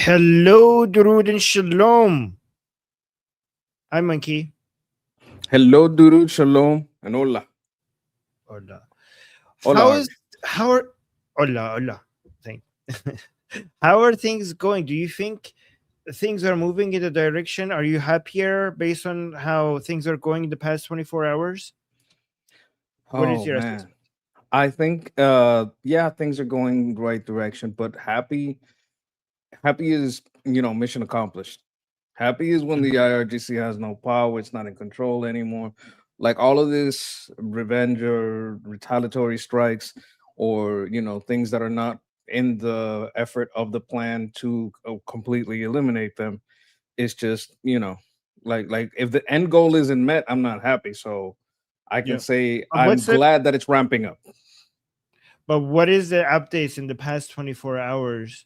Hello, Durud and Shalom. I'm Monkey. Hello, Duru, Shalom, and Hola. Hola. Hola, How Harvey. is how are hola hola? Thank. How are things going? Do you think things are moving in the direction? Are you happier based on how things are going in the past 24 hours? What is Oh, your man. assessment? I think, yeah, things are going right direction, but happy is, mission accomplished. Happy is when the Mhm. IRGC has no power, it's not in control anymore. Like all of this revenge or retaliatory strikes or, things that are not in the effort of the plan to completely eliminate them. It's just, like if the end goal isn't met, I'm not happy. So I can Yeah. say But I'm what's it? glad that it's ramping up. But what is the updates in the past 24 hours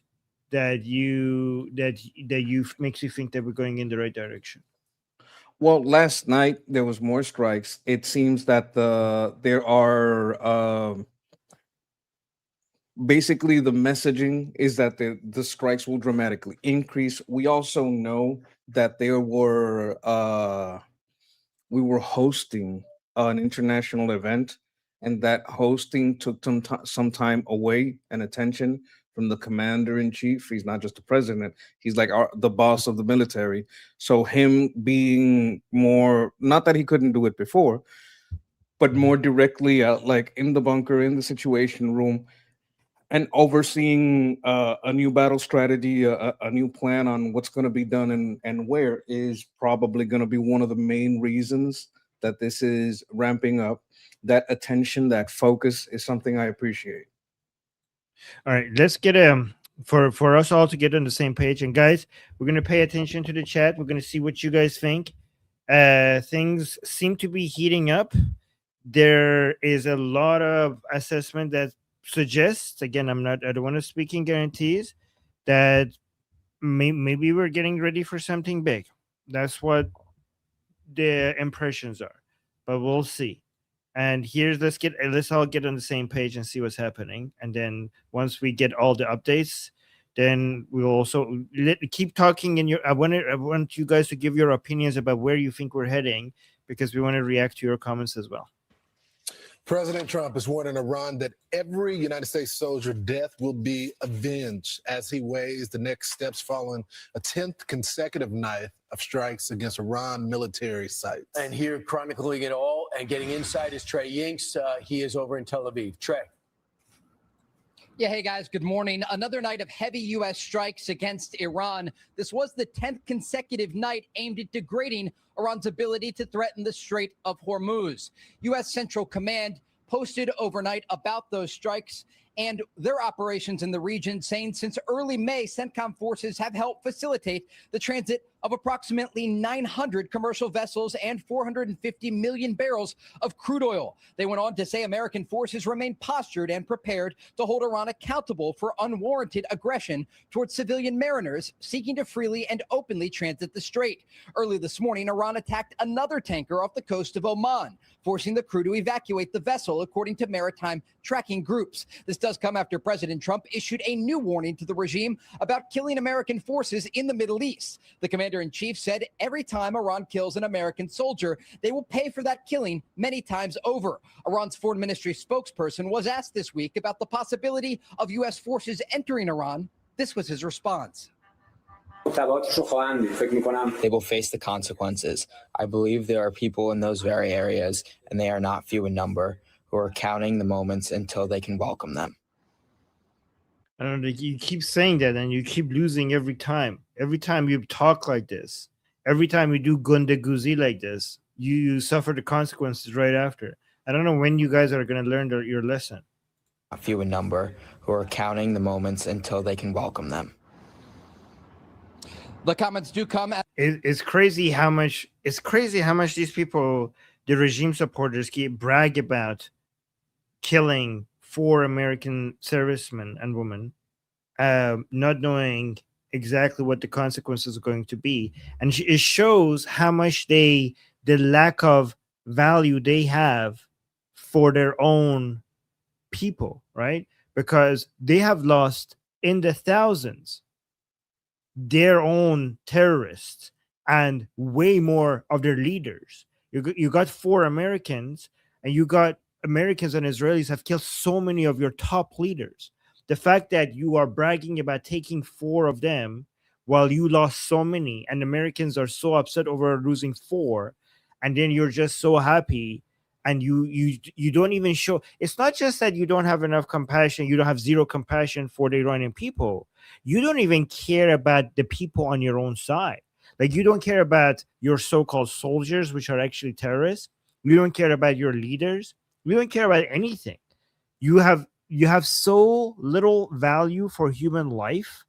that you makes you think that we're going in the right direction? Well, last night there was more strikes. It seems that there are basically the messaging is that the strikes will dramatically increase. We also know that we were hosting an international event, and that hosting took some time away and attention from the commander in chief. He's not just the president; he's like the boss of the military. So him being more, not that he couldn't do it before, but more directly, like in the bunker, in the situation room, and overseeing a new battle strategy, a new plan on what's going to be done and where is probably going to be one of the main reasons that this is ramping up. That attention, that focus is something I appreciate. All right, let's get for us all to get on the same page. And guys, we're gonna pay attention to the chat. We're gonna see what you guys think. Things seem to be heating up. There is a lot of assessment that suggests. Again, I don't want to speak in guarantees that maybe we're getting ready for something big. That's what the impressions are, but we'll see. And here's let's all get on the same page and see what's happening. And then once we get all the updates, then we'll also keep talking. In your, I want you guys to give your opinions about where you think we're heading, because we want to react to your comments as well. President Trump is warning Iran that every United States soldier death will be avenged as he weighs the next steps following a 10th consecutive night of strikes against Iran military sites. And here chronicling it all and getting inside is Trey Yinks. He is over in Tel Aviv. Trey. Yeah, hey guys, good morning. Another night of heavy U.S. strikes against Iran. This was the 10th consecutive night aimed at degrading Iran's ability to threaten the Strait of Hormuz. U.S. Central Command posted overnight about those strikes and their operations in the region, saying since early May, CENTCOM forces have helped facilitate the transit of approximately 900 commercial vessels and 450 million barrels of crude oil. They went on to say American forces remain postured and prepared to hold Iran accountable for unwarranted aggression towards civilian mariners seeking to freely and openly transit the strait. Early this morning, Iran attacked another tanker off the coast of Oman, forcing the crew to evacuate the vessel, according to maritime tracking groups. This does come after President Trump issued a new warning to the regime about killing American forces in the Middle East. The commander-in-chief said every time Iran kills an American soldier, they will pay for that killing many times over. Iran's foreign ministry spokesperson was asked this week about the possibility of U.S. forces entering Iran. This was his response. They will face the consequences. I believe there are people in those very areas, and they are not few in number, who are counting the moments until they can welcome them. I don't know. You keep saying that, and you keep losing every time. Every time you talk like this, every time you do gundaguzi like this, you suffer the consequences right after. I don't know when you guys are going to learn your lesson. Not few in number, who are counting the moments until they can welcome them. The comments do come at It's crazy how much these people, the regime supporters, brag about killing 4 American servicemen and women, not knowing exactly what the consequences are going to be, and it shows how much the lack of value they have for their own people, right? Because they have lost in the thousands their own terrorists and way more of their leaders. You got 4 Americans, and you got Americans and Israelis have killed so many of your top leaders. The fact that you are bragging about taking 4 of them while you lost so many, and Americans are so upset over losing 4, and then you're just so happy, and you don't even show. It's not just that you don't have enough compassion, you don't have zero compassion for the Iranian people. You don't even care about the people on your own side. Like, you don't care about your so-called soldiers, which are actually terrorists. You don't care about your leaders. You don't care about anything. You have so little value for human life.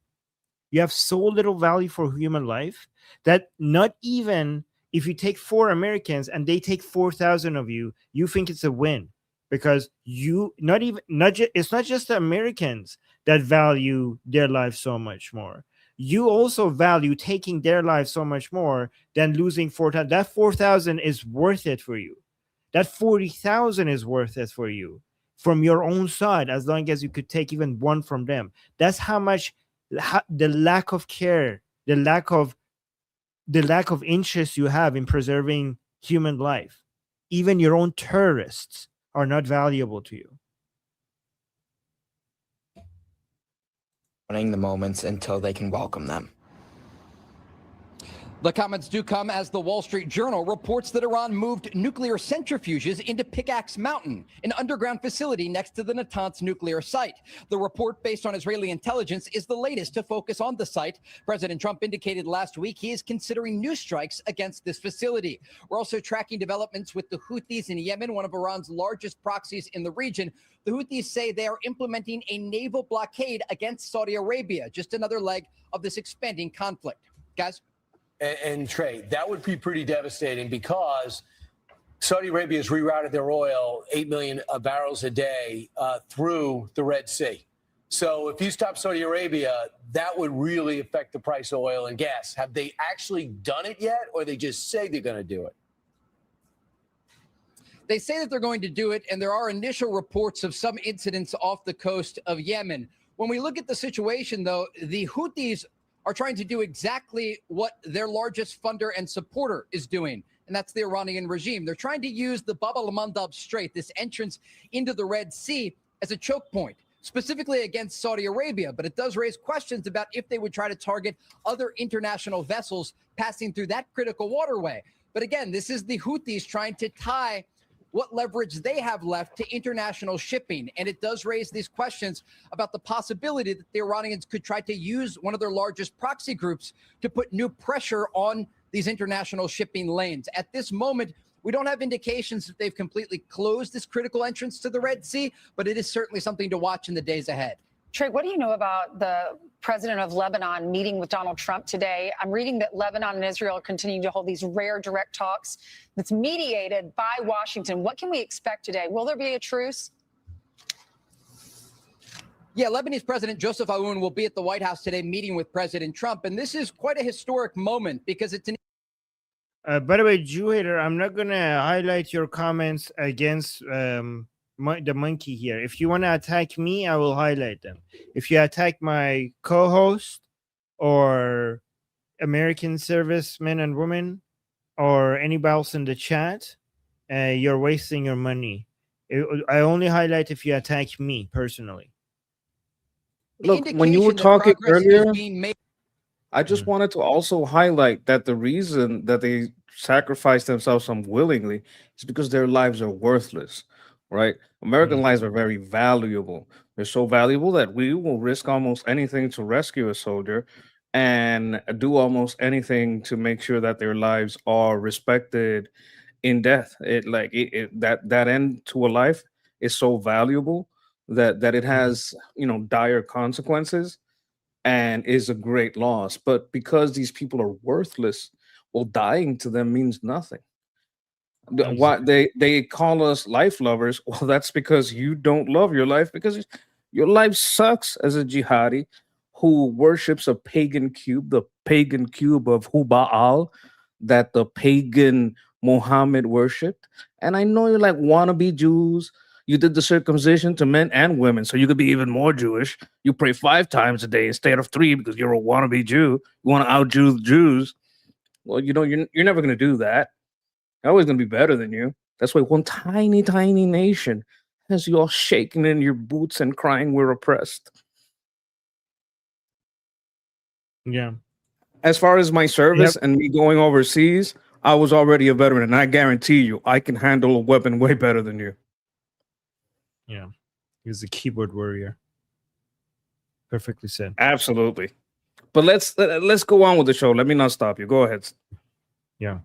You have so little value for human life that not even if you take 4 Americans and they take 4,000 of you, you think it's a win, because it's not just the Americans that value their lives so much more. You also value taking their lives so much more than losing 4,000. That 4,000 is worth it for you. That 40,000 is worth it for you from your own side, as long as you could take even 1 from them. That's how much the lack of care, the lack of interest you have in preserving human life. Even your own terrorists are not valuable to you. The moments until they can welcome them. The comments do come as the Wall Street Journal reports that Iran moved nuclear centrifuges into Pickaxe Mountain, an underground facility next to the Natanz nuclear site. The report, based on Israeli intelligence, is the latest to focus on the site. President Trump indicated last week he is considering new strikes against this facility. We're also tracking developments with the Houthis in Yemen, one of Iran's largest proxies in the region. The Houthis say they are implementing a naval blockade against Saudi Arabia, just another leg of this expanding conflict. Guys? And Trey, that would be pretty devastating, because Saudi Arabia has rerouted their oil 8 million barrels a day through the Red Sea. So if you stop Saudi Arabia, that would really affect the price of oil and gas. Have they actually done it yet, or they just say they're going to do it? They say that they're going to do it, and there are initial reports of some incidents off the coast of Yemen. When we look at the situation, though, the Houthis are trying to do exactly what their largest funder and supporter is doing, and that's the Iranian regime. They're trying to use the Bab al-Mandab Strait, this entrance into the Red Sea, as a choke point, specifically against Saudi Arabia. But it does raise questions about if they would try to target other international vessels passing through that critical waterway. But again, this is the Houthis trying to tie what leverage they have left to international shipping. And it does raise these questions about the possibility that the Iranians could try to use one of their largest proxy groups to put new pressure on these international shipping lanes. At this moment, we don't have indications that they've completely closed this critical entrance to the Red Sea, but it is certainly something to watch in the days ahead. Trey, what do you know about the president of Lebanon meeting with Donald Trump today? I'm reading that Lebanon and Israel are continuing to hold these rare direct talks that's mediated by Washington. What can we expect today? Will there be a truce? Yeah, Lebanese President Joseph Aoun will be at the White House today meeting with President Trump. And this is quite a historic moment, because it's an by the way, Jew hater, I'm not going to highlight your comments against the monkey here. If you want to attack me, I will highlight them. If you attack my co-host or American servicemen and women or anybody else in the chat, you're wasting your money. I only highlight if you attack me personally. Look, when you were talking earlier, I just Mhm. wanted to also highlight that the reason that they sacrifice themselves unwillingly is because their lives are worthless, right? American lives are very valuable. They're so valuable that we will risk almost anything to rescue a soldier and do almost anything to make sure that their lives are respected in death. That end to a life is so valuable that it has, dire consequences and is a great loss. But because these people are worthless, well, dying to them means nothing. Why they call us life lovers? Well, that's because you don't love your life, because your life sucks as a jihadi who worships a pagan cube, the pagan cube of Hubal that the pagan Muhammad worshipped. And I know you're like wannabe Jews. You did the circumcision to men and women, so you could be even more Jewish. You pray 5 times a day instead of 3 because you're a wannabe Jew. You want to out-Jew the Jews. Well, you're never going to do that. They're always going to be better than you. That's why one tiny, tiny nation has you all shaking in your boots and crying we're oppressed. Yeah. As far as my service and me going overseas, I was already a veteran, and I guarantee you, I can handle a weapon way better than you. Yeah. He was a keyboard warrior. Perfectly said. Absolutely. But let's go on with the show. Let me not stop you. Go ahead. Yeah.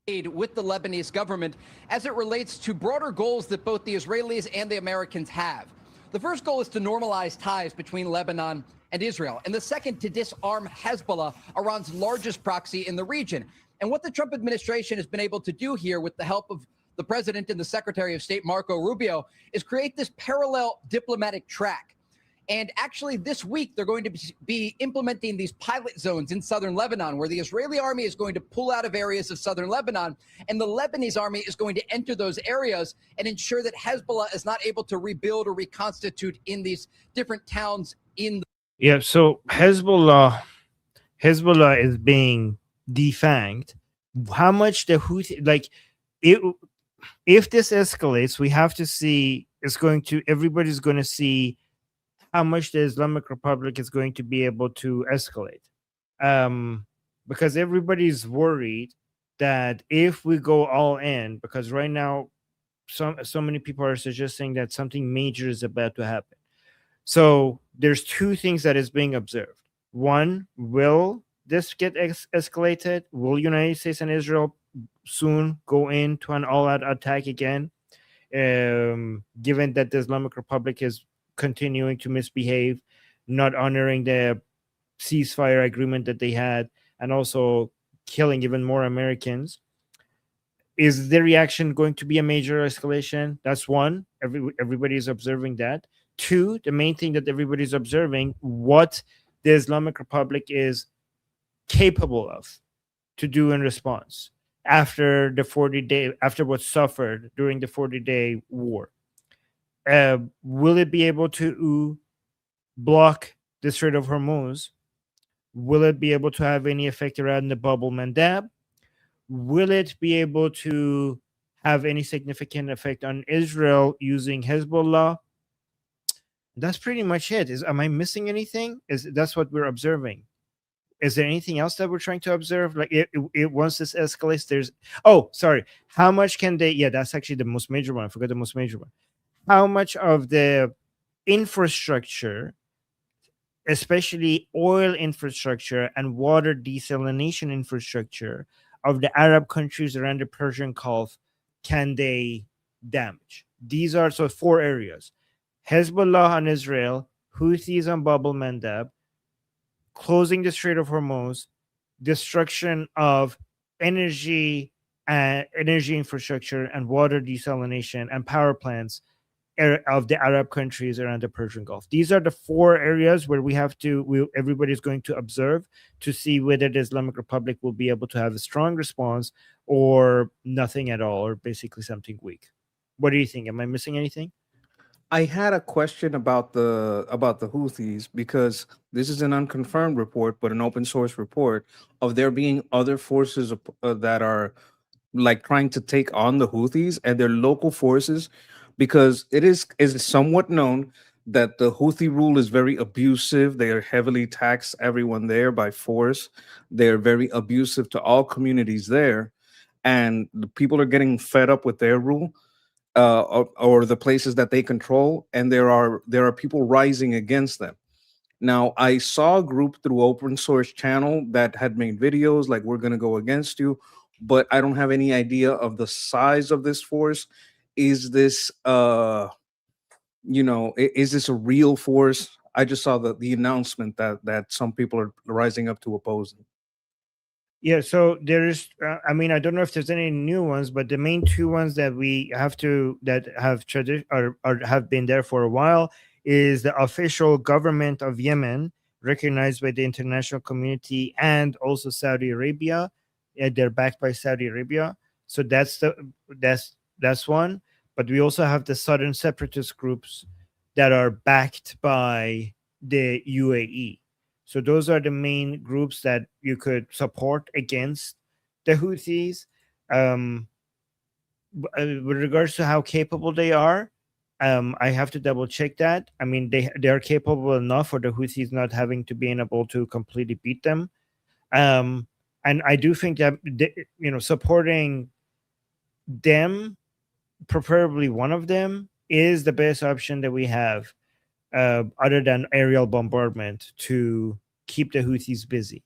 With the Lebanese government as it relates to broader goals that both the Israelis and the Americans have. The first goal is to normalize ties between Lebanon and Israel, and the second to disarm Hezbollah, Iran's largest proxy in the region. And what the Trump administration has been able to do here with the help of the president and the Secretary of State, Marco Rubio, is create this parallel diplomatic track. And actually, this week, they're going to be implementing these pilot zones in southern Lebanon, where the Israeli army is going to pull out of areas of southern Lebanon, and the Lebanese army is going to enter those areas and ensure that Hezbollah is not able to rebuild or reconstitute in these different towns in the. Yeah, so Hezbollah is being defanged. How much the Houthi, like, if this escalates, we have to see, everybody's going to see how much the Islamic Republic is going to be able to escalate. Because everybody's worried that if we go all in, because right now, so many people are suggesting that something major is about to happen. So there's 2 things that is being observed. One, will this get escalated? Will United States and Israel soon go into an all-out attack again? Given that the Islamic Republic is continuing to misbehave, not honoring the ceasefire agreement that they had, and also killing even more Americans. Is the reaction going to be a major escalation? That's one. Everybody is observing that. 2, the main thing that everybody's observing, what the Islamic Republic is capable of to do in response after what suffered during the 40-day war. Will it be able to block the Strait of Hormuz? Will it be able to have any effect around the Bab el-Mandab? Will it be able to have any significant effect on Israel using Hezbollah? That's pretty much it. Am I missing anything? That's what we're observing. Is there anything else that we're trying to observe? Like it once this escalates, how much can they? Yeah, that's actually the most major one. I forgot the most major one. How much of the infrastructure, especially oil infrastructure and water desalination infrastructure of the Arab countries around the Persian Gulf, can they damage? These are 4 areas: Hezbollah on Israel, Houthis on Bab el-Mandab, closing the Strait of Hormuz, destruction of energy infrastructure and water desalination and power plants of the Arab countries around the Persian Gulf. These are the 4 areas where everybody's going to observe to see whether the Islamic Republic will be able to have a strong response or nothing at all, or basically something weak. What do you think? Am I missing anything? I had a question about the Houthis, because this is an unconfirmed report, but an open source report of there being other forces that are like trying to take on the Houthis, and their local forces, because it is somewhat known that the Houthi rule is very abusive. They are heavily tax everyone there by force. They're very abusive to all communities there, and the people are getting fed up with their rule. Or the places that they control, and there are people rising against them. Now, I saw a group through open source channel that had made videos like, we're going to go against you, but I don't have any idea of the size of this force. Is this is this a real force? I just saw the announcement that some people are rising up to oppose them. Yeah, so there's, I don't know if there's any new ones, but the main 2 ones that we have have been there for a while is the official government of Yemen, recognized by the international community and also Saudi Arabia. They're backed by Saudi Arabia, so that's one. but we also have the southern separatist groups that are backed by the UAE. So those are the main groups that you could support against the Houthis. With regards to how capable they are, I have to double check that. I mean, they are capable enough for the Houthis not having to be able to completely beat them. And I do think that supporting them, preferably one of them, is the best option that we have, other than aerial bombardment, to keep the Houthis busy.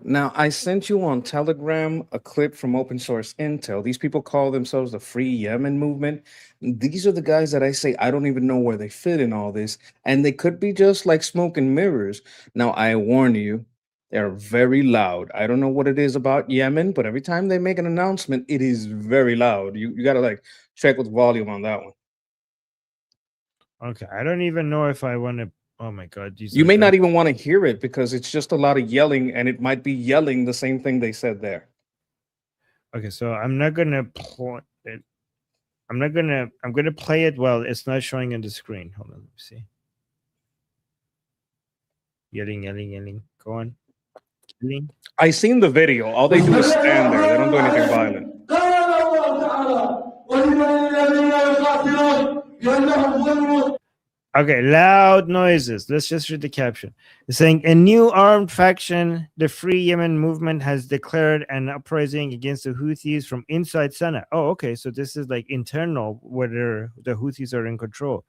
Now, I sent you on Telegram a clip from open source intel. These people call themselves the Free Yemen Movement. These are the guys that I say I don't even know where they fit in all this, and they could be just like smoke and mirrors. Now, I warn you, they're very loud. I don't know what it is about Yemen, but every time they make an announcement, it is very loud. You got to like check with volume on that one. Okay, I don't even know if I want to. Oh my God, You may not even want to hear it because it's just a lot of yelling, and it might be yelling the same thing they said there. Okay, so I'm not gonna play it. I'm gonna play it while it's not showing on the screen. Hold on, let me see. Yelling. Go on. Yelling. I seen the video. All they do is stand there. They don't do anything violent. Okay, loud noises. Let's just read the caption. It's saying a new armed faction, the Free Yemen Movement, has declared an uprising against the Houthis from inside Sana'a. Oh, okay. So this is like internal, whether the Houthis are in control.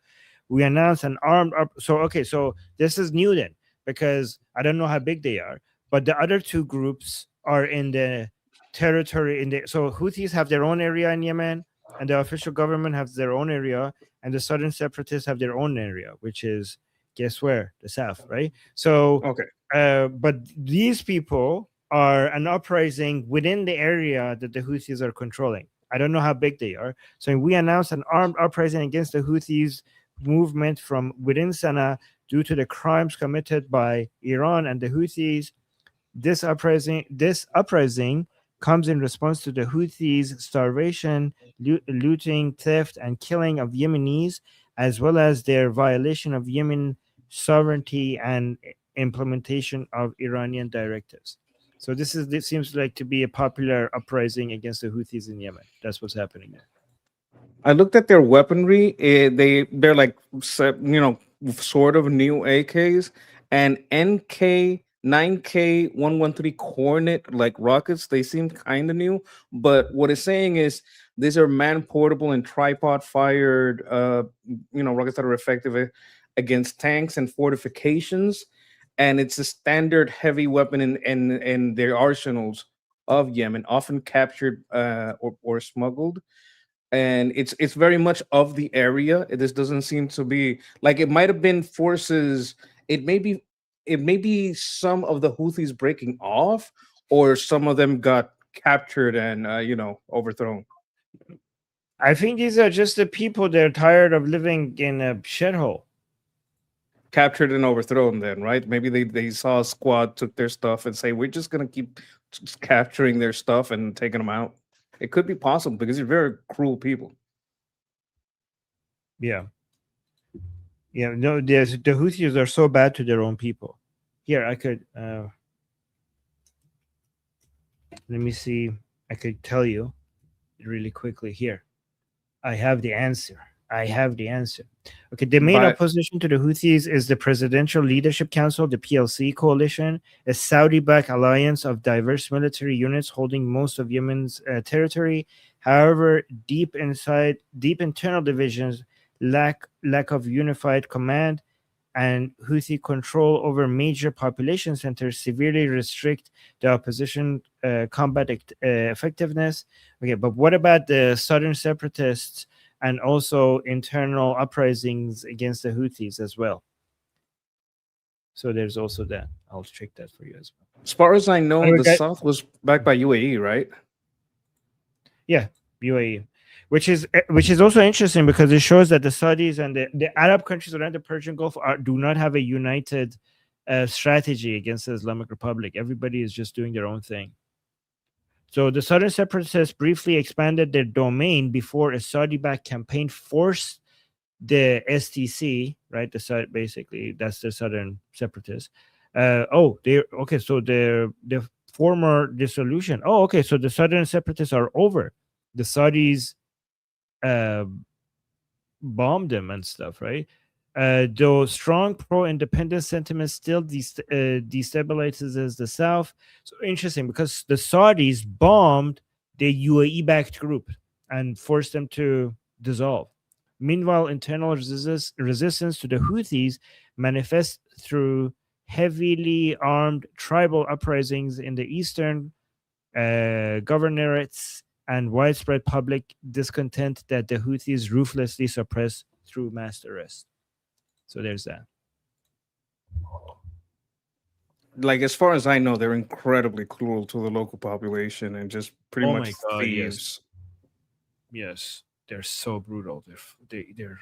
We announced an armed so this is new then, because I don't know how big they are, but the other two groups are in the territory so Houthis have their own area in Yemen, and the official government has their own area, and the southern separatists have their own area, which is, guess where? The south, right? So, okay. But these people are an uprising within the area that the Houthis are controlling. I don't know how big they are. So we announced an armed uprising against the Houthis movement from within Sana'a due to the crimes committed by Iran and the Houthis. This uprising comes in response to the Houthis' starvation, looting, theft, and killing of Yemenis, as well as their violation of Yemen sovereignty and implementation of Iranian directives. So this seems like to be a popular uprising against the Houthis in Yemen. That's what's happening there. I looked at their weaponry. They're like sort of new AKs and NK 9K 113 Hornet like rockets. They seem kind of new, but what it's saying is these are man portable and tripod fired rockets that are effective against tanks and fortifications, and it's a standard heavy weapon in their arsenals of Yemen, often captured or smuggled. And it's very much of the area. This doesn't seem to be like it might have been forces. It may be some of the Houthis breaking off, or some of them got captured and overthrown. I think these are just the people that are tired of living in a shithole. Captured and overthrown, then, right? Maybe they saw a squad, took their stuff, and say, we're just gonna keep just capturing their stuff and taking them out. It could be possible because they're very cruel people. Yeah. No, the Houthis are so bad to their own people. Here, I could let me see. I could tell you really quickly here. I have the answer. Okay, the main opposition to the Houthis is the Presidential Leadership Council, the PLC coalition, a Saudi-backed alliance of diverse military units holding most of Yemen's territory. However, deep internal divisions, lack of unified command, and Houthi control over major population centers severely restrict the opposition combat effectiveness. Okay, but what about the southern separatists and also internal uprisings against the Houthis as well? So there's also that. I'll check that for you as well. As far as I know, the South was backed by UAE, right? Yeah, UAE. Which is also interesting because it shows that the Saudis and the Arab countries around the Persian Gulf do not have a united strategy against the Islamic Republic. Everybody is just doing their own thing. So the Southern separatists briefly expanded their domain before a Saudi-backed campaign forced the STC, right? Basically that's the Southern separatists. They okay. So the former dissolution. Oh, okay. So the Southern separatists are over. The Saudis bombed them and stuff, right? Though strong pro-independence sentiment still destabilizes the South. So interesting because the Saudis bombed the UAE-backed group and forced them to dissolve. Meanwhile, internal resistance to the Houthis manifests through heavily armed tribal uprisings in the eastern governorates and widespread public discontent that the Houthis ruthlessly suppress through mass arrest. So there's that. Like as far as I know, they're incredibly cruel to the local population and just pretty Oh much my God, thieves. Yes, they're so brutal. They're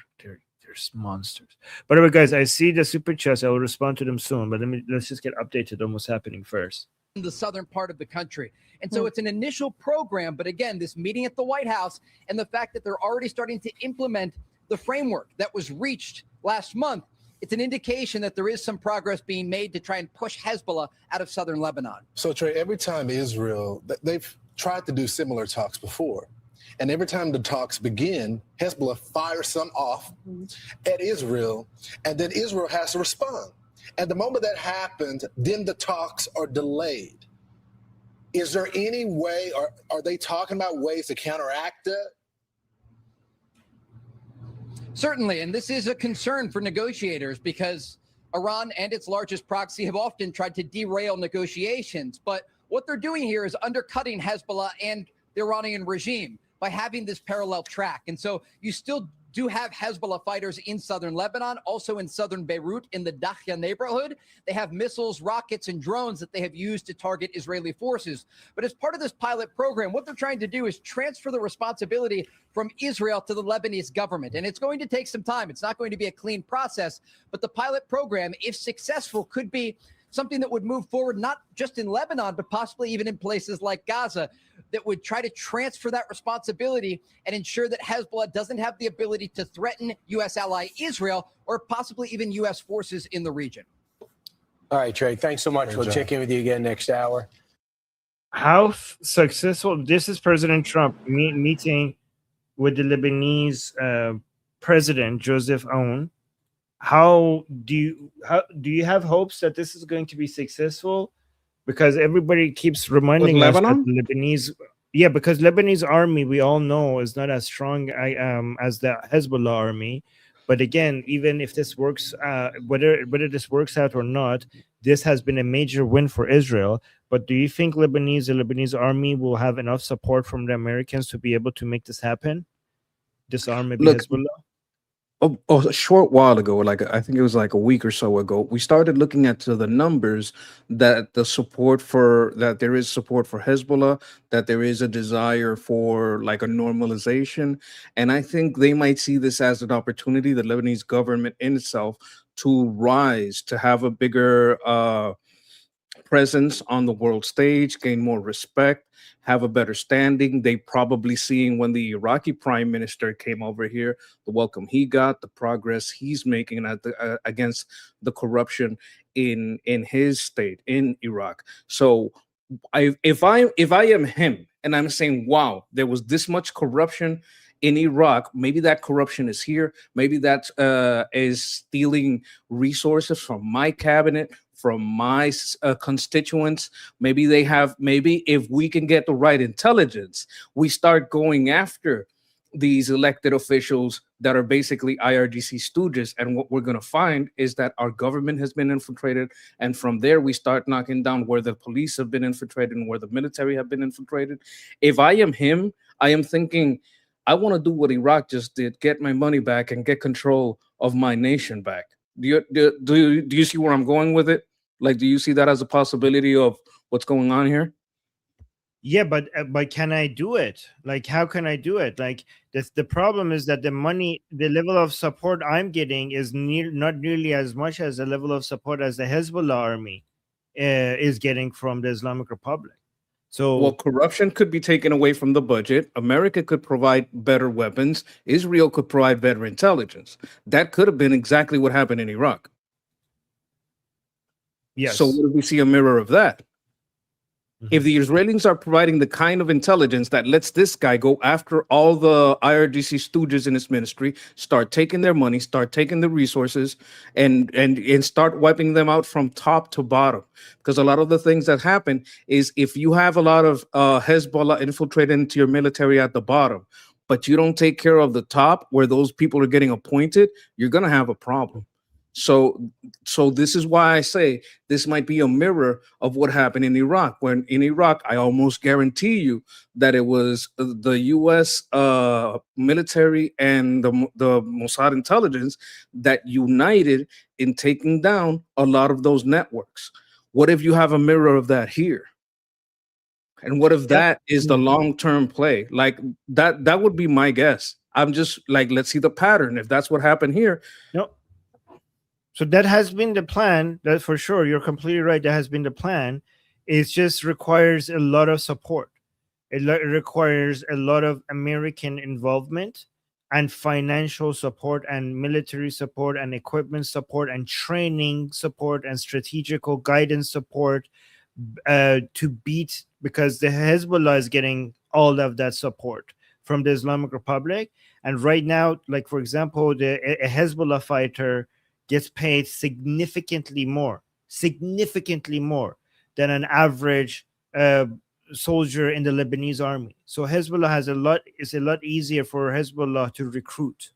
monsters. By the way, guys, I see the super chats. I will respond to them soon, but let's just get updated on what's happening first. In the southern part of the country. And so it's an initial program, but again, this meeting at the White House and the fact that they're already starting to implement the framework that was reached last month, it's an indication that there is some progress being made to try and push Hezbollah out of southern Lebanon. So, Trey, every time Israel, they've tried to do similar talks before. And every time the talks begin, Hezbollah fires some off at Israel, and then Israel has to respond. And the moment that happens, then the talks are delayed. Is there any way, or are they talking about ways to counteract that? Certainly, and this is a concern for negotiators because Iran and its largest proxy have often tried to derail negotiations. But what they're doing here is undercutting Hezbollah and the Iranian regime by having this parallel track. And so you still do have Hezbollah fighters in southern Lebanon, also in southern Beirut, in the Dakhya neighborhood. They have missiles, rockets, and drones that they have used to target Israeli forces. But as part of this pilot program, what they're trying to do is transfer the responsibility from Israel to the Lebanese government. And it's going to take some time. It's not going to be a clean process. But the pilot program, if successful, could be something that would move forward, not just in Lebanon, but possibly even in places like Gaza, that would try to transfer that responsibility and ensure that Hezbollah doesn't have the ability to threaten U.S. ally Israel or possibly even U.S. forces in the region. All right, Trey, thanks so much. We'll check in with you again next hour. How successful, this is President Trump meeting with the Lebanese president, Joseph Aoun. How do you have hopes that this is going to be successful? Because everybody keeps reminding us that the Lebanese, because Lebanese army, we all know, is not as strong as the Hezbollah army. But again, even if this works, whether this works out or not, this has been a major win for Israel. But do you think the Lebanese army will have enough support from the Americans to be able to make this happen? Disarm maybe Hezbollah? A short while ago, like I think it was like a week or so ago, we started looking at the numbers that there is support for Hezbollah, that there is a desire for like a normalization. And I think they might see this as an opportunity, the Lebanese government in itself, to rise, to have a bigger presence on the world stage, gain more respect, have a better standing. They probably seeing when the Iraqi prime minister came over here, the welcome he got, the progress he's making against the corruption in his state, in Iraq. So if I am him and I'm saying, wow, there was this much corruption in Iraq, maybe that corruption is here. Maybe that is stealing resources from my cabinet, from my constituents. Maybe if we can get the right intelligence, we start going after these elected officials that are basically IRGC stooges. And what we're going to find is that our government has been infiltrated. And from there, we start knocking down where the police have been infiltrated and where the military have been infiltrated. If I am him, I am thinking, I want to do what Iraq just did, get my money back and get control of my nation back. Do you see where I'm going with it? Like, do you see that as a possibility of what's going on here? Yeah, but can I do it? Like, how can I do it? Like, the problem is that the level of support I'm getting is not nearly as much as the level of support as the Hezbollah army is getting from the Islamic Republic. So Well, corruption could be taken away from the budget. America could provide better weapons. Israel could provide better intelligence. That could have been exactly what happened in Iraq. yes. So what if we see a mirror of that? If the Israelis are providing the kind of intelligence that lets this guy go after all the IRGC stooges in his ministry, start taking their money, start taking the resources, and start wiping them out from top to bottom. Because a lot of the things that happen is if you have a lot of Hezbollah infiltrated into your military at the bottom, but you don't take care of the top where those people are getting appointed, you're gonna have a problem. So this is why I say this might be a mirror of what happened in Iraq. When in Iraq, I almost guarantee you that it was the U.S. Military and the Mossad intelligence that united in taking down a lot of those networks. What if you have a mirror of that here? And what if that is the long-term play? Like that would be my guess. I'm just like, let's see the pattern. If that's what happened here. No. So that has been the plan. That for sure, you're completely right. That has been the plan. It just requires a lot of support. It requires a lot of American involvement and financial support and military support and equipment support and training support and strategical guidance support to beat, because the Hezbollah is getting all of that support from the Islamic Republic. And right now, like for example, a Hezbollah fighter gets paid significantly more than an average soldier in the Lebanese army. So Hezbollah it's a lot easier for Hezbollah to recruit.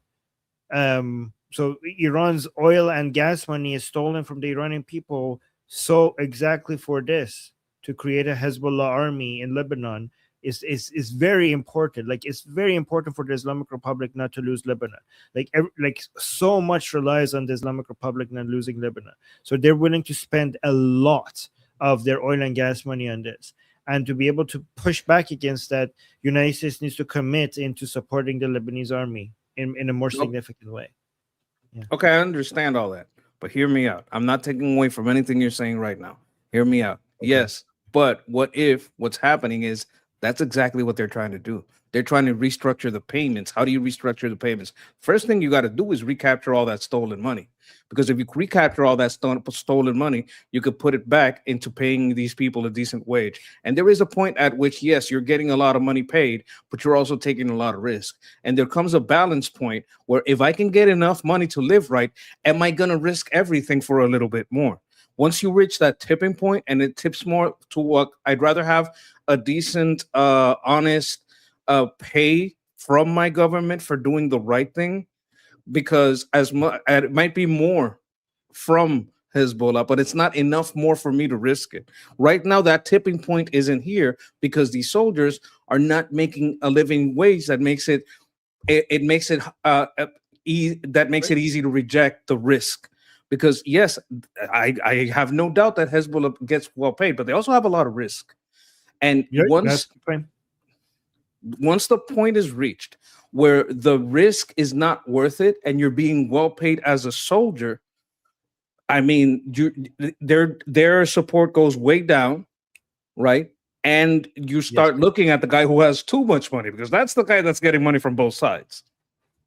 So Iran's oil and gas money is stolen from the Iranian people, so exactly for this, to create a Hezbollah army in Lebanon is very important. Like it's very important for the Islamic Republic not to lose Lebanon. Like so much relies on the Islamic Republic not losing Lebanon. So they're willing to spend a lot of their oil and gas money on this. And to be able to push back against that, United States needs to commit into supporting the Lebanese army in a more significant way. Yeah. Okay, I understand all that, but hear me out. I'm not taking away from anything you're saying right now. Hear me out. Okay. Yes, but what if what's happening is that's exactly what they're trying to do. They're trying to restructure the payments. How do you restructure the payments? First thing you got to do is recapture all that stolen money. Because if you recapture all that stolen money, you could put it back into paying these people a decent wage. And there is a point at which, yes, you're getting a lot of money paid, but you're also taking a lot of risk. And there comes a balance point where if I can get enough money to live right, am I going to risk everything for a little bit more? Once you reach that tipping point and it tips more to what I'd rather have a decent, honest pay from my government for doing the right thing, because it might be more from Hezbollah, but it's not enough more for me to risk it. Right now, that tipping point isn't here because these soldiers are not making a living wage that makes it easy to reject the risk. Because yes, I have no doubt that Hezbollah gets well paid, but they also have a lot of risk. And once the point is reached where the risk is not worth it and you're being well paid as a soldier, I mean, their support goes way down, right? And you start looking at the guy who has too much money, because that's the guy that's getting money from both sides.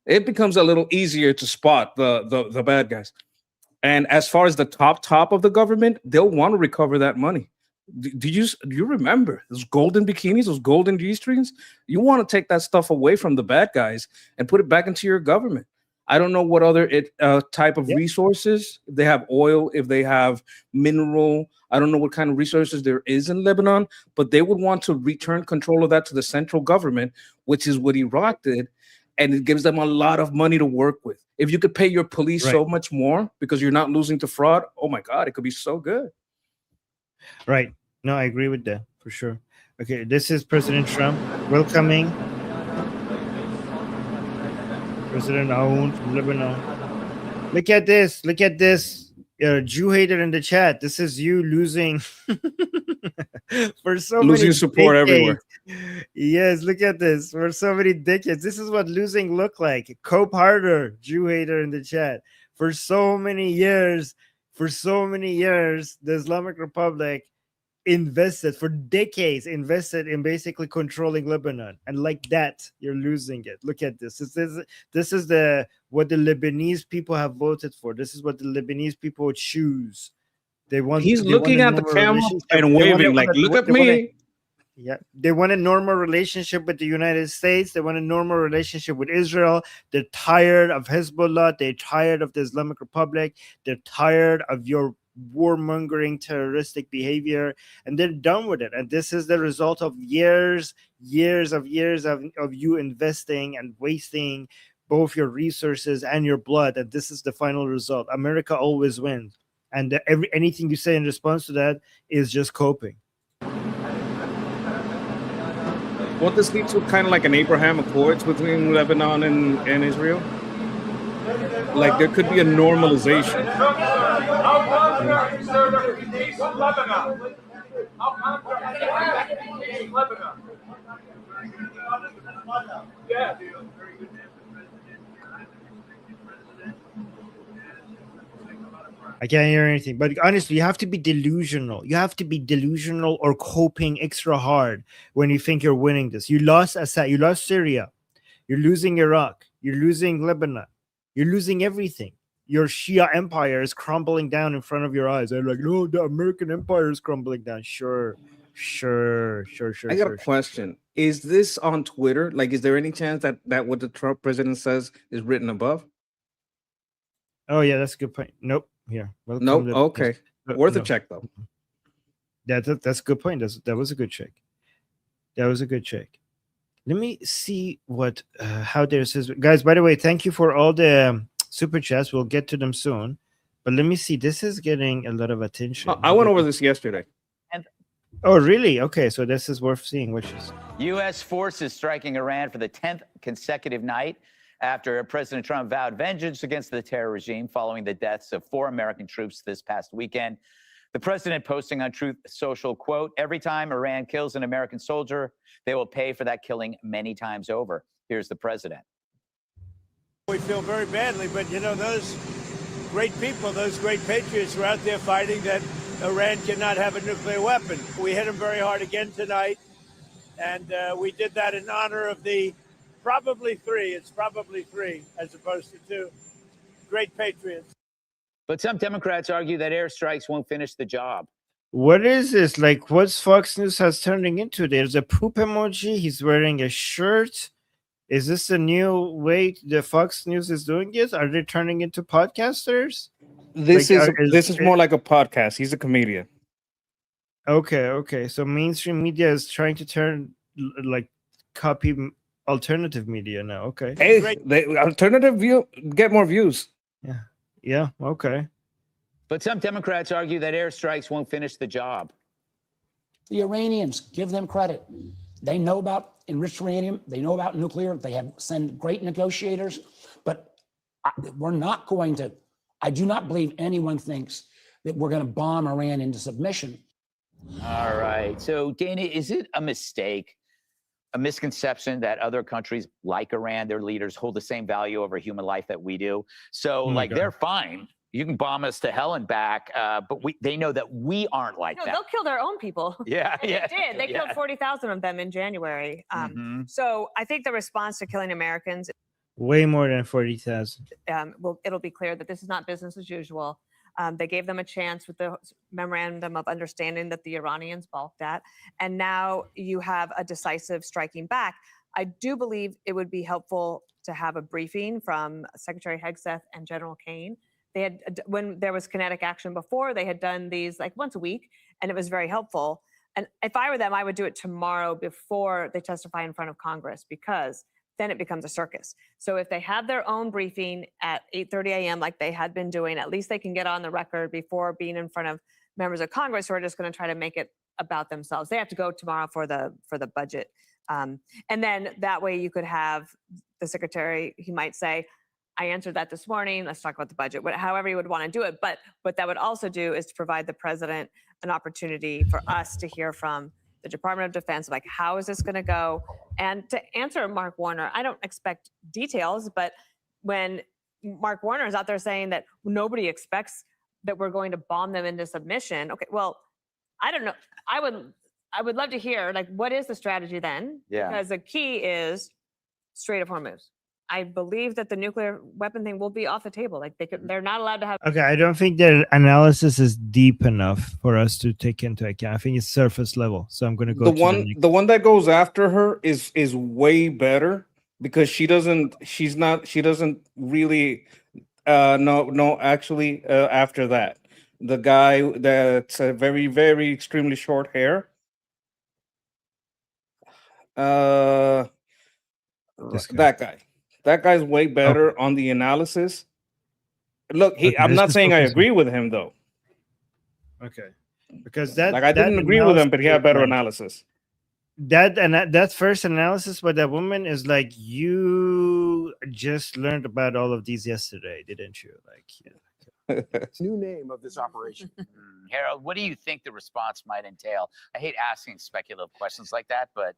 It becomes a little easier to spot the bad guys. And as far as the top of the government, they'll want to recover that money. Do you remember those golden bikinis, those golden G-strings? You want to take that stuff away from the bad guys and put it back into your government. I don't know what other type of resources. If they have oil, if they have mineral, I don't know what kind of resources there is in Lebanon, but they would want to return control of that to the central government, which is what Iraq did. And it gives them a lot of money to work with. If you could pay your police so much more because you're not losing to fraud, oh my God, it could be so good. Right. No, I agree with that for sure. Okay, this is President Trump welcoming President Aoun from Lebanon. Look at this. Look at this. Jew hater in the chat. This is you losing for so losing many support decades. Everywhere. Yes, look at this. For so many decades, this is what losing looked like. Cope harder, Jew hater in the chat. For so many years, the Islamic Republic invested for decades, invested in basically controlling Lebanon, and like that, you're losing it. Look at this. This is what the Lebanese people have voted for. This is what the Lebanese people would choose. He's looking at the camera and They waving like, "Look at me." Yeah, they want a normal relationship with the United States. They want a normal relationship with Israel. They're tired of Hezbollah. They're tired of the Islamic Republic. They're tired of your warmongering, terroristic behavior, and they're done with it. And this is the result of years of you investing and wasting both your resources and your blood. And this is the final result. America always wins. And anything you say in response to that is just coping. What this leads to kind of like an Abraham Accords between Lebanon and Israel? Like there could be a normalization. I can't hear anything, but honestly, you have to be delusional. You have to be delusional or coping extra hard when you think you're winning this. You lost Assad, you lost Syria, you're losing Iraq, you're losing Lebanon, you're losing everything. Your Shia empire is crumbling down in front of your eyes. They're like, no, the American empire is crumbling down. Sure. I got a question. Is this on Twitter? Like, is there any chance that what the Trump president says is written above? Oh, yeah, that's a good point. Nope. Here. Nope. Okay. Worth a check, though. That's a good point. That was a good check. That was a good check. Let me see what how there says, guys. By the way, thank you for all the super chats. We'll get to them soon. But let me see. This is getting a lot of attention. I went over this yesterday. Oh, really? Okay, so this is worth seeing. Which is U.S. forces striking Iran for the 10th consecutive night after President Trump vowed vengeance against the terror regime following the deaths of 4 American troops this past weekend. The president posting on Truth Social, quote, "Every time Iran kills an American soldier, they will pay for that killing many times over." Here's the president. We feel very badly, but you know, those great people, those great patriots were out there fighting that Iran cannot have a nuclear weapon. We hit them very hard again tonight, and we did that in honor of the probably 3. It's probably 3 as opposed to 2 great patriots. But some Democrats argue that airstrikes won't finish the job. what is this? Like, what's Fox News has turning into? There's a poop emoji. He's wearing a shirt. Is this a new way the Fox News is doing it? Are they turning into podcasters? This is more like a podcast. He's a comedian. Okay. So mainstream media is trying to turn like copy alternative media now. Okay. Hey, the alternative view get more views. Yeah. Okay. But some Democrats argue that airstrikes won't finish the job. The Iranians, give them credit. They know about enriched uranium. They know about nuclear. They have sent great negotiators. But we're not going to, I do not believe anyone thinks that we're going to bomb Iran into submission. All right. So, Dana, is it a mistake, a misconception that other countries like Iran, their leaders, hold the same value over human life that we do? So, they're fine. You can bomb us to hell and back, but they know that we aren't like that. They'll kill their own people. Yeah. They did. They killed 40,000 of them in January. So I think the response to killing Americans, way more than 40,000. It'll be clear that this is not business as usual. They gave them a chance with the memorandum of understanding that the Iranians balked at. And now you have a decisive striking back. I do believe it would be helpful to have a briefing from Secretary Hegseth and General Kane. They had, when there was kinetic action before, they had done these like once a week, and it was very helpful. And if I were them, I would do it tomorrow before they testify in front of Congress, because then it becomes a circus. So if they have their own briefing at 8:30 a.m. like they had been doing, at least they can get on the record before being in front of members of Congress who are just going to try to make it about themselves. They have to go tomorrow for the budget. And then that way you could have the secretary, he might say, I answered that this morning. Let's talk about the budget, however you would want to do it. But what that would also do is to provide the president an opportunity for us to hear from the Department of Defense, like, how is this going to go? And to answer Mark Warner, I don't expect details, but when Mark Warner is out there saying that nobody expects that we're going to bomb them into submission, okay, well, I don't know. I would love to hear, like, what is the strategy then? Yeah. Because the key is Strait of Hormuz. I believe that the nuclear weapon thing will be off the table. Like they're not allowed to have. Okay, I don't think their analysis is deep enough for us to take into account. I think it's surface level. So I'm going to go The to one one that goes after her is way better because she doesn't really no actually after that. The guy that's a very extremely short hair. This guy. That guy. That guy's way better on the analysis. Look, I'm not saying I agree with him though. Okay, because that I didn't agree with him, but he had better analysis. That first analysis by that woman is like, you just learned about all of these yesterday, didn't you? Like, yeah. New name of this operation. Harold, what do you think the response might entail? I hate asking speculative questions like that, but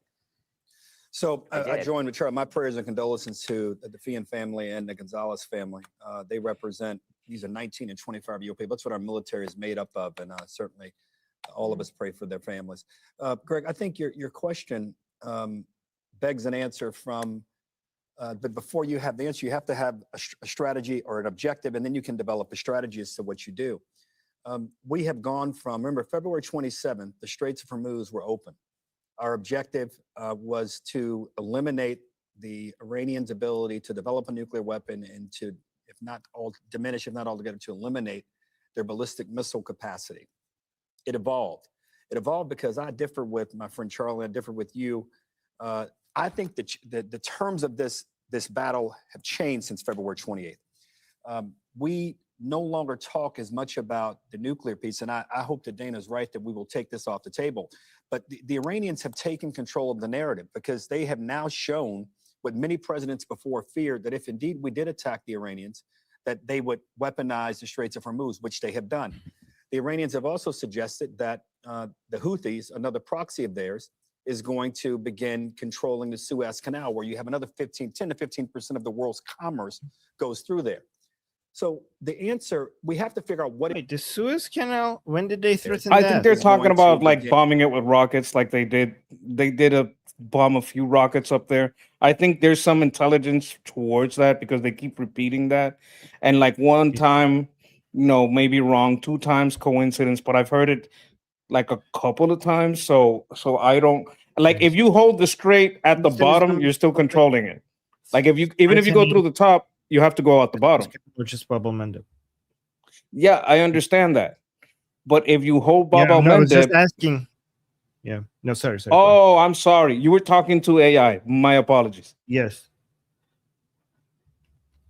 so I joined with Charlie. My prayers and condolences to the Fian family and the Gonzalez family. They represent, these are 19 and 25-year-old people. That's what our military is made up of, and certainly all of us pray for their families. Greg, I think your question begs an answer from, but before you have the answer, you have to have a strategy or an objective, and then you can develop a strategy as to what you do. We have gone from, remember, February 27th, the Straits of Hormuz were open. Our objective was to eliminate the Iranians' ability to develop a nuclear weapon and to, if not altogether, to eliminate their ballistic missile capacity. It evolved. It evolved because I differ with my friend Charlie, I differ with you. I think that the terms of this battle have changed since February 28th. We no longer talk as much about the nuclear piece, and I hope that Dana's right that we will take this off the table. But the Iranians have taken control of the narrative because they have now shown what many presidents before feared, that if indeed we did attack the Iranians, that they would weaponize the Straits of Hormuz, which they have done. The Iranians have also suggested that the Houthis, another proxy of theirs, is going to begin controlling the Suez Canal, where you have another 10 to 15% of the world's commerce goes through there. So the answer, we have to figure out what. Wait, the Suez Canal, when did they threaten I that? think they're talking about like bombing it with rockets, like they did. They did bomb a few rockets up there. I think there's some intelligence towards that because they keep repeating that. And like one time, maybe wrong, 2 times coincidence, but I've heard it like a couple of times. So I don't like, if you hold the strait at the bottom, you're still controlling it. Like if you go through the top, you have to go out the bottom, which is Bab el-Mandeb. Yeah, I understand that. But if you hold Bab I was just el-Mandeb, asking. Yeah. No, sorry. Oh, I'm sorry. You were talking to AI. My apologies. Yes.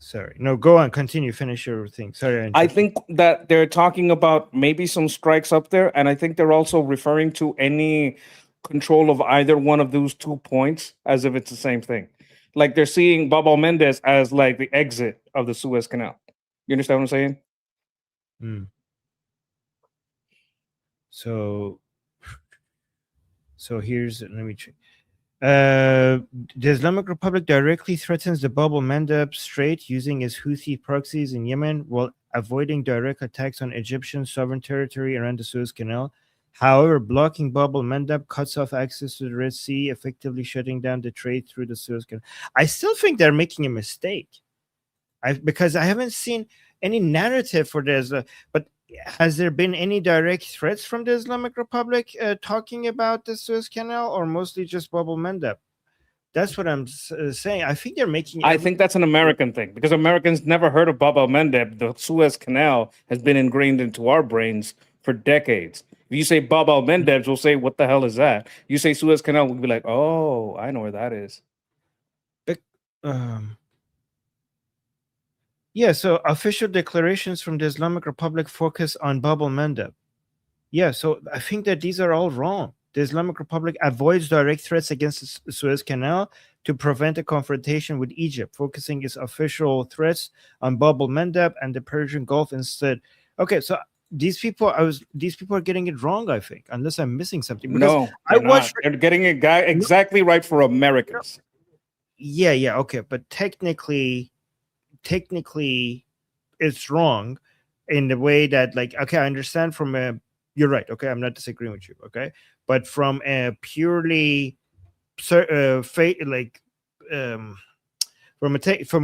Sorry. No, go on. Continue. Finish your thing. Sorry. I think that they're talking about maybe some strikes up there, and I think they're also referring to any control of either one of those 2 points as if it's the same thing. Like they're seeing Bab el-Mandeb as like the exit of the Suez Canal. You understand what I'm saying? So here's, let me check. The Islamic Republic directly threatens the Bab el-Mandeb Strait using its Houthi proxies in Yemen while avoiding direct attacks on Egyptian sovereign territory around the Suez Canal. However, blocking Bab el-Mandeb cuts off access to the Red Sea, effectively shutting down the trade through the Suez Canal. I still think they're making a mistake. Because I haven't seen any narrative for this. But has there been any direct threats from the Islamic Republic talking about the Suez Canal, or mostly just Bab el-Mandeb? That's what I'm saying. I think they're making. I think that's an American thing because Americans never heard of Bab el-Mandeb. The Suez Canal has been ingrained into our brains for decades. If you say Bab el-Mandeb, we'll say, what the hell is that? You say Suez Canal, we'll be like, oh, I know where that is. Yeah, so official declarations from the Islamic Republic focus on Bab el-Mandeb. Yeah, so I think that these are all wrong. The Islamic Republic avoids direct threats against the Suez Canal to prevent a confrontation with Egypt, focusing its official threats on Bab el-Mandeb and the Persian Gulf instead. Okay, so these people are getting it wrong, I think, unless I'm missing something. No, they're getting it exactly right for Americans. Yeah, okay, but technically it's wrong in the way that, like, okay, I understand from a You're right. Okay, I'm not disagreeing with you. Okay, but from a purely like from a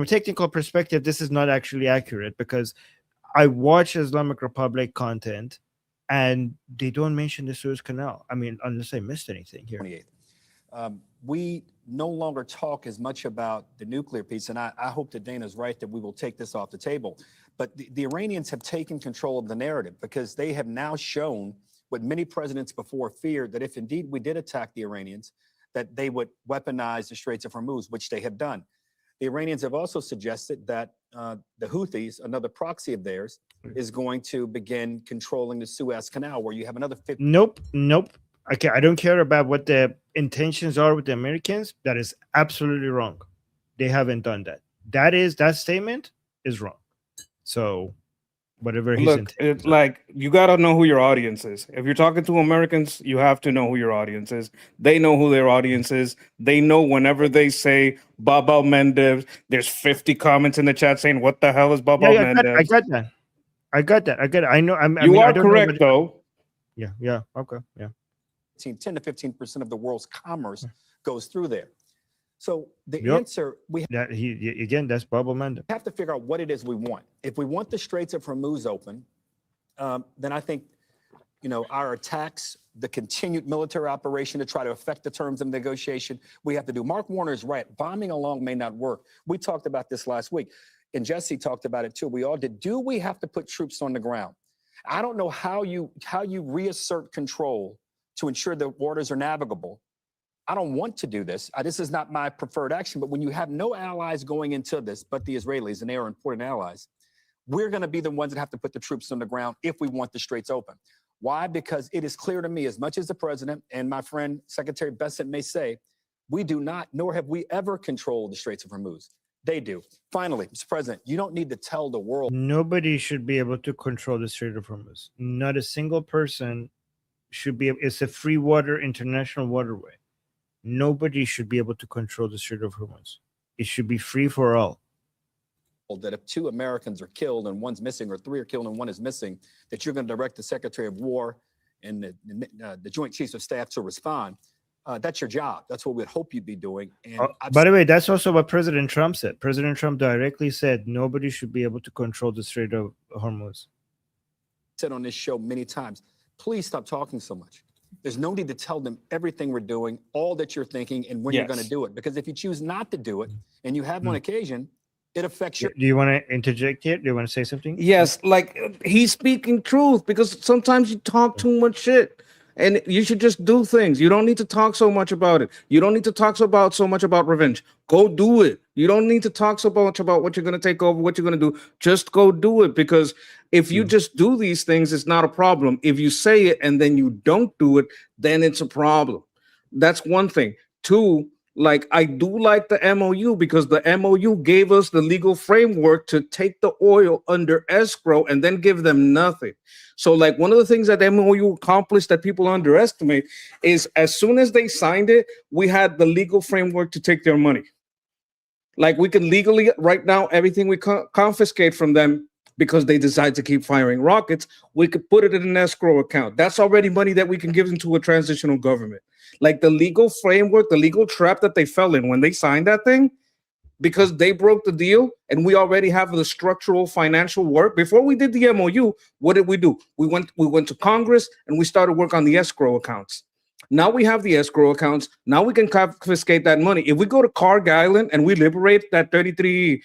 technical perspective, this is not actually accurate because I watch Islamic Republic content, and they don't mention the Suez Canal. I mean, unless I missed anything here. 28th. We no longer talk as much about the nuclear piece, and I hope that Dana's right that we will take this off the table. But the Iranians have taken control of the narrative because they have now shown what many presidents before feared, that if indeed we did attack the Iranians, that they would weaponize the Straits of Hormuz, which they have done. The Iranians have also suggested that the Houthis, another proxy of theirs, is going to begin controlling the Suez Canal, where you have another 50. Nope. Okay, I don't care about what the intentions are with the Americans. That is absolutely wrong. They haven't done that. That statement is wrong. So whatever he's Look, it's like you got to know who your audience is. If you're talking to Americans, you have to know who your audience is. They know who their audience is. They know whenever they say Bab al-Mandeb, there's 50 comments in the chat saying, what the hell is Bab al-Mandeb? I got that. I know. You are correct, though. Yeah. Okay. Yeah. 10 to 15% of the world's commerce goes through there. So the answer that's Bab al-Mandeb. We have to figure out what it is we want. If we want the Straits of Hormuz open, then I think, our attacks, the continued military operation to try to affect the terms of negotiation, we have to do. Mark Warner is right. Bombing along may not work. We talked about this last week, and Jesse talked about it too. We all did. Do we have to put troops on the ground? I don't know how you reassert control to ensure the waters are navigable. I don't want to do this. This is not my preferred action, but when you have no allies going into this, but the Israelis, and they are important allies, we're going to be the ones that have to put the troops on the ground if we want the Straits open. Why? Because it is clear to me, as much as the president and my friend Secretary Bessent may say, we do not, nor have we ever controlled the Straits of Hormuz. They do. Finally, Mr. President, you don't need to tell the world. Nobody should be able to control the Strait of Hormuz. Not a single person should be. It's a free water international waterway. Nobody should be able to control the Strait of Hormuz. It should be free for all. That if 2 Americans are killed and one's missing, or 3 are killed and 1 is missing, that you're going to direct the Secretary of War and the Joint Chiefs of Staff to respond. That's your job. That's what we'd hope you'd be doing. And by the way, that's also what President Trump said. President Trump directly said nobody should be able to control the Strait of Hormuz. Said on this show many times, please stop talking so much. There's no need to tell them everything we're doing, all that you're thinking, and when you're going to do it. Because if you choose not to do it, and you have on occasion, it affects your. Do you want to interject here? Do you want to say something? Yes, like he's speaking truth, because sometimes you talk too much shit, and you should just do things. You don't need to talk so much about it. You don't need to talk so much about revenge. Go do it. You don't need to talk so much about what you're going to take over, what you're going to do. Just go do it, because if you just do these things, it's not a problem. If you say it and then you don't do it, then it's a problem. That's one thing. 2, like, I do like the MOU, because the MOU gave us the legal framework to take the oil under escrow and then give them nothing. So, like, one of the things that the MOU accomplished that people underestimate is as soon as they signed it, we had the legal framework to take their money. Like, we can legally, right now, everything we confiscate from them, because they decide to keep firing rockets, we could put it in an escrow account. That's already money that we can give into a transitional government. Like, the legal framework, the legal trap that they fell in when they signed that thing, because they broke the deal, and we already have the structural financial work. Before we did the MOU, what did we do? We went to Congress and we started work on the escrow accounts. Now we have the escrow accounts. Now we can confiscate that money. If we go to Carg Island and we liberate that 33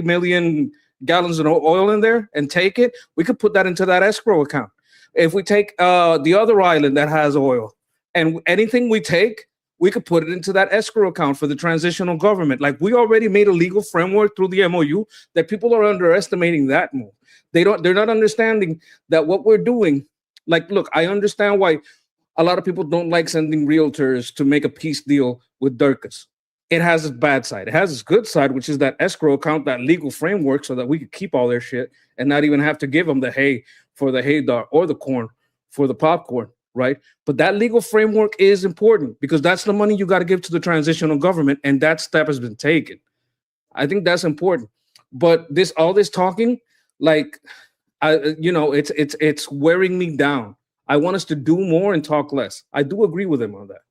million gallons of oil in there and take it, we could put that into that escrow account. If we take the other island that has oil, and anything we take, we could put it into that escrow account for the transitional government. Like, we already made a legal framework through the MOU that people are underestimating that move. They're not understanding that what we're doing. Like, look, I understand why a lot of people don't like sending realtors to make a peace deal with Durkas. It has its bad side. It has its good side, which is that escrow account, that legal framework, so that we could keep all their shit and not even have to give them the hay for the hay dart or the corn for the popcorn, right? But that legal framework is important, because that's the money you got to give to the transitional government, and that step has been taken. I think that's important. But all this talking, like, it's wearing me down. I want us to do more and talk less. I do agree with him on that.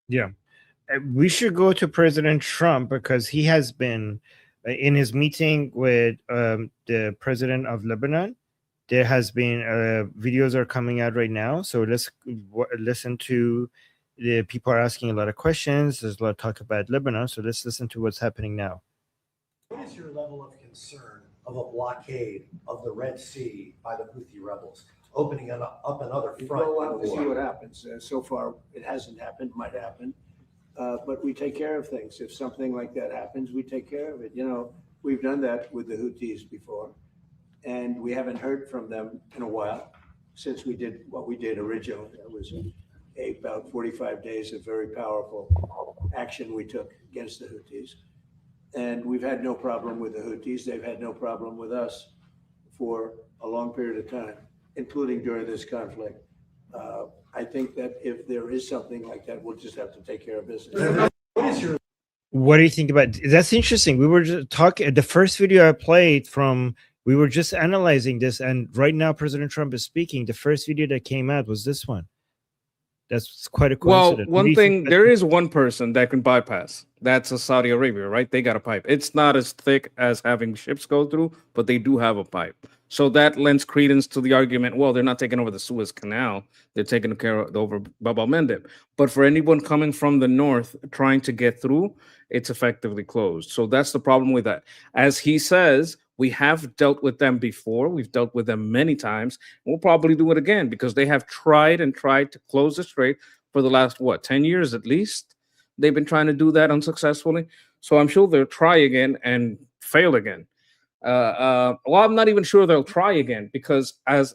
Yeah. We should go to President Trump because he has been in his meeting with the president of Lebanon. There has been videos are coming out right now. So let's listen to the people are asking a lot of questions. There's a lot of talk about Lebanon. So let's listen to what's happening now. What is your level of concern of a blockade of the Red Sea by the Houthi rebels, opening up another front? We'll see what happens. So far, it hasn't happened, might happen. But we take care of things. If something like that happens, we take care of it. You know, we've done that with the Houthis before, and we haven't heard from them in a while since we did what we did originally. It was about 45 days of very powerful action we took against the Houthis. And we've had no problem with the Houthis. They've had no problem with us for a long period of time, including during this conflict. I think that if there is something like that, we'll just have to take care of business. What do you think about that's interesting? We were just talking the first video I played from. We were just analyzing this, and right now President Trump is speaking. The first video that came out was this one. That's quite a coincidence. Well, one thing, there is one person that can bypass. That's Saudi Arabia, right? They got a pipe. It's not as thick as having ships go through, but they do have a pipe. So that lends credence to the argument, well, they're not taking over the Suez Canal. They're taking care of over Bab al-Mandeb. But for anyone coming from the north trying to get through, it's effectively closed. So that's the problem with that. As he says, we have dealt with them before. We've dealt with them many times. We'll probably do it again because they have tried to close the strait for the last, 10 years at least. They've been trying to do that unsuccessfully. So I'm sure they'll try again and fail again. Well, I'm not even sure they'll try again because as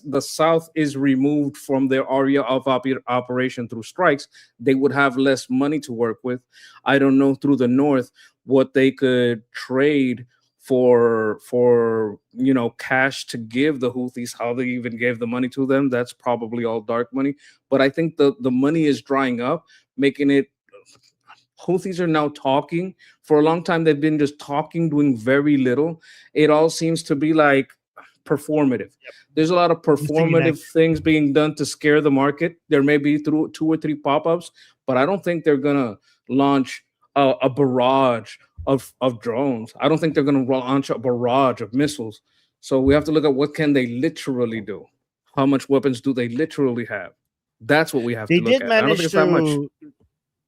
the South is removed from their area of operation through strikes, they would have less money to work with. I don't know through the North what they could trade for cash to give the Houthis, how they even gave the money to them. That's probably all dark money. But I think the money is drying up, making it Houthis are now talking. For a long time, they've been just talking, doing very little. It all seems to be like performative. Yep. There's a lot of performative things being done to scare the market. There may be through 2 or 3 pop-ups, but I don't think they're going to launch a barrage of drones. I don't think they're going to launch a barrage of missiles. So we have to look at what can they literally do. How much weapons do they literally have? That's what we have to look at. I don't think it's that much.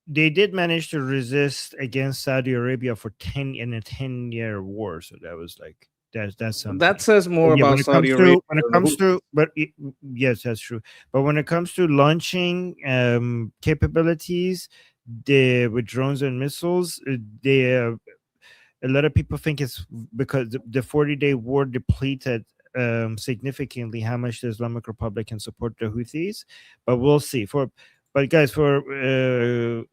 They did manage to resist against Saudi Arabia for 10-year war. So that was like that's something. That says more about Saudi Arabia. When it comes to, but yes, that's true. But when it comes to launching capabilities, with drones and missiles, a lot of people think it's because the 40-day war depleted significantly how much the Islamic Republic can support the Houthis. But we'll see. But guys, for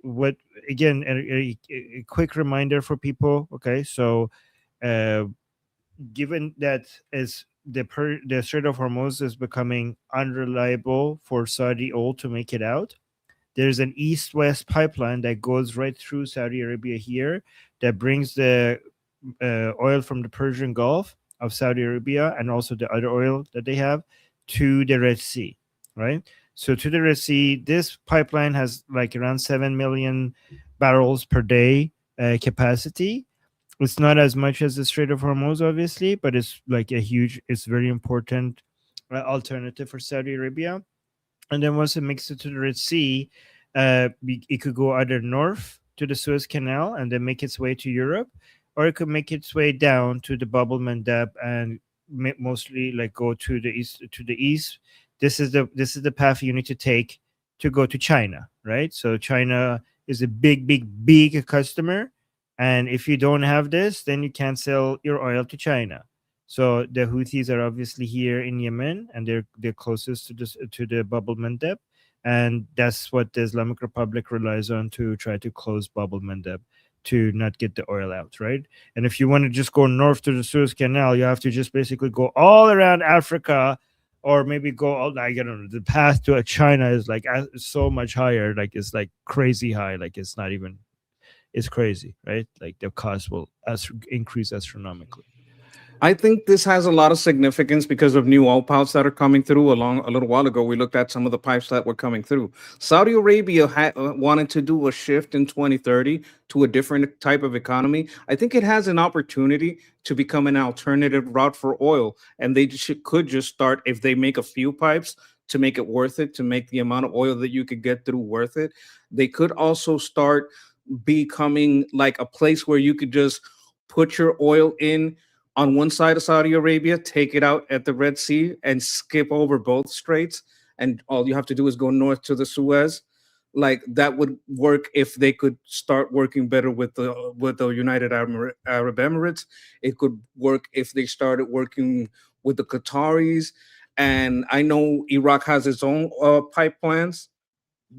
what again, a quick reminder for people. Okay, so given that as the Strait of Hormuz is becoming unreliable for Saudi oil to make it out, there's an east-west pipeline that goes right through Saudi Arabia here that brings the oil from the Persian Gulf of Saudi Arabia and also the other oil that they have to the Red Sea, right? So to the Red Sea, this pipeline has like around 7 million barrels per day capacity. It's not as much as the Strait of Hormuz, obviously, but it's like it's very important alternative for Saudi Arabia. And then once it makes it to the Red Sea, it could go either north to the Suez Canal and then make its way to Europe, or it could make its way down to the Bab al-Mandeb and mostly like go to the east. This is the path you need to take to go to China, right? So China is a big customer, and if you don't have this, then you can't sell your oil to China. So the Houthis are obviously here in Yemen, and they're closest to the Bab al-Mandeb, and that's what the Islamic Republic relies on to try to close Bab al-Mandeb to not get the oil out, right? And if you want to just go north to the Suez Canal, you have to just basically go all around Africa, or maybe go all. I don't know. The path to China is like so much higher, like it's like crazy high, like it's not even. It's crazy, right? Like the cost will increase astronomically. I think this has a lot of significance because of new oil pipes that are coming through. A little while ago, we looked at some of the pipes that were coming through. Saudi Arabia wanted to do a shift in 2030 to a different type of economy. I think it has an opportunity to become an alternative route for oil, and they could just start, if they make a few pipes to make it worth it, to make the amount of oil that you could get through worth it. They could also start becoming like a place where you could just put your oil in on one side of Saudi Arabia, take it out at the Red Sea, and skip over both straits. And all you have to do is go north to the Suez. Like that would work if they could start working better with the United Arab Emirates. It could work if they started working with the Qataris. And I know Iraq has its own pipe plans,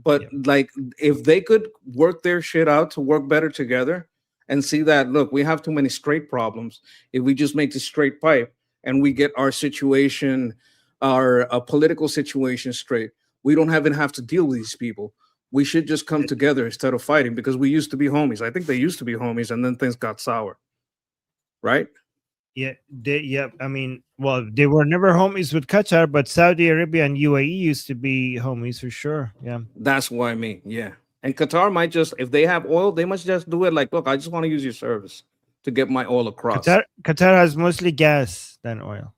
but like if they could work their shit out to work better together and see that, look, we have too many straight problems. If we just make the straight pipe and we get our situation, our political situation straight, we don't even have to deal with these people. We should just come together instead of fighting, because we used to be homies. I think they used to be homies, and then things got sour, right? Yeah, I mean, well, they were never homies with Qatar, but Saudi Arabia and UAE used to be homies for sure. Yeah, that's what I mean. Yeah, and Qatar might just, if they have oil, they must just do it. Like, look, I just want to use your service to get my oil across. Qatar has mostly gas than oil.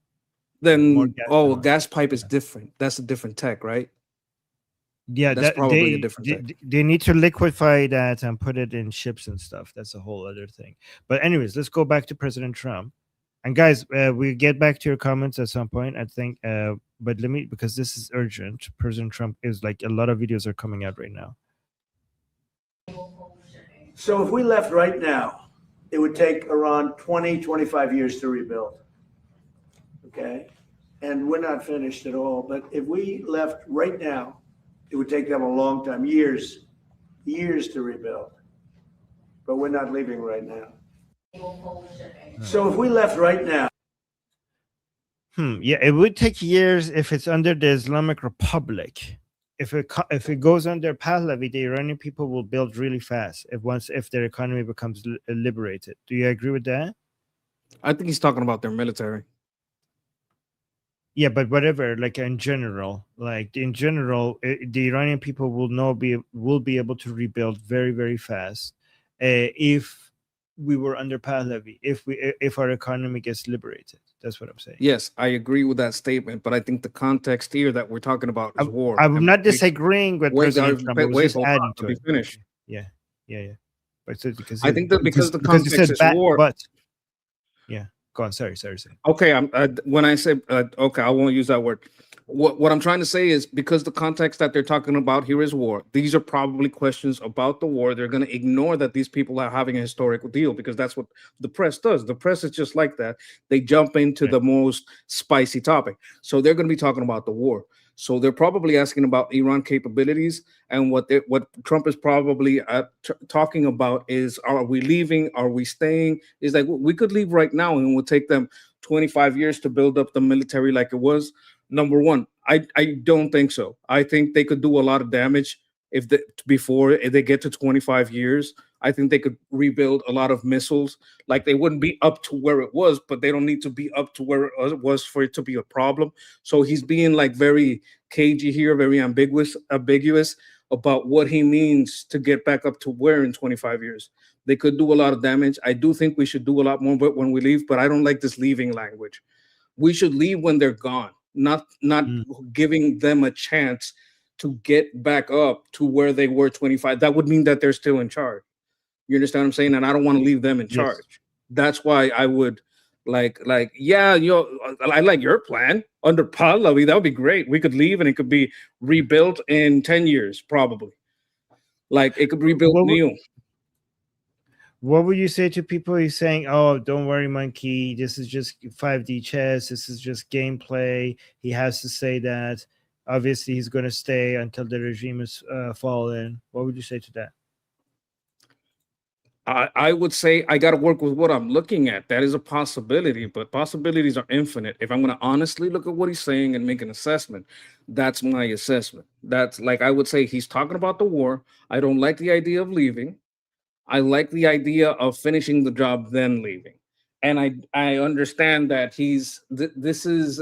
Then gas pipe is different. That's a different tech, right? Yeah, that's probably a different tech. They need to liquefy that and put it in ships and stuff. That's a whole other thing. But anyways, let's go back to President Trump. And guys, we get back to your comments at some point, I think. But let me, because this is urgent. President Trump is like, a lot of videos are coming out right now. So if we left right now, it would take Iran 20, 25 years to rebuild. Okay? And we're not finished at all. But if we left right now, it would take them a long time, years to rebuild. But we're not leaving right now. So if we left right now. Yeah, it would take years if it's under the Islamic Republic. If it goes under Pahlavi, the Iranian people will build really fast if their economy becomes liberated. Do you agree with that? I think he's talking about their military. Yeah, but whatever, like in general, the Iranian people will be able to rebuild very, very fast if we were under Pahlavi, if our economy gets liberated. That's what I'm saying. Yes, I agree with that statement, but I think the context here that we're talking about is war. I'm not disagreeing with President Trump. I was just adding to it. Finish. Yeah. But because I think that because the context is war. But yeah. Go on. Sorry. Okay, when I say okay, I won't use that word. What I'm trying to say is, because the context that they're talking about here is war, these are probably questions about the war. They're going to ignore that these people are having a historical deal, because that's what the press does. The press is just like that. They jump into the most spicy topic. So they're going to be talking about the war. So they're probably asking about Iran capabilities, and what Trump is probably talking about is, are we leaving? Are we staying? Is like, we could leave right now and it will take them 25 years to build up the military like it was. Number one, I don't think so. I think they could do a lot of damage before they get to 25 years. I think they could rebuild a lot of missiles. Like, they wouldn't be up to where it was, but they don't need to be up to where it was for it to be a problem. So he's being like very cagey here, very ambiguous about what he means to get back up to where in 25 years. They could do a lot of damage. I do think we should do a lot more when we leave, but I don't like this leaving language. We should leave when they're gone, not giving them a chance to get back up to where they were 25. That would mean that they're still in charge. You understand what I'm saying? And I don't want to leave them in charge. Yes. That's why I would I like your plan under Pahlavi. That would be great. We could leave and it could be rebuilt in 10 years, probably. Like, it could rebuild new. What would you say to people who's saying, "Oh, don't worry, monkey. This is just 5D chess. This is just gameplay. He has to say that. Obviously, he's going to stay until the regime is fallen." What would you say to that? I would say I got to work with what I'm looking at. That is a possibility, but possibilities are infinite. If I'm going to honestly look at what he's saying and make an assessment, that's my assessment. That's like, I would say he's talking about the war. I don't like the idea of leaving. I like the idea of finishing the job, then leaving. and I understand that this is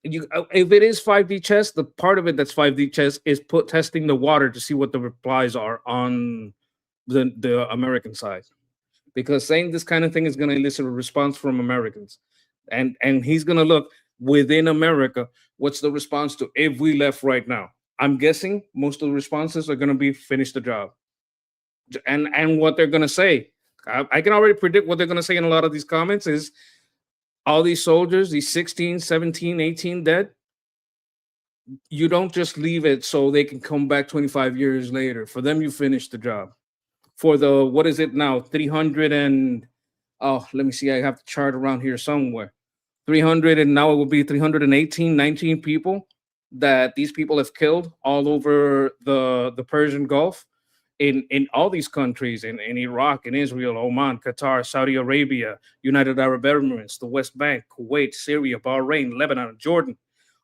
if it is 5D chess, the part of it that's 5D chess is testing the water to see what the replies are on the American side, because saying this kind of thing is going to elicit a response from Americans, and he's going to look within America. What's the response to if we left right now? I'm guessing most of the responses are going to be finish the job, and what they're going to say. I can already predict what they're going to say in a lot of these comments is all these soldiers, these 16, 17, 18 dead. You don't just leave it so they can come back 25 years later. For them, you finish the job. For the, what is it now? 300 and, oh, let me see. I have the chart around here somewhere. 300 and now it will be 318, 19 people that these people have killed all over the Persian Gulf. In all these countries, in Iraq, in Israel, Oman, Qatar, Saudi Arabia, United Arab Emirates, the West Bank, Kuwait, Syria, Bahrain, Lebanon, Jordan,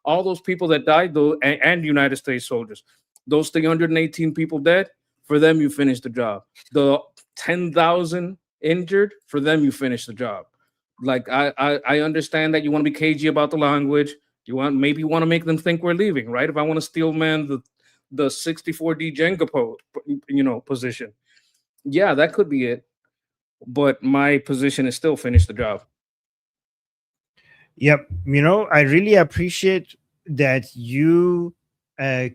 all those people that died, though, and United States soldiers, those 318 people dead, for them, you finish the job. The 10,000 injured, for them, you finish the job. Like, I understand that you want to be cagey about the language. Maybe you want to make them think we're leaving, right? If I want to steel man the 64D Jenga position. Yeah, that could be it. But my position is still finish the job. Yep. I really appreciate that you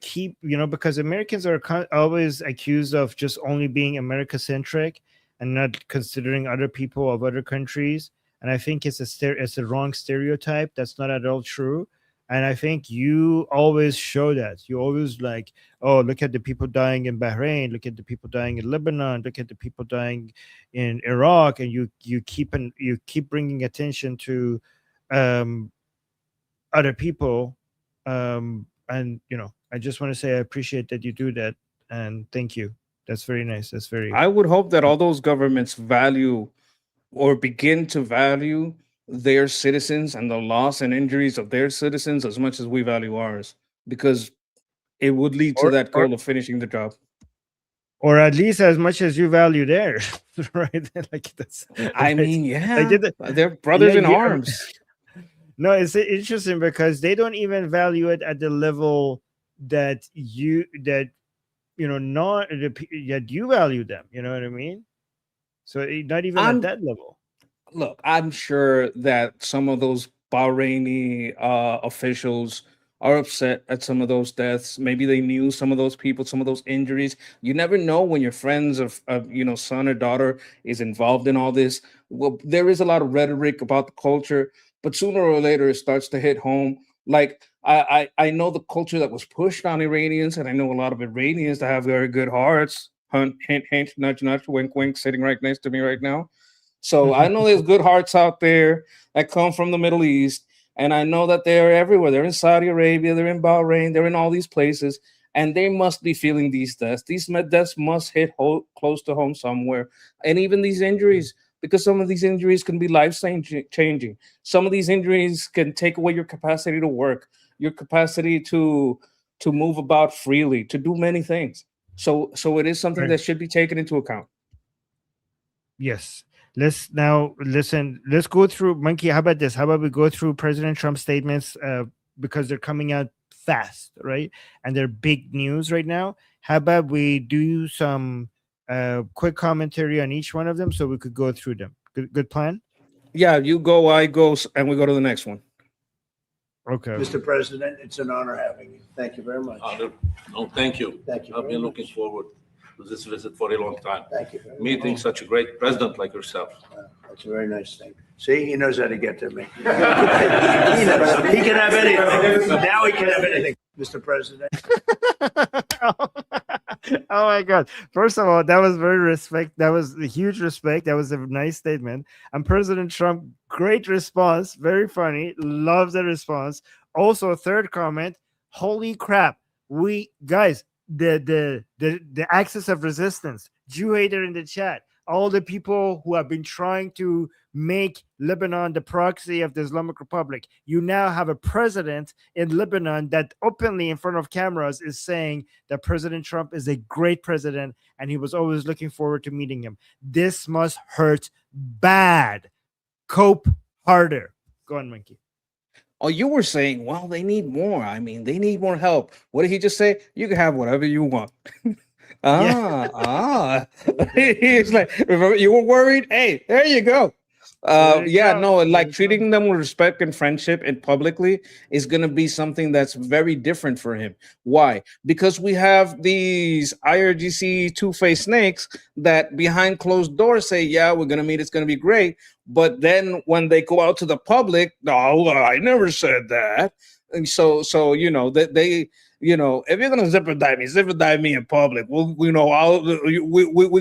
keep, because Americans are always accused of just only being America-centric and not considering other people of other countries. And I think it's a wrong stereotype. That's not at all true. And I think you always show that. You always like, oh, look at the people dying in Bahrain. Look at the people dying in Lebanon. Look at the people dying in Iraq. And you keep bringing attention to other people. And I just want to say I appreciate that you do that. And thank you. That's very nice. I would hope that all those governments value or begin to value their citizens and the loss and injuries of their citizens as much as we value ours, because it would lead to that goal of finishing the job. Or at least as much as you value theirs, right? Like that's. I mean, yeah, they're brothers in arms. No, it's interesting because they don't even value it at the level that you value them. You know what I mean? So not even at that level. Look, I'm sure that some of those Bahraini officials are upset at some of those deaths. Maybe they knew some of those people, some of those injuries. You never know when your friends of son or daughter is involved in all this. Well, there is a lot of rhetoric about the culture, but sooner or later it starts to hit home. Like I know the culture that was pushed on Iranians, and I know a lot of Iranians that have very good hearts. Hint, hint, nudge, nudge, wink, wink, sitting right next to me right now. So I know there's good hearts out there that come from the Middle East, and I know that they're everywhere. They're in Saudi Arabia, they're in Bahrain, they're in all these places, and they must be feeling these deaths. These deaths must hit close to home somewhere, and even these injuries, because some of these injuries can be life-changing. Some of these injuries can take away your capacity to work, your capacity to move about freely, to do many things. So it is something that should be taken into account. Yes. Let's now listen. Let's go through, Monkey. How about this? How about we go through President Trump's statements because they're coming out fast, right? And they're big news right now. How about we do some quick commentary on each one of them so we could go through them? Good plan? Yeah, you go, I go, and we go to the next one. Okay. Mr. President, it's an honor having you. Thank you very much. No, thank you. Thank you. I've been looking forward to this visit for a long time. Thank you. Meeting such a great president like yourself. That's a very nice thing. See, he knows how to get to me. He can have anything. Now he can have anything, Mr. President. Oh my God. First of all, that was very respect. That was a huge respect. That was a nice statement. And President Trump, great response. Very funny. Love the response. Also, third comment, holy crap. We guys, the axis of resistance, Jew hater in the chat. all the people who have been trying to make Lebanon the proxy of the Islamic Republic. You now have a president in Lebanon that openly in front of cameras is saying that President Trump is a great president and he was always looking forward to meeting him. This must hurt bad. Cope harder. Go on, Monkey. Oh, you were saying, well, they need more. I mean, they need more help. What did he just say? You can have whatever you want. He's like, remember, you were worried? Hey, there you go. Like treating them with respect and friendship and publicly is going to be something that's very different for him. Why? Because we have these IRGC two-faced snakes that behind closed doors say, yeah, we're going to meet, it's going to be great. But then when they go out to the public, no, I never said that. And so that they, if you're gonna zipper dive me in public. We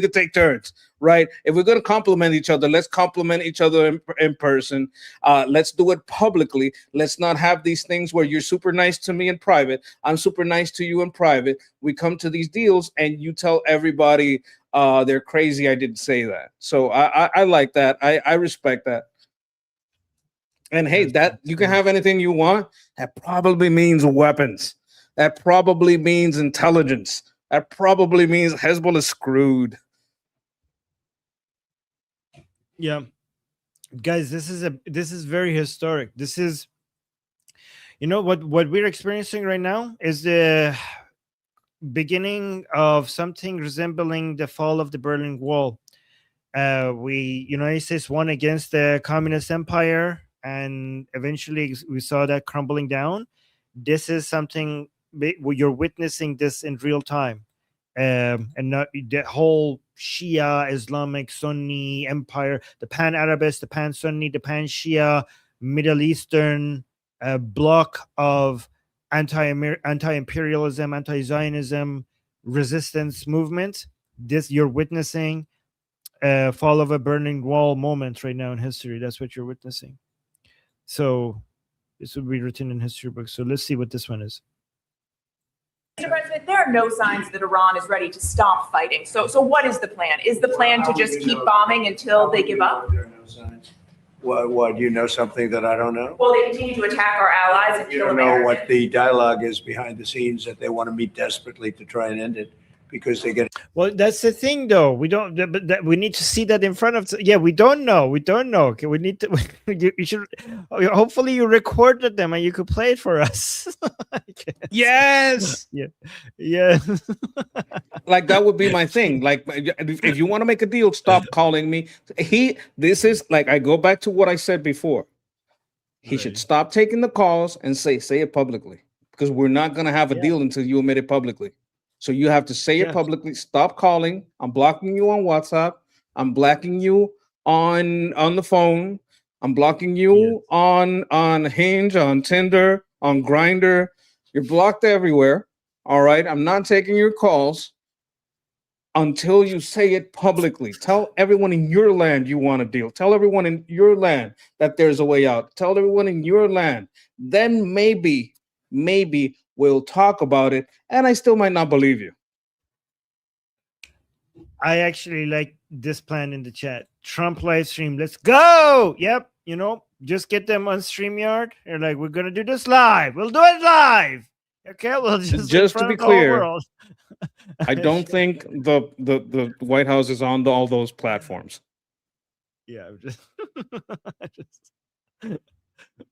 could take turns, right? If we're gonna compliment each other, let's compliment each other in person. Let's do it publicly. Let's not have these things where you're super nice to me in private, I'm super nice to you in private. We come to these deals and you tell everybody they're crazy. I didn't say that. So I like that. I respect that. And hey, that you can have anything you want. That probably means weapons. That probably means intelligence. That probably means Hezbollah is screwed. Yeah, guys, this is very historic. This is, what we're experiencing right now is the beginning of something resembling the fall of the Berlin Wall. United States won against the communist empire, and eventually we saw that crumbling down. This is something you're witnessing this in real time, and not the whole Shia Islamic Sunni empire, the pan-Arabist, the pan-Sunni, the pan-Shia Middle Eastern block of anti-imperialism, anti-Zionism resistance movement. This you're witnessing fall of a burning wall moment right now in history. That's what you're witnessing. So this will be written in history books. So let's see what this one is. Mr. President, there are no signs that Iran is ready to stop fighting. So what is the plan? Is the plan to just keep bombing until they give up? There are no signs. What, you know something that I don't know? Well, they continue to attack our allies and You kill don't know Americans. what the dialogue is behind the scenes, that they want to meet desperately to try and end it because they get. Well, that's the thing, though. We don't. But we need to see that in front of. Yeah, we don't know. We don't know. Okay, we need to. You should. Hopefully, you recorded them and you could play it for us. Yes. Yeah. Yeah. Like that would be my thing. Like if you want to make a deal, stop calling me. This is like I go back to what I said before. He should stop taking the calls and say it publicly, because we're not gonna have a deal until you admit it publicly. So you have to say it publicly. Stop calling. I'm blocking you on WhatsApp. I'm blocking you on the phone. I'm blocking you on Hinge, on Tinder, on Grindr. You're blocked everywhere. All right. I'm not taking your calls until you say it publicly. Tell everyone in your land you want a deal. Tell everyone in your land that there's a way out. Tell everyone in your land. Then maybe we'll talk about it, and I still might not believe you. I actually like this plan in the chat. Trump live stream. Let's go. Yep. Just get them on StreamYard. They're like, we're gonna do this live. We'll do it live. Okay. Well, just to be clear, I don't think the White House is on all those platforms. Yeah.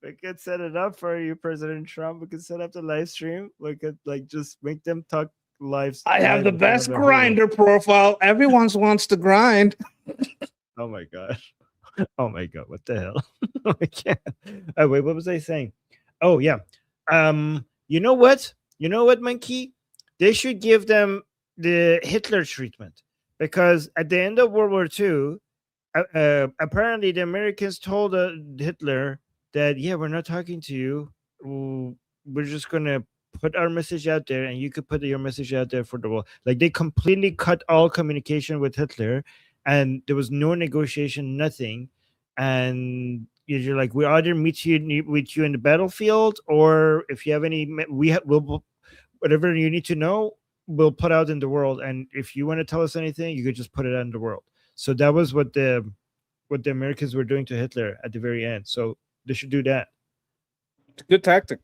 We could set it up for you, President Trump. We could set up the live stream. We could just make them talk live. I have the best grinder profile. Everyone wants to grind. Oh my gosh. Oh my god. What the hell? I can't. Oh wait, what was I saying? Oh yeah. You know what, Monkey? They should give them the Hitler treatment, because at the end of World War II, apparently the Americans told Hitler that, yeah, we're not talking to you. We're just going to put our message out there, and you could put your message out there for the world. Like, they completely cut all communication with Hitler, and there was no negotiation, nothing. And you're like, we either meet you with you in the battlefield, or if you have any, we'll whatever you need to know, we'll put out in the world. And if you want to tell us anything, you could just put it out in the world. So that was what the Americans were doing to Hitler at the very end. So they should do that. It's a good tactic.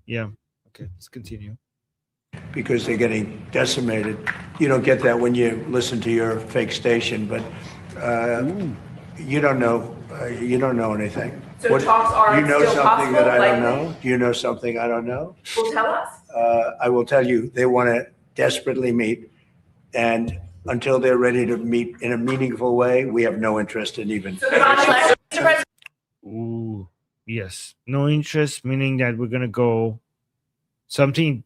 Yeah. Okay, let's continue. Because they're getting decimated. You don't get that when you listen to your fake station, but you don't know. You don't know anything. So talks are you know still something that I possible, don't know? Do you know something I don't know? Well, tell us. I will tell you, they want to desperately meet, and until they're ready to meet in a meaningful way, we have no interest in even. So Mr. President. Ooh, yes. No interest, meaning that we're gonna go. Something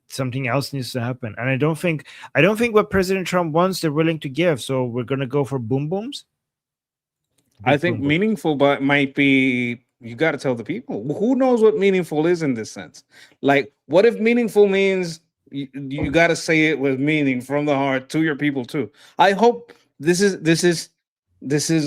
else needs to happen, and I don't think what President Trump wants they're willing to give. So we're gonna go for boom booms. I think meaningful, but might be you got to tell the people. Who knows what meaningful is in this sense? Like, what if meaningful means you got to say it with meaning from the heart to your people too? I hope this is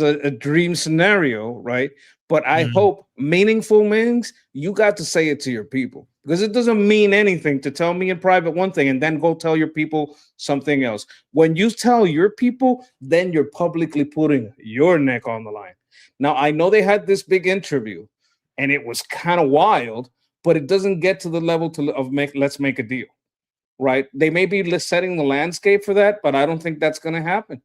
a dream scenario, right? But I hope meaningful means you got to say it to your people, because it doesn't mean anything to tell me in private one thing and then go tell your people something else. When you tell your people, then you're publicly putting your neck on the line. Now, I know they had this big interview and it was kind of wild, but it doesn't get to the level let's make a deal, right? They may be setting the landscape for that, but I don't think that's going to happen.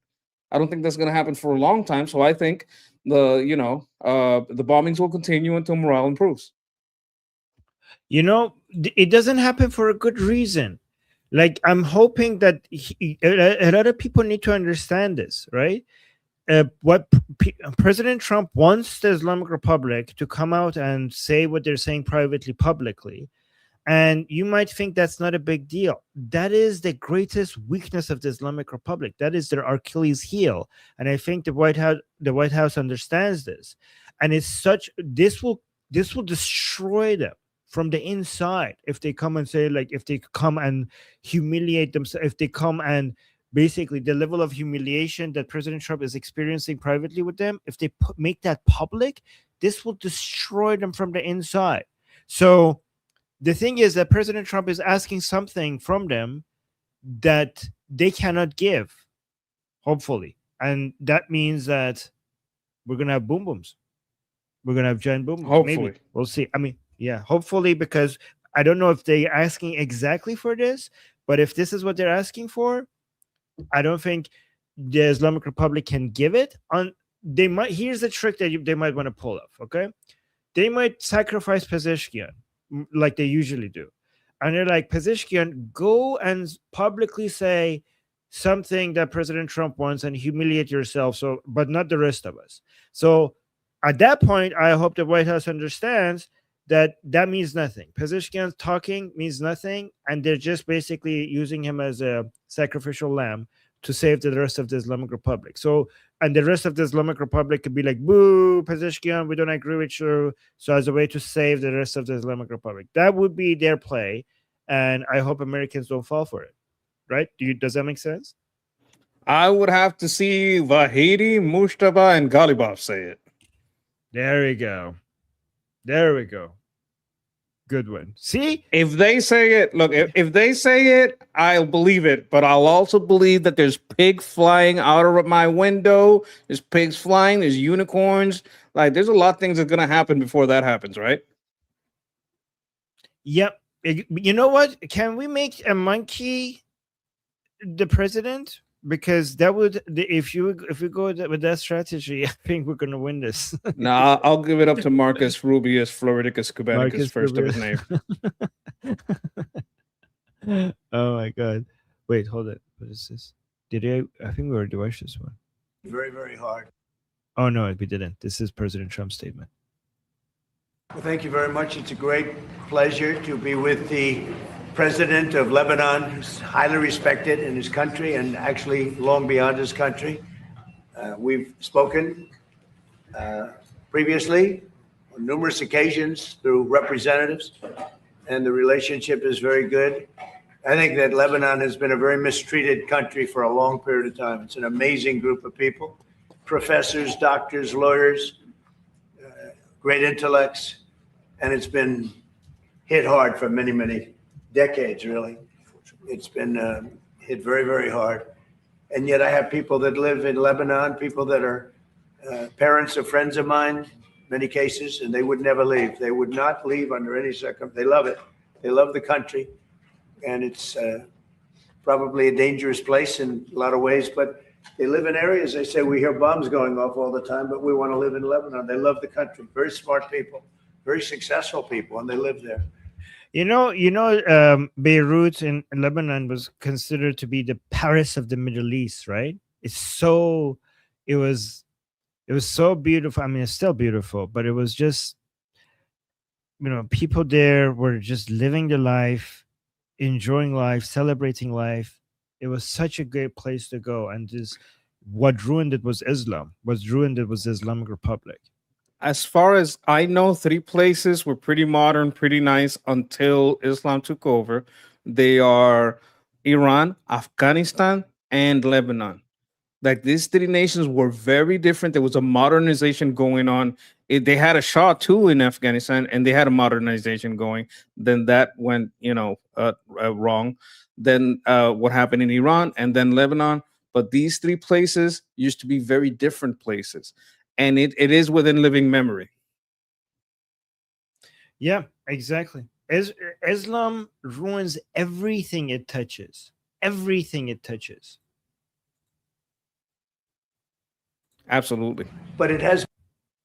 I don't think that's going to happen for a long time. So I think the bombings will continue until morale improves. It doesn't happen for a good reason. Like, I'm hoping that a lot of people need to understand this, right? President Trump wants the Islamic Republic to come out and say what they're saying privately, publicly. And you might think that's not a big deal. That is the greatest weakness of the Islamic Republic. That is their Achilles heel. And I think the White House understands this. And this will destroy them from the inside if they come and say, like, if they come and humiliate themselves, if they come and basically the level of humiliation that President Trump is experiencing privately with them, if they make that public, this will destroy them from the inside. So the thing is that President Trump is asking something from them that they cannot give, hopefully. And that means that we're going to have boom booms. We're going to have giant boom booms. Hopefully. Maybe. We'll see. I mean, yeah, hopefully, because I don't know if they're asking exactly for this, but if this is what they're asking for, I don't think the Islamic Republic can give it. Here's the trick that they might want to pull off, okay? They might sacrifice Pezeshkian, like they usually do. And they're like, Pezeshkian, go and publicly say something that President Trump wants and humiliate yourself, but not the rest of us. So at that point, I hope the White House understands that means nothing. Pezeshkian talking means nothing, and they're just basically using him as a sacrificial lamb to save the rest of the Islamic Republic. So, and the rest of the Islamic Republic could be like, boo, Pezeshkian, we don't agree with you. So as a way to save the rest of the Islamic Republic. That would be their play, and I hope Americans don't fall for it. Right? Does that make sense? I would have to see Vahidi, Mustafa, and Ghalibaf say it. There we go. There we go. Good one. See? If they say it, look, if they say it, I'll believe it. But I'll also believe that there's pigs flying out of my window. There's pigs flying. There's unicorns. Like, there's a lot of things that's going to happen before that happens, right? Yep. You know what? Can we make a monkey the president? Because that would, if we go with that strategy, I think we're going to win this. No, I'll give it up to Marcus Rubius Floridicus Cubanicus, first of his name. Oh my God! Wait, hold it. What is this? I think we already watched this one. Very, very hard. Oh no, we didn't. This is President Trump's statement. Well, thank you very much. It's a great pleasure to be with the president of Lebanon, who's highly respected in his country and actually long beyond his country. We've spoken previously on numerous occasions through representatives, and the relationship is very good. I think that Lebanon has been a very mistreated country for a long period of time. It's an amazing group of people, professors, doctors, lawyers, great intellects, and it's been hit hard for many, many decades, really. It's been hit very, very hard. And yet I have people that live in Lebanon, people that are parents of friends of mine, many cases, and they would never leave. They would not leave under any circumstance. They love it. They love the country. And it's probably a dangerous place in a lot of ways, but they live in areas, they say, we hear bombs going off all the time, but we want to live in Lebanon. They love the country. Very smart people, very successful people, and they live there. Beirut in Lebanon was considered to be the Paris of the Middle East, right? It was so beautiful. I mean, it's still beautiful, but it was just, people there were just living the life, enjoying life, celebrating life. It was such a great place to go. And just what ruined it was Islam. What ruined it was the Islamic Republic. As far as I know, 3 places were pretty modern, pretty nice until Islam took over. They are Iran, Afghanistan, and Lebanon. Like these 3 nations were very different. There was a modernization going on. They had a Shah too in Afghanistan, and they had a modernization going. Then that went, wrong. Then what happened in Iran and then Lebanon. But these 3 places used to be very different places. And it is within living memory. Yeah, exactly. Islam ruins everything it touches. Everything it touches. Absolutely. But it has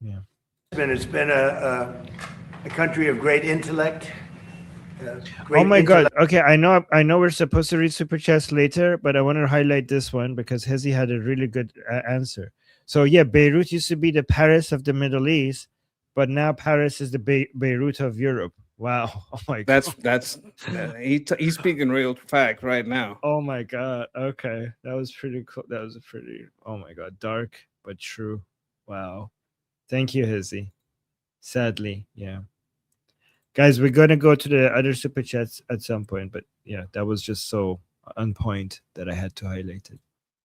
been. It's been a country of great intellect. Oh my God. Okay, I know we're supposed to read super chats later, but I want to highlight this one because Hezi had a really good answer. So yeah, Beirut used to be the Paris of the Middle East, but now Paris is the Beirut of Europe. Wow. Oh my God. That's he's speaking real fact right now. Oh my God. Okay. That was pretty cool. That was a pretty, oh my God, dark but true. Wow. Thank you, Hezi. Sadly, yeah. Guys, we're going to go to the other super chats at some point, but yeah, that was just so on point that I had to highlight it.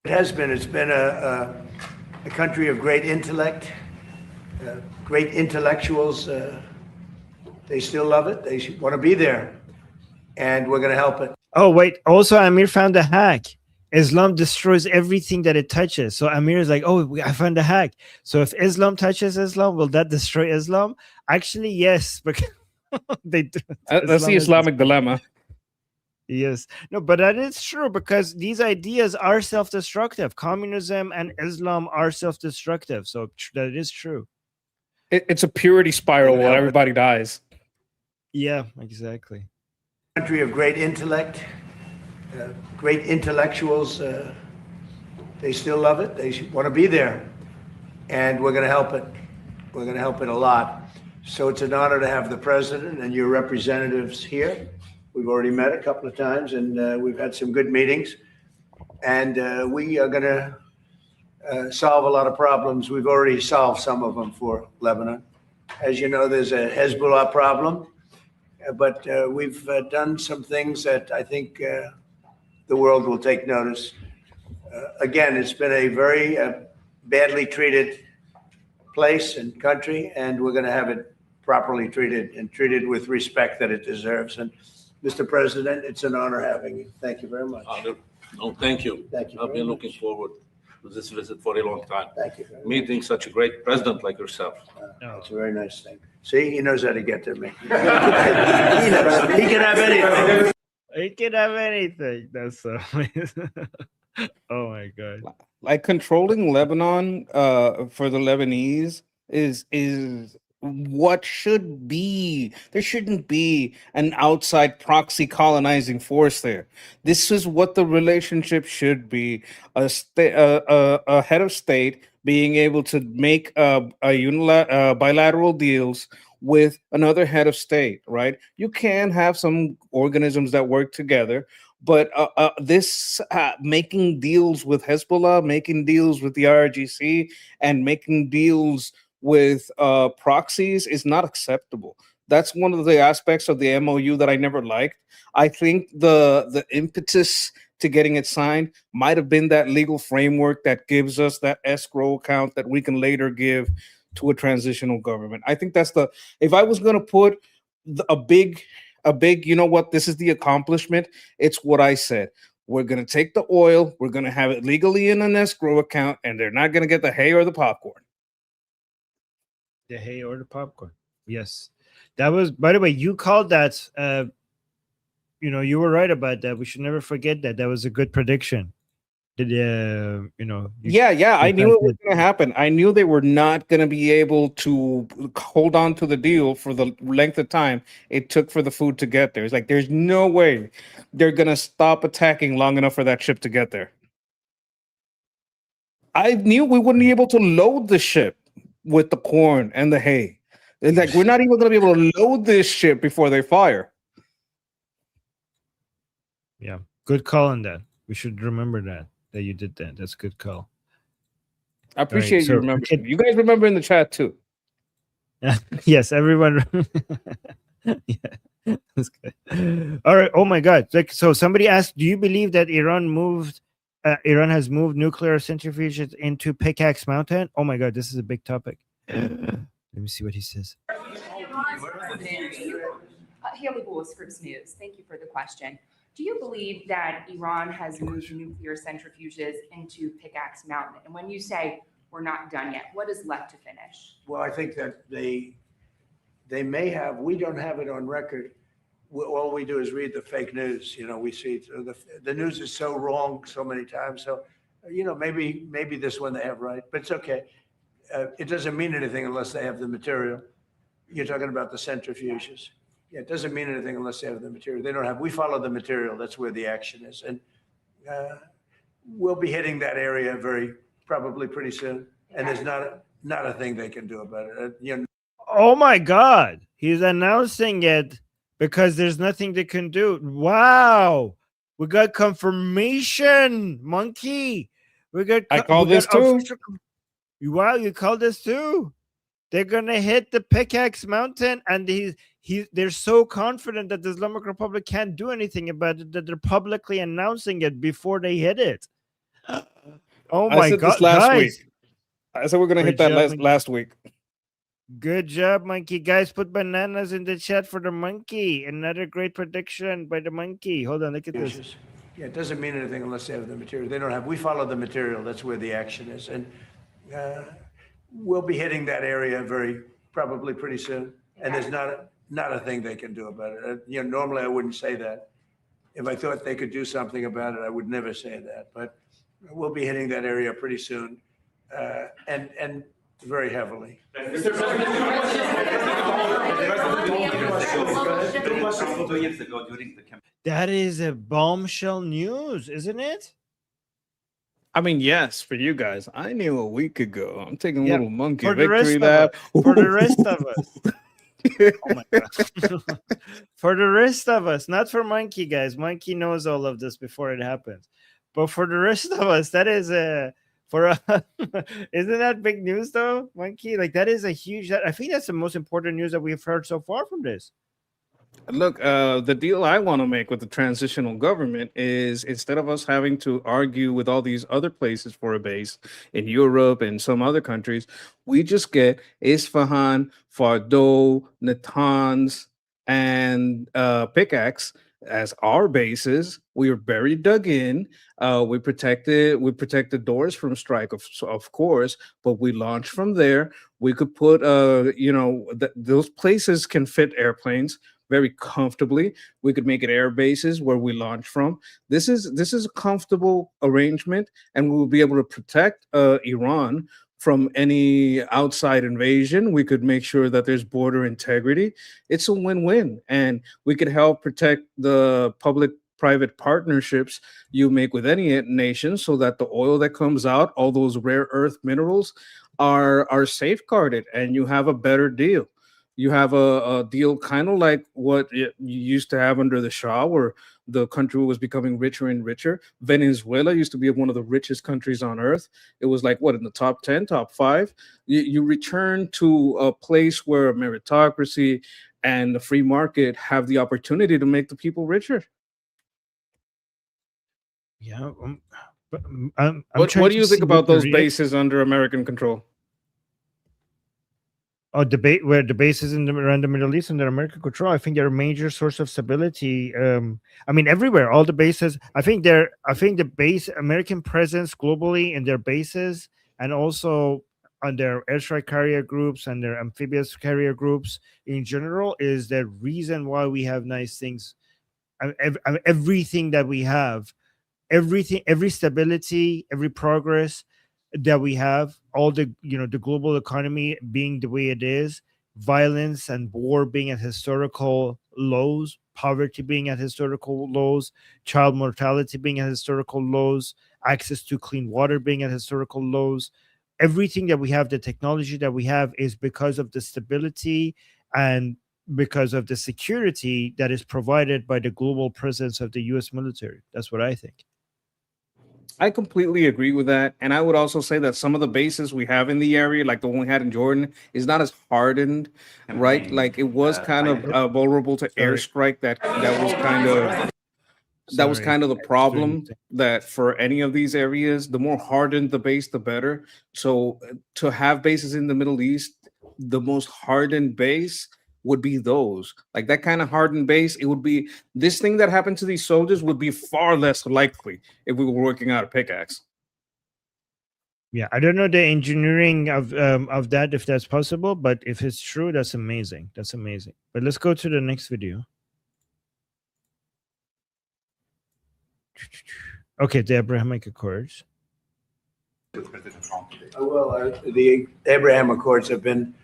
It has been. It's been a country of great intellect, great intellectuals. They still love it. They want to be there, and we're going to help it. Oh, wait. Also, Amir found a hack. Islam destroys everything that it touches. So Amir is like, oh, I found a hack. So if Islam touches Islam, will that destroy Islam? Actually, yes. Because they do. That's the Islamic dilemma. Yes. No, but that is true because these ideas are self-destructive. Communism and Islam are self-destructive. So that is true. It's a purity spiral where everybody dies. Yeah, exactly. Country of great intellect, great intellectuals. They still love it. They want to be there, and we're going to help it. We're going to help it a lot. So it's an honor to have the president and your representatives here. We've already met a couple of times, and we've had some good meetings. And we are going to solve a lot of problems. We've already solved some of them for Lebanon. As you know, there's a Hezbollah problem, but we've done some things that I think the world will take notice. Again, it's been a very badly treated place and country, and we're going to have it properly treated and treated with respect that it deserves. And Mr. President, it's an honor having you. Thank you very much. No, thank you. Thank you I've very been much. looking forward to this visit for a long time. Thank you very much. Meeting such a great president like yourself. It's a very nice thing. See, he knows how to get to me. He knows. He can have anything. He can have anything. That's so amazing. Oh my God. Like controlling Lebanon for the Lebanese is what should be. There shouldn't be an outside proxy colonizing force there. This is what the relationship should be. A head of state being able to make bilateral deals with another head of state, right? You can have some organisms that work together, but this making deals with Hezbollah, making deals with the IRGC, and making deals with proxies is not acceptable. That's one of the aspects of the MOU that I never liked. I think the impetus to getting it signed might have been that legal framework that gives us that escrow account that we can later give to a transitional government. I think that's if I was going to put a big, you know what, this is the accomplishment, it's what I said. We're going to take the oil. We're going to have it legally in an escrow account, and they're not going to get the hay or the popcorn. The hay or the popcorn. Yes. That was, by the way, you called that. You were right about that. We should never forget that. That was a good prediction. Yeah. I knew it was going to happen. I knew they were not going to be able to hold on to the deal for the length of time it took for the food to get there. It's like, there's no way they're going to stop attacking long enough for that ship to get there. I knew we wouldn't be able to load the ship with the corn and the hay. It's like, we're not even going to be able to load this ship before they fire. Yeah. Good call on that. We should remember that you did that. That's a good call. I appreciate you remembering. You guys remember in the chat too. Yes, everyone. Yeah, that's good. All right. Oh my God. So somebody asked, do you believe that Iran has moved nuclear centrifuges into Pickaxe Mountain? Oh my God, this is a big topic. Let me see what he says. Haley Bull with Scripps News. Thank you for the question. Do you believe that Iran has moved nuclear centrifuges into Pickaxe Mountain? And when you say we're not done yet, what is left to finish? Well, I think that they may have. We don't have it on record. All we do is read the fake news. We see the news is so wrong so many times. So, maybe this one they have right, but it's okay. It doesn't mean anything unless they have the material. You're talking about the centrifuges. Yeah, it doesn't mean anything unless they have the material. They don't have. We follow the material. That's where the action is, and we'll be hitting that area probably pretty soon. And there's not a thing they can do about it. Oh my God, he's announcing it because there's nothing they can do. Wow, we got confirmation, Monkey. I called this too. Wow, you called this too. They're gonna hit the Pickaxe Mountain, and they're so confident that the Islamic Republic can't do anything about it that they're publicly announcing it before they hit it. Oh my God, this last guys. week. I said we're gonna hit that last week. Good job, Monkey. Guys, put bananas in the chat for the Monkey. Another great prediction by the Monkey. Hold on, look at this. Yeah, it doesn't mean anything unless they have the material. They don't have. We follow the material. That's where the action is, and we'll be hitting that area probably pretty soon. And there's not a thing they can do about it. Normally I wouldn't say that. If I thought they could do something about it, I would never say that. But we'll be hitting that area pretty soon, and very heavily. That is a bombshell news, isn't it? I mean, yes, for you guys. I knew a week ago. I'm taking a little monkey for the victory rest lap. For the rest of us. Oh my God. For the rest of us, not for Monkey, guys. Monkey knows all of this before it happens. But for the rest of us, that is isn't that big news though, Monkey? Like that is a huge. I think that's the most important news that we've heard so far from this. Look, the deal I want to make with the transitional government is instead of us having to argue with all these other places for a base in Europe and some other countries, we just get Isfahan, Fordow, Natanz, and Pickaxe as our bases. We are very dug in. We protect the doors from strike, of course, but we launch from there. We could put, those places can fit airplanes very comfortably. We could make it air bases where we launch from. This is a comfortable arrangement, and we will be able to protect Iran from any outside invasion. We could make sure that there's border integrity. It's a win-win, and we could help protect the public-private partnerships you make with any nation so that the oil that comes out, all those rare earth minerals, are safeguarded, and you have a better deal. You have a deal kind of like what you used to have under the Shah, where the country was becoming richer and richer. Venezuela used to be one of the richest countries on earth. It was like, in the top 10, top 5? You return to a place where meritocracy and the free market have the opportunity to make the people richer. Yeah. What do you think about those bases under American control? debate where the bases around the Middle East under American control. I think they're a major source of stability. I mean, everywhere, all the bases. I think the base American presence globally in their bases, and also on their airstrike carrier groups and their amphibious carrier groups in general, is the reason why we have nice things. Everything that we have, every stability, every progress that we have, all the the global economy being the way it is, violence and war being at historical lows, poverty being at historical lows, child mortality being at historical lows, access to clean water being at historical lows. Everything that we have, the technology that we have, is because of the stability and because of the security that is provided by the global presence of the US military. That's what I think. I completely agree with that. And I would also say that some of the bases we have in the area, like the one we had in Jordan, is not as hardened, right? Like it was kind of vulnerable to airstrike. That was kind of the problem, that for any of these areas, the more hardened the base, the better. So to have bases in the Middle East, the most hardened base would be those. Like that kind of hardened base, it would be this thing that happened to these soldiers would be far less likely if we were working out a pickaxe. Yeah, I don't know the engineering of that, if that's possible, but if it's true, that's amazing. That's amazing. But let's go to the next video. Okay, the Abrahamic Accords. Well, the Abraham Accords have been,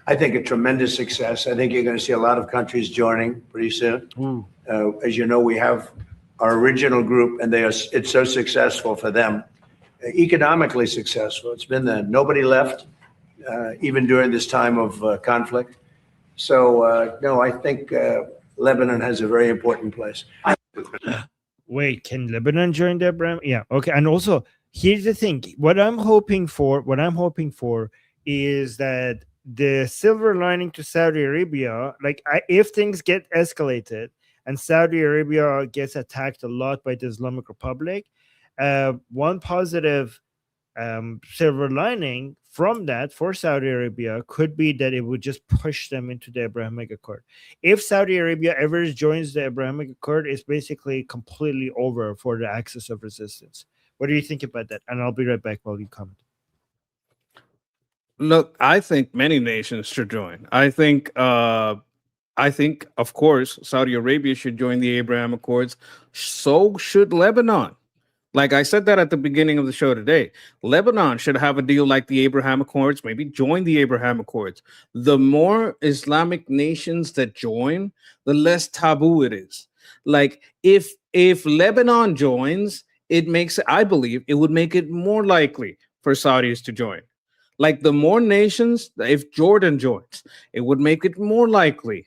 I think, a tremendous success. I think you're going to see a lot of countries joining pretty soon. As you know, we have our original group, and it's so successful for them, economically successful. It's been there. Nobody left, even during this time of conflict. So, no, I think Lebanon has a very important place. Wait, can Lebanon join the Abraham? Yeah, okay. And also, here's the thing. What I'm hoping for is that the silver lining to Saudi Arabia, like if things get escalated and Saudi Arabia gets attacked a lot by the Islamic Republic, one positive silver lining from that for Saudi Arabia could be that it would just push them into the Abrahamic Accord. If Saudi Arabia ever joins the Abrahamic Accord, it's basically completely over for the axis of resistance. What do you think about that? And I'll be right back while you comment. Look, I think many nations should join. I think, of course, Saudi Arabia should join the Abraham Accords. So should Lebanon. Like I said that at the beginning of the show today, Lebanon should have a deal like the Abraham Accords, maybe join the Abraham Accords. The more Islamic nations that join, the less taboo it is. Like if Lebanon joins, I believe it would make it more likely for Saudis to join. Like the more nations, if Jordan joins, it would make it more likely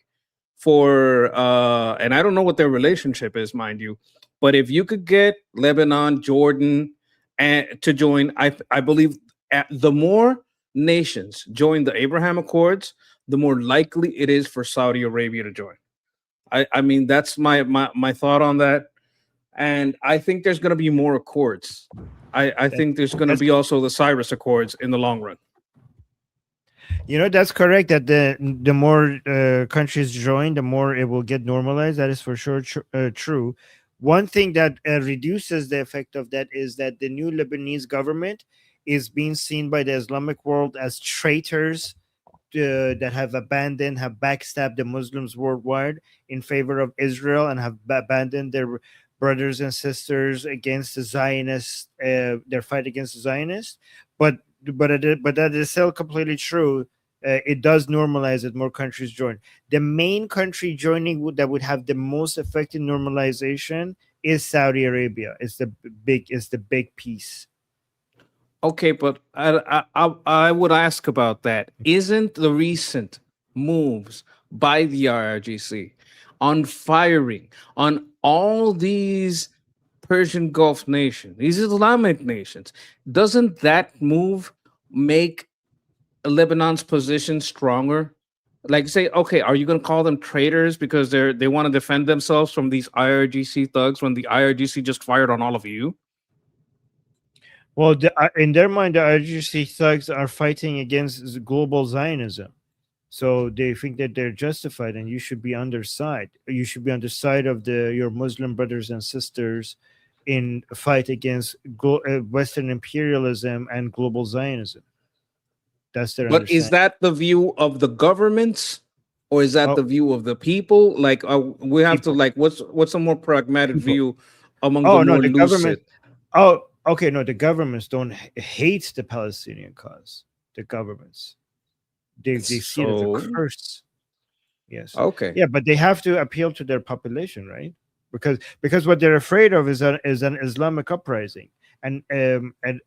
for, and I don't know what their relationship is, mind you, but if you could get Lebanon, Jordan, to join, I believe the more nations join the Abraham Accords, the more likely it is for Saudi Arabia to join. I mean, that's my thought on that. And I think there's going to be more accords. I think there's going to be also the Cyrus Accords in the long run. That's correct, that the more countries join, the more it will get normalized. That is for sure true. One thing that reduces the effect of that is that the new Lebanese government is being seen by the Islamic world as traitors that have backstabbed the Muslims worldwide in favor of Israel, and have abandoned their brothers and sisters against the Zionists, their fight against the Zionists. But that is still completely true. It does normalize it. More countries join. The main country joining that would have the most effective normalization is Saudi Arabia. It's the big piece. Okay, but I would ask about that. Isn't the recent moves by the IRGC on firing on all these Persian Gulf nations, these Islamic nations, doesn't that move make Lebanon's position stronger? Like, say, okay, are you going to call them traitors because they want to defend themselves from these IRGC thugs when the IRGC just fired on all of you? Well, in their mind, the IRGC thugs are fighting against global Zionism. So they think that they're justified, and you should be on their side. You should be on the side of your Muslim brothers and sisters in a fight against Western imperialism and global Zionism. That's their But is understanding. that the view of the governments, or is that Oh. the view of the people? Like, we have to People. like, what's a more pragmatic People. view among Oh the no, more the government. lucid? Oh, okay. No, the governments don't hate the Palestinian cause. The governments, they see it as a So curse. Yes. okay, Yeah, but they have to appeal to their population, right? Because what they're afraid of is an Islamic uprising and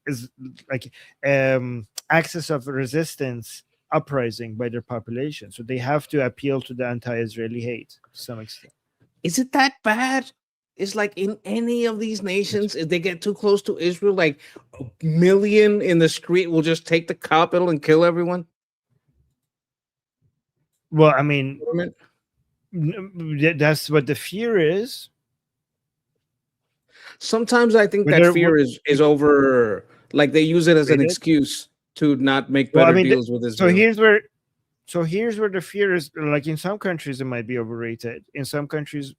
is like access of resistance uprising by their population. So they have to appeal to the anti-Israeli hate to some extent. is it that bad? It's like in any of these nations, if they get too close to Israel, like a million in the street will just take the capital and kill everyone. Well, I mean, Government? that's what the fear is. Sometimes I think But that fear is over. Like they use it as an Rated? excuse to not make Well, I better mean, deals with so Israel. here's where the fear is. Like in some countries, it might be overrated. In some countries,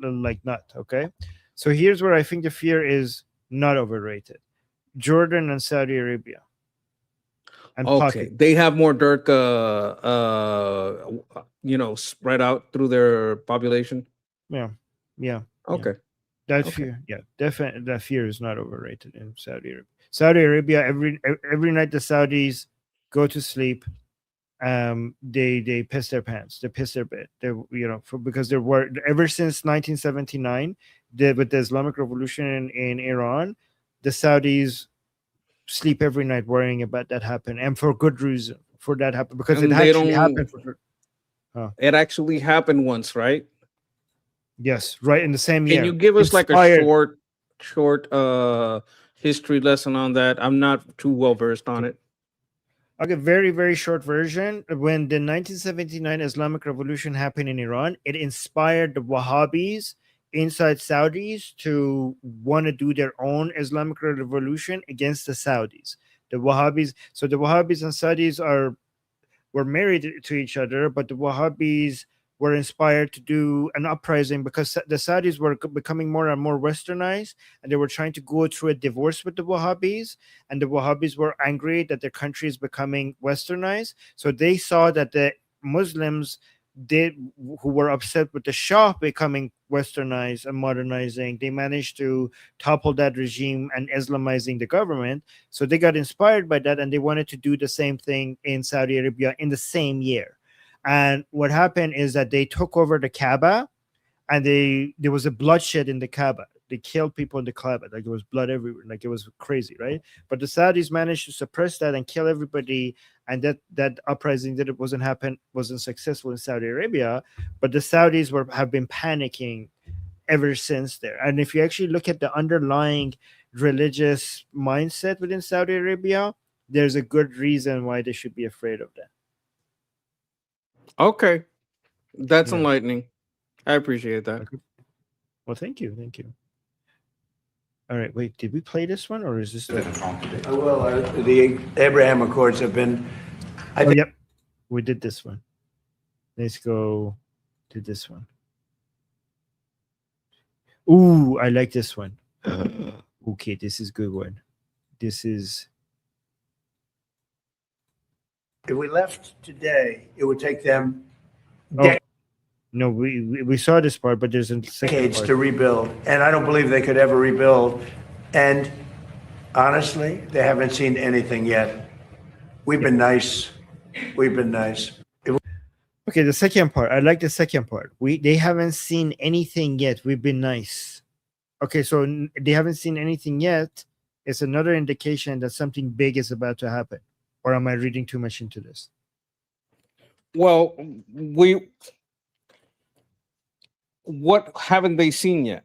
like not. Okay, so here's where I think the fear is not overrated: Jordan and Saudi Arabia. And Okay, they have more dirt, spread out through their population. Yeah. Okay. That fear, definitely, that fear is not overrated in Saudi Arabia. Saudi Arabia, every night the Saudis go to sleep, they piss their pants, they piss their bed. They because there were ever since 1979, with the Islamic Revolution in Iran, the Saudis sleep every night worrying about that happen, and for good reason. For that happen because And it they actually don't- happened. It actually happened once, right? Yes, right in the same year. Can you give us like a Inspired. short history lesson on that? I'm not too well versed on it. Okay, very, very short version. When the 1979 Islamic Revolution happened in Iran, it inspired the Wahhabis inside Saudis to want to do their own Islamic revolution against the Saudis. The Wahhabis and Saudis were married to each other, but the Wahhabis were inspired to do an uprising because the Saudis were becoming more and more westernized, and they were trying to go through a divorce with the Wahhabis, and the Wahhabis were angry that their country is becoming westernized. So they saw that the Muslims who were upset with the Shah becoming westernized and modernizing, they managed to topple that regime and Islamizing the government. So they got inspired by that, and they wanted to do the same thing in Saudi Arabia in the same year. And what happened is that they took over the Kaaba, and there was a bloodshed in the Kaaba. They killed people in the Kaaba, like there was blood everywhere, like it was crazy, right? But the Saudis managed to suppress that and kill everybody, and that uprising wasn't successful in Saudi Arabia. But the Saudis have been panicking ever since there. And if you actually look at the underlying religious mindset within Saudi Arabia, there's a good reason why they should be afraid of that. Okay, that's Yeah. enlightening. I appreciate that. Okay. Well, thank you. All right, wait, did we play this one, or is this the The Abraham Accords have been. Yep, we did this one. Let's go to this one. Ooh, I like this one. Okay, this is good one. This is. If we left today, it would take them Oh, no, we saw this part, but there's a second decades part. to rebuild, and I don't believe they could ever rebuild. And honestly, they haven't seen anything yet. We've been nice. Okay, the second part. I like the second part. They haven't seen anything yet. We've been nice. Okay, so they haven't seen anything yet. It's another indication that something big is about to happen. Or am I reading too much into this? Well, what haven't they seen yet?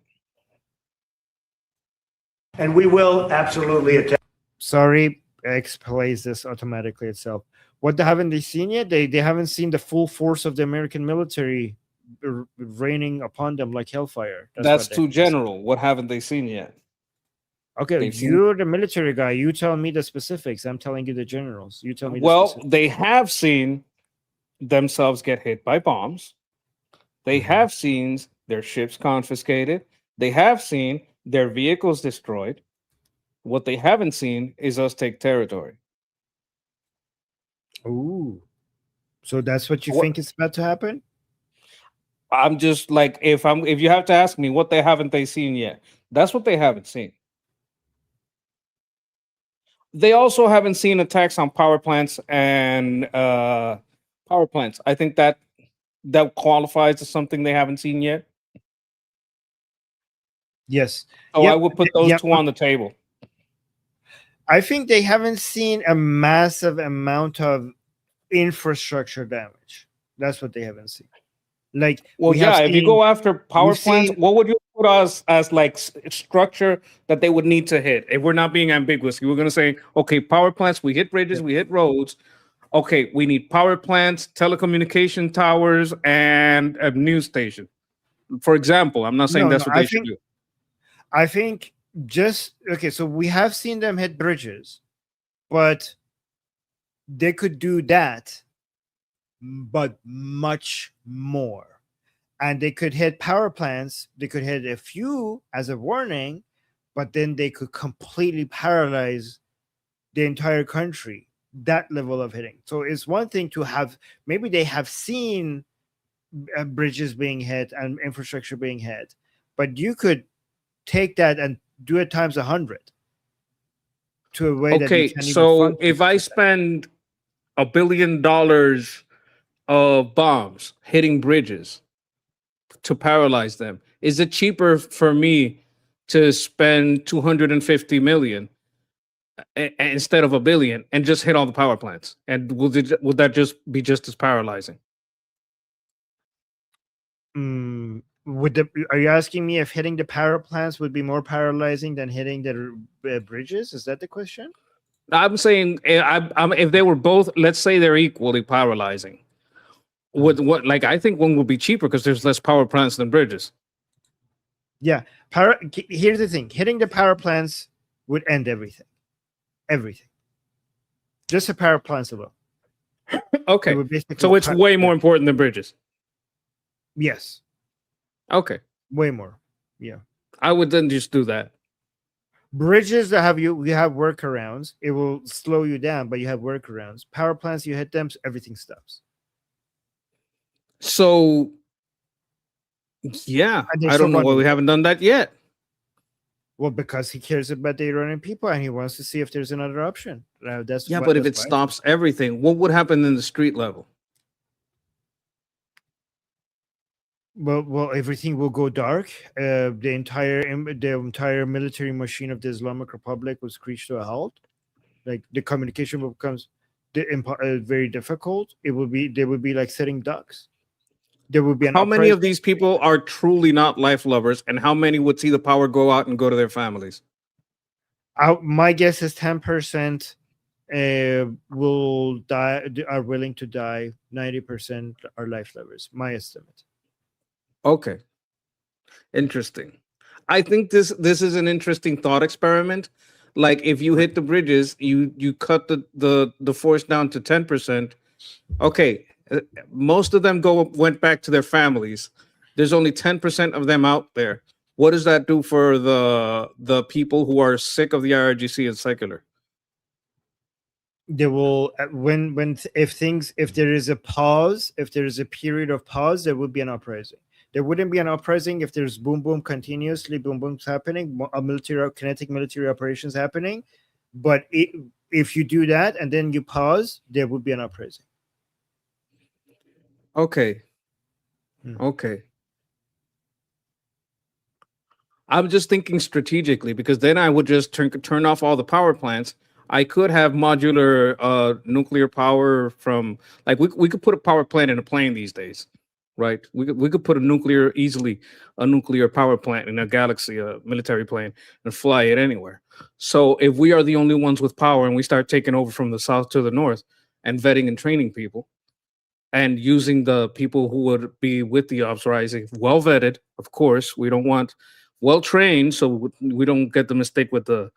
And we will absolutely attack. Sorry, X plays this automatically itself. What haven't they seen yet? They haven't seen the full force of the American military raining upon them like hellfire. That's what they too haven't seen. general. What haven't they seen yet? Okay, They've seen- you're the military guy. You tell me the specifics. I'm telling you the generals. You tell me. Well, the specifics. they have seen themselves get hit by bombs. They have seen their ships confiscated. They have seen their vehicles destroyed. What they haven't seen is us take territory. Ooh. So that's what you What- think is about to happen? I'm just like, if you have to ask me what haven't they seen yet, that's what they haven't seen. They also haven't seen attacks on power plants and power plants. I think that qualifies as something they haven't seen yet. Yes. So Yep. I would put those Yep. two on the table. I think they haven't seen a massive amount of infrastructure damage. That's what they haven't seen. Like, Well, we have yeah, if you seen- go after power we've plants, seen- what would you put us as like structure that they would need to hit? If we're not being ambiguous, you were going to say, okay, power plants, we hit bridges, we hit roads. Okay, we need power plants, telecommunication towers, and a news station. For example, I'm not saying that's what they should do. I think so we have seen them hit bridges, but they could do that, but much more. And they could hit power plants, they could hit a few as a warning, but then they could completely paralyze the entire country. That level of hitting. So it's one thing to have, maybe they have seen bridges being hit and infrastructure being hit, but you could take that and do it times 100 to a way that you Okay, can't even so function. if I spend $1 billion of bombs hitting bridges to paralyze them, is it cheaper for me to spend 250 million instead of $1 billion and just hit all the power plants? And would that just be just as paralyzing? Are you asking me if hitting the power plants would be more paralyzing than hitting the bridges? Is that the question? I'm saying if they were both, let's say they're equally paralyzing. I think one would be cheaper because there's less power plants than bridges. Yeah. Here's the thing: hitting the power plants would end everything. Everything. Just the power plants alone. Okay. So it's way more important than bridges. Yes. Okay. Way more. Yeah. I would then just do that. Bridges that we have workarounds. It will slow you down, but you have workarounds. Power plants, you hit them, everything stops. So, yeah, I don't know why we haven't done that yet. Well, because he cares about the Iranian people and he wants to see if there's another option. But if it stops everything, what would happen in the street level? Well, everything will go dark. The entire military machine of the Islamic Republic will screech to a halt. Like the communication becomes very difficult. They would be like sitting ducks. There would be how many of these people are truly not life lovers, and how many would see the power go out and go to their families? My guess is 10% will die. Are willing to die. 90% are life lovers. My estimate. Okay. Interesting. I think this is an interesting thought experiment. Like if you hit the bridges, you cut the force down to 10%. Okay, most of them went back to their families. There's only 10% of them out there. What does that do for the people who are sick of the IRGC and secular? They will if there is a pause, if there is a period of pause, there would be an uprising. There wouldn't be an uprising if there's boom continuously, boom booms happening, kinetic military operations happening. But if you do that and then you pause, there would be an uprising. Okay. Okay. I'm just thinking strategically because then I would just turn off all the power plants. I could have modular nuclear power from we could put a power plant in a plane these days. Right, we could put a nuclear power plant in a Galaxy, a military plane, and fly it anywhere. So if we are the only ones with power and we start taking over from the south to the north and vetting and training people and using the people who would be with the ops rising, well vetted, of course, we don't want well trained, so we don't get the mistake with the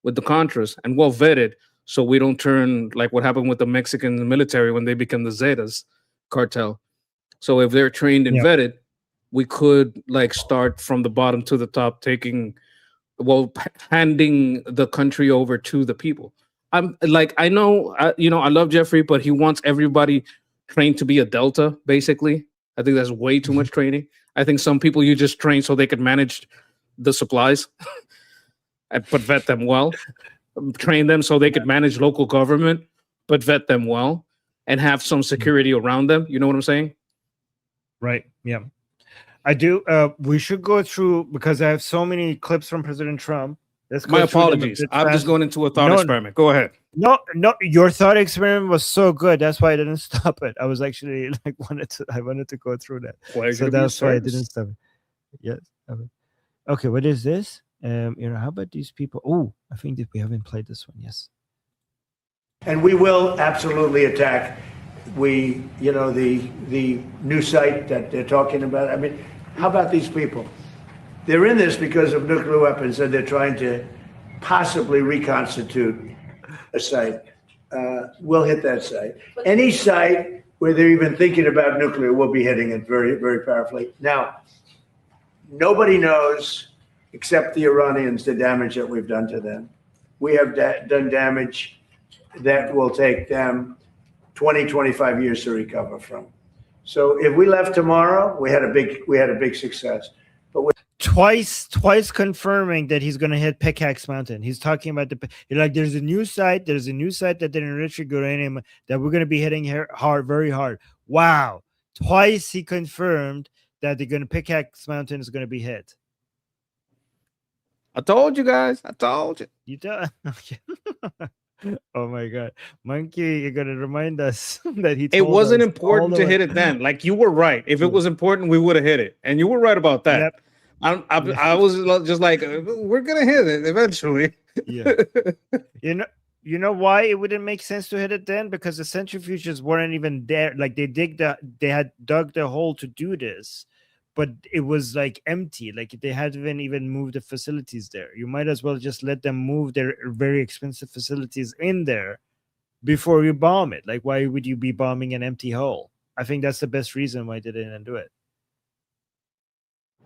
Contras, and well vetted, so we don't turn like what happened with the Mexican military when they become the Zetas. cartel. So if they're trained and vetted, we could like start from the bottom to the top, handing the country over to the people. I'm like, I know, I love Jeffrey, but he wants everybody trained to be a Delta, basically. I think that's way too much training. I think some people you just train so they could manage the supplies, but vet them well. Train them so they could manage local government, but vet them well and have some security around them. You know what I'm saying? Right. Yeah. I do. We should go through because I have so many clips from President Trump. My apologies. I'm just going into a thought experiment. Go ahead. No, your thought experiment was so good. That's why I didn't stop it. I was actually I wanted to go through that. So that's why I didn't stop it. Yes. Okay. What is this? How about these people? Oh, I think that we haven't played this one. Yes. And we will absolutely attack. The new site that they're talking about. I mean, how about these people? They're in this because of nuclear weapons, and they're trying to possibly reconstitute a site. We'll hit that site. Any site where they're even thinking about nuclear, we'll be hitting it very, very powerfully. Now, nobody knows except the Iranians the damage that we've done to them. We have done damage that will take them 20, 25 years to recover from. So if we left tomorrow, we had a big success. But twice confirming that he's going to hit Pickaxe Mountain. He's talking about there's a new site that they enrich uranium that we're going to be hitting here very hard. Wow. Twice he confirmed that they're going to Pickaxe Mountain is going to be hit. I told you guys. I told you. You told. Okay. Oh my God, Monkey! You're gonna remind us that it wasn't important to hit it then. Like you were right. If it was important, we would have hit it, and you were right about that. Yep. I was just like, we're gonna hit it eventually. Yeah. You know why it wouldn't make sense to hit it then? Because the centrifuges weren't even there. Like they had dug the hole to do this, but it was like empty. Like they hadn't even moved the facilities there. You might as well just let them move their very expensive facilities in there before you bomb it. Like, why would you be bombing an empty hole? I think that's the best reason why they didn't do it.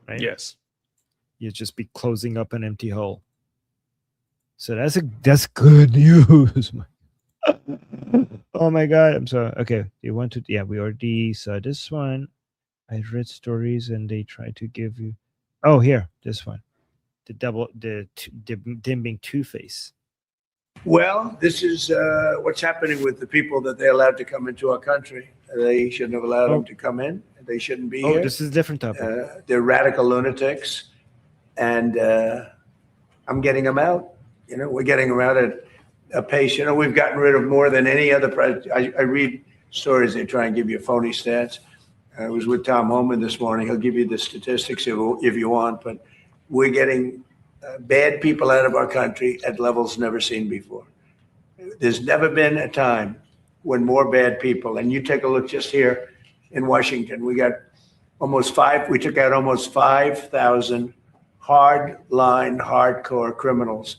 Right? Yes. You'd just be closing up an empty hole. So that's good news. Oh my God. I'm sorry. Okay. You want to, we already saw this one. I read stories and they try to give you. Oh, here, this one, the them being Two-Face. Well, this is what's happening with the people that they allowed to come into our country. They shouldn't have allowed them to come in. They shouldn't be here. This is a different topic. They're radical lunatics, and I'm getting them out. We're getting them out at a pace. We've gotten rid of more than any other president. I read stories. They try and give you phony stats. I was with Tom Homan this morning. He'll give you the statistics if you want, but we're getting bad people out of our country at levels never seen before. There's never been a time when more bad people, and you take a look just here in Washington, we took out almost 5,000 hardcore criminals,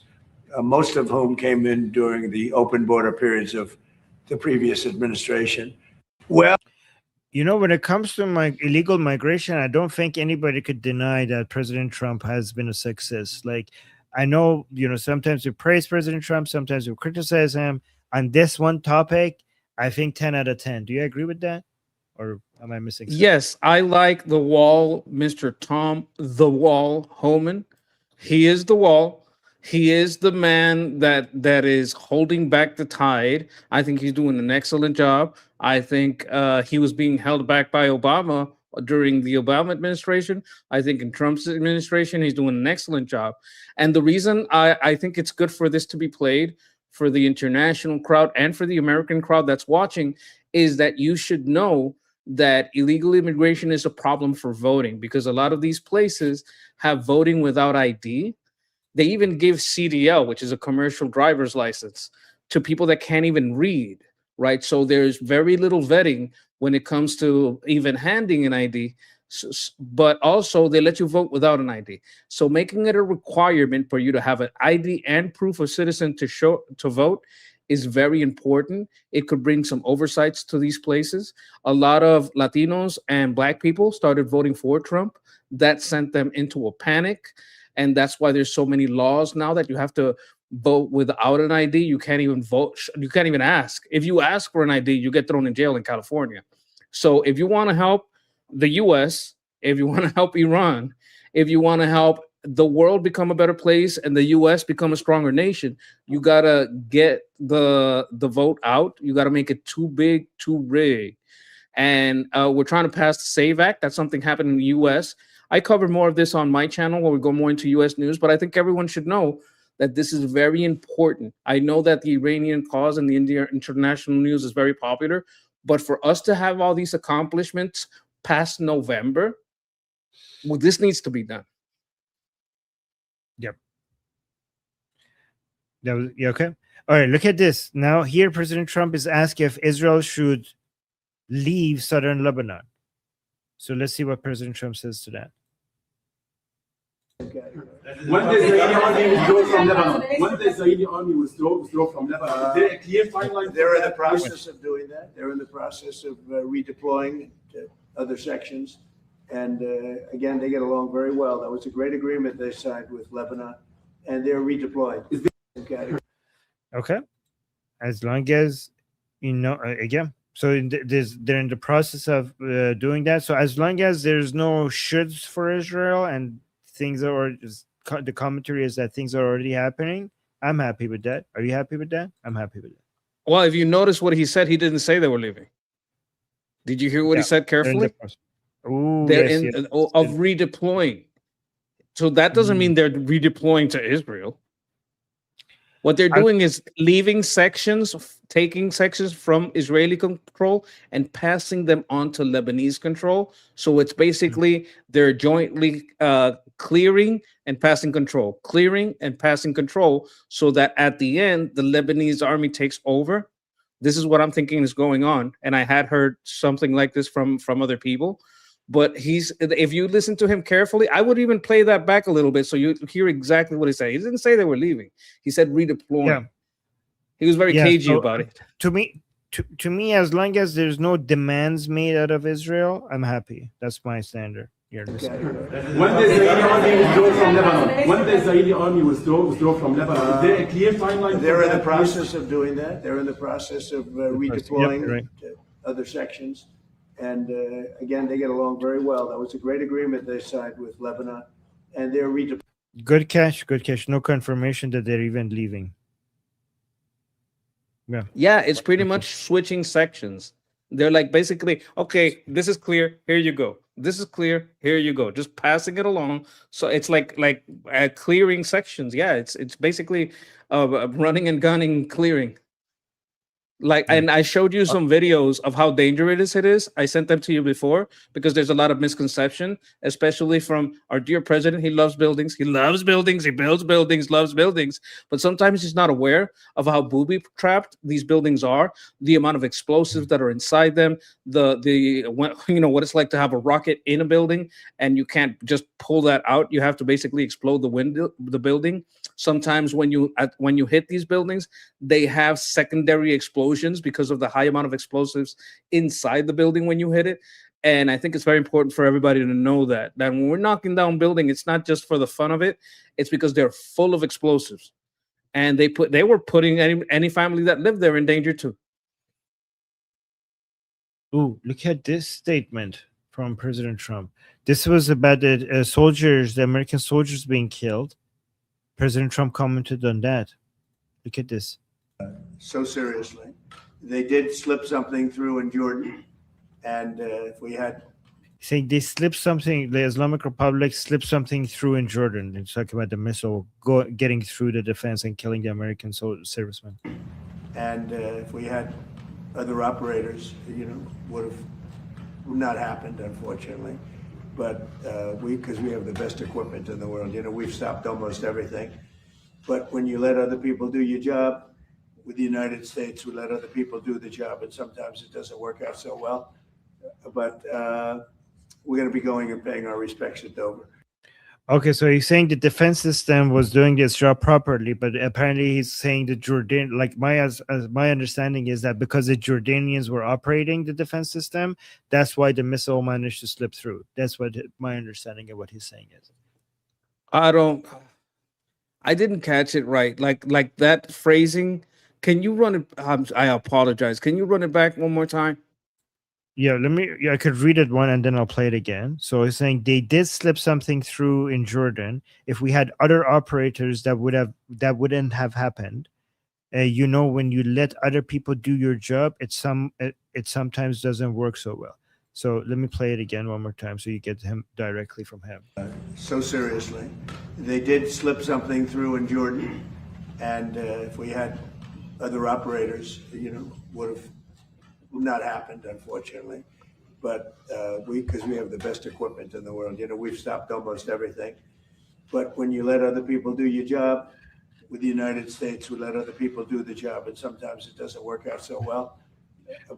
most of whom came in during the open border periods of the previous administration. Well, when it comes to illegal migration, I don't think anybody could deny that President Trump has been a success. Like, I know, sometimes we praise President Trump, sometimes we criticize him. On this one topic, I think 10 out of 10. Do you agree with that? Or am I missing something? Yes, I like the Wall, Mr. Tom the Wall Homan. He is the Wall. He is the man that is holding back the tide. I think he's doing an excellent job. I think he was being held back by Obama during the Obama administration. I think in Trump's administration, he's doing an excellent job. And the reason I think it's good for this to be played for the international crowd and for the American crowd that's watching is that you should know that illegal immigration is a problem for voting, because a lot of these places have voting without ID. They even give CDL, which is a commercial driver's license, to people that can't even read, right? So there's very little vetting when it comes to even handing an ID, but also they let you vote without an ID. So making it a requirement for you to have an ID and proof of citizen to vote is very important. It could bring some oversights to these places. A lot of Latinos and Black people started voting for Trump. That sent them into a panic. And that's why there's so many laws now that you have to vote without an ID. You can't even vote. You can't even ask. If you ask for an ID, you get thrown in jail in California. So if you want to help the US, if you want to help Iran, if you want to help the world become a better place and the US become a stronger nation, you got to get the vote out. You got to make it too big, too big. And we're trying to pass the SAVE Act. That's something happened in the US. I cover more of this on my channel where we go more into US news, but I think everyone should know that this is very important. I know that the Iranian cause in the international news is very popular, but for us to have all these accomplishments past November, well, this needs to be done. Yep. That was, yeah, okay. All right, look at this. Now here, President Trump is asking if Israel should leave southern Lebanon. So let's see what President Trump says to that. When the Israeli army withdraw from Lebanon? When the Israeli army withdraw from Lebanon? Is there a clear timeline? They're in the process of doing that. They're in the process of redeploying to other sections. And again, they get along very well. That was a great agreement they signed with Lebanon, and they're redeploying. Okay. Okay. As long as, you know, again, so they're in the process of doing that. So as long as there's no shoulds for Israel and things are just, the commentary is that things are already happening, I'm happy with that. Are you happy with that? I'm happy with it. Well, if you notice what he said, he didn't say they were leaving. Did you hear what he said carefully? They're of redeploying. So that doesn't mean they're redeploying to Israel. What they're doing is leaving sections, taking sections from Israeli control and passing them on to Lebanese control. So it's basically they're jointly clearing and passing control, clearing and passing control, so that at the end, the Lebanese army takes over. This is what I'm thinking is going on. And I had heard something like this from other people. But if you listen to him carefully, I would even play that back a little bit so you hear exactly what he said. He didn't say they were leaving. He said redeploying. Yeah. He was very cagey about it. To me, as long as there's no demands made out of Israel, I'm happy. That's my standard. When the Israeli army withdraw from Lebanon? When the Israeli army withdraw from Lebanon? Is there a clear timeline? They're in the process of doing that. They're in the process of redeploying to other sections. And again, they get along very well. That was a great agreement they signed with Lebanon, and they're redeploying. Good catch, good catch. No confirmation that they're even leaving. Yeah, it's pretty much switching sections. They're like basically, okay, this is clear. Here you go. This is clear. Here you go. Just passing it along. So it's like clearing sections. Yeah, it's basically running and gunning, clearing. And I showed you some videos of how dangerous it is. I sent them to you before because there's a lot of misconception, especially from our dear president. He loves buildings. He loves buildings. He builds buildings, loves buildings. But sometimes he's not aware of how booby-trapped these buildings are, the amount of explosives that are inside them, what it's like to have a rocket in a building, and you can't just pull that out. You have to basically explode the building. Sometimes when you hit these buildings, they have secondary explosions because of the high amount of explosives inside the building when you hit it. And I think it's very important for everybody to know that when we're knocking down building, it's not just for the fun of it. It's because they're full of explosives, and they were putting any family that lived there in danger too. Ooh, look at this statement from President Trump. This was about the American soldiers being killed. President Trump commented on that. Look at this. So seriously. They did slip something through in Jordan. And if we had... Saying they slipped something, the Islamic Republic slipped something through in Jordan. It's talking about the missile getting through the defense and killing the American servicemen. And if we had other operators, would have not happened, unfortunately. But because we have the best equipment in the world, we've stopped almost everything. But when you let other people do your job, with the United States, we let other people do the job, and sometimes it doesn't work out so well. But we're going to be going and paying our respects at Dover. Okay, so he's saying the defense system was doing its job properly, but apparently he's saying the Jordan, like as my understanding is that because the Jordanians were operating the defense system, that's why the missile managed to slip through. That's what my understanding of what he's saying is. I didn't catch it right. Like that phrasing. Can you run it? I apologize. Can you run it back one more time? Yeah, I could read it one and then I'll play it again. So it's saying they did slip something through in Jordan. If we had other operators, that wouldn't have happened. When you let other people do your job, it sometimes doesn't work so well. So let me play it again one more time so you get him directly from him. So seriously, they did slip something through in Jordan, and if we had other operators, would have not happened, unfortunately. But because we have the best equipment in the world, we've stopped almost everything. But when you let other people do your job, with the United States, we let other people do the job, and sometimes it doesn't work out so well.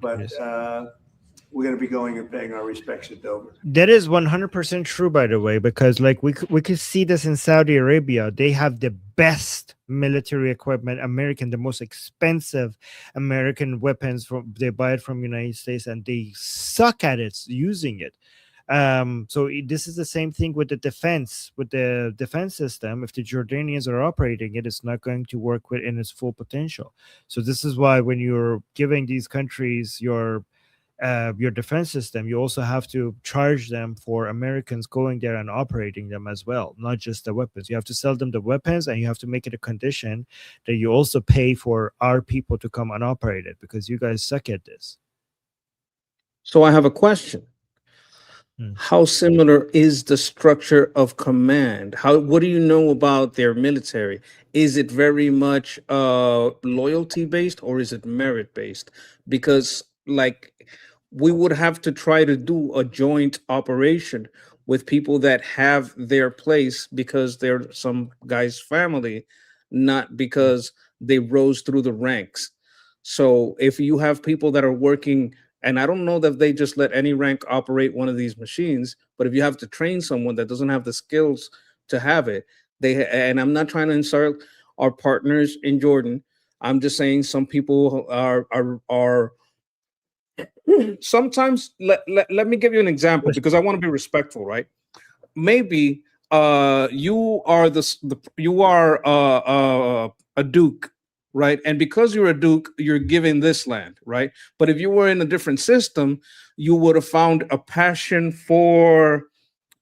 But we're going to be going and paying our respects at Dover. That is 100% true, by the way, because like we could see this in Saudi Arabia. They have the best military equipment, the most expensive American weapons. They buy it from United States, and they suck at it using it. This is the same thing with the defense system. If the Jordanians are operating it, it's not going to work in its full potential. So this is why when you're giving these countries your defense system, you also have to charge them for Americans going there and operating them as well, not just the weapons. You have to sell them the weapons, and you have to make it a condition that you also pay for our people to come and operate it, because you guys suck at this. So I have a question. How similar is the structure of command? What do you know about their military? Is it very much loyalty based, or is it merit based? Because we would have to try to do a joint operation with people that have their place because they're some guy's family, not because they rose through the ranks. So if you have people that are working, and I don't know that they just let any rank operate one of these machines, but if you have to train someone that doesn't have the skills to have it, and I'm not trying to insult our partners in Jordan. I'm just saying some people are sometimes. Let me give you an example, because I want to be respectful, right? Maybe you are a duke, right? And because you're a duke, you're given this land, right? But if you were in a different system, you would have found a passion for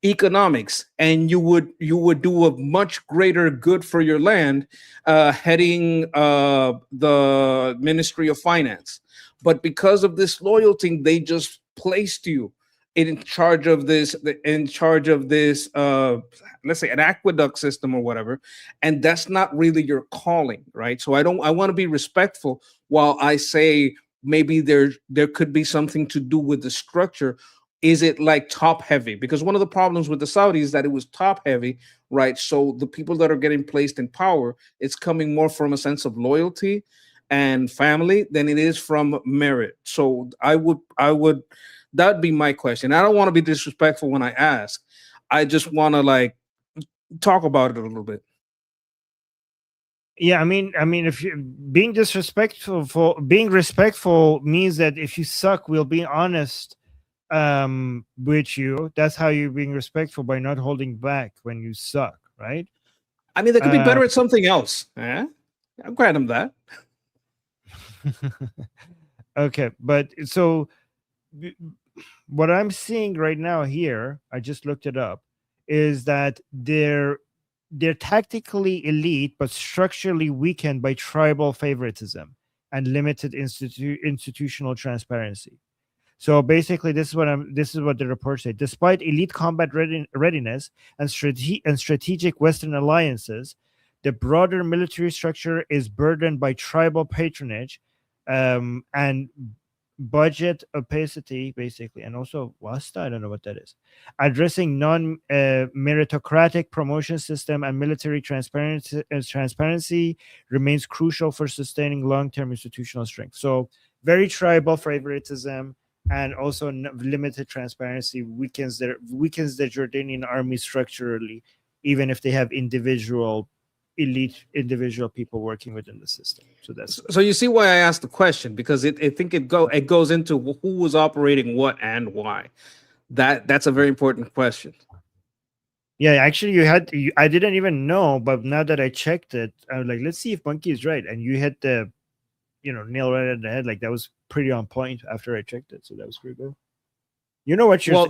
economics, and you would do a much greater good for your land, heading the Ministry of Finance. But because of this loyalty, they just placed you in charge of this, let's say an aqueduct system or whatever, and that's not really your calling, right? So I want to be respectful while I say maybe there could be something to do with the structure. Is it like top heavy? Because one of the problems with the Saudis is that it was top heavy, right? So the people that are getting placed in power, it's coming more from a sense of loyalty and family than it is from merit. So I would that'd be my question. I don't want to be disrespectful when I ask. I just want to talk about it a little bit. Yeah, I mean, if you being respectful means that if you suck, we'll be honest with you. That's how you're being respectful, by not holding back when you suck, right? I mean, they could be better at something else. I'll grant them that. Okay, but so what I'm seeing right now here, I just looked it up, is that they're tactically elite but structurally weakened by tribal favoritism and limited institutional transparency. So basically, this is what the report said. Despite elite combat readiness and strategic Western alliances, the broader military structure is burdened by tribal patronage and budget opacity, basically, and also wasta. I don't know what that is. Addressing non-meritocratic promotion system and military transparency remains crucial for sustaining long-term institutional strength. So very tribal favoritism and also limited transparency weakens the Jordanian army structurally even if they have individual people working within the system. So that's So you see why I asked the question, because I think it goes into who was operating what and why. That's a very important question. yeah. Actually, I didn't even know, but now that I checked it, I was like, let's see if Monkey is right, and you hit the nail right at the head. Like that was pretty on point after I checked it, so that was pretty good. You know what you're.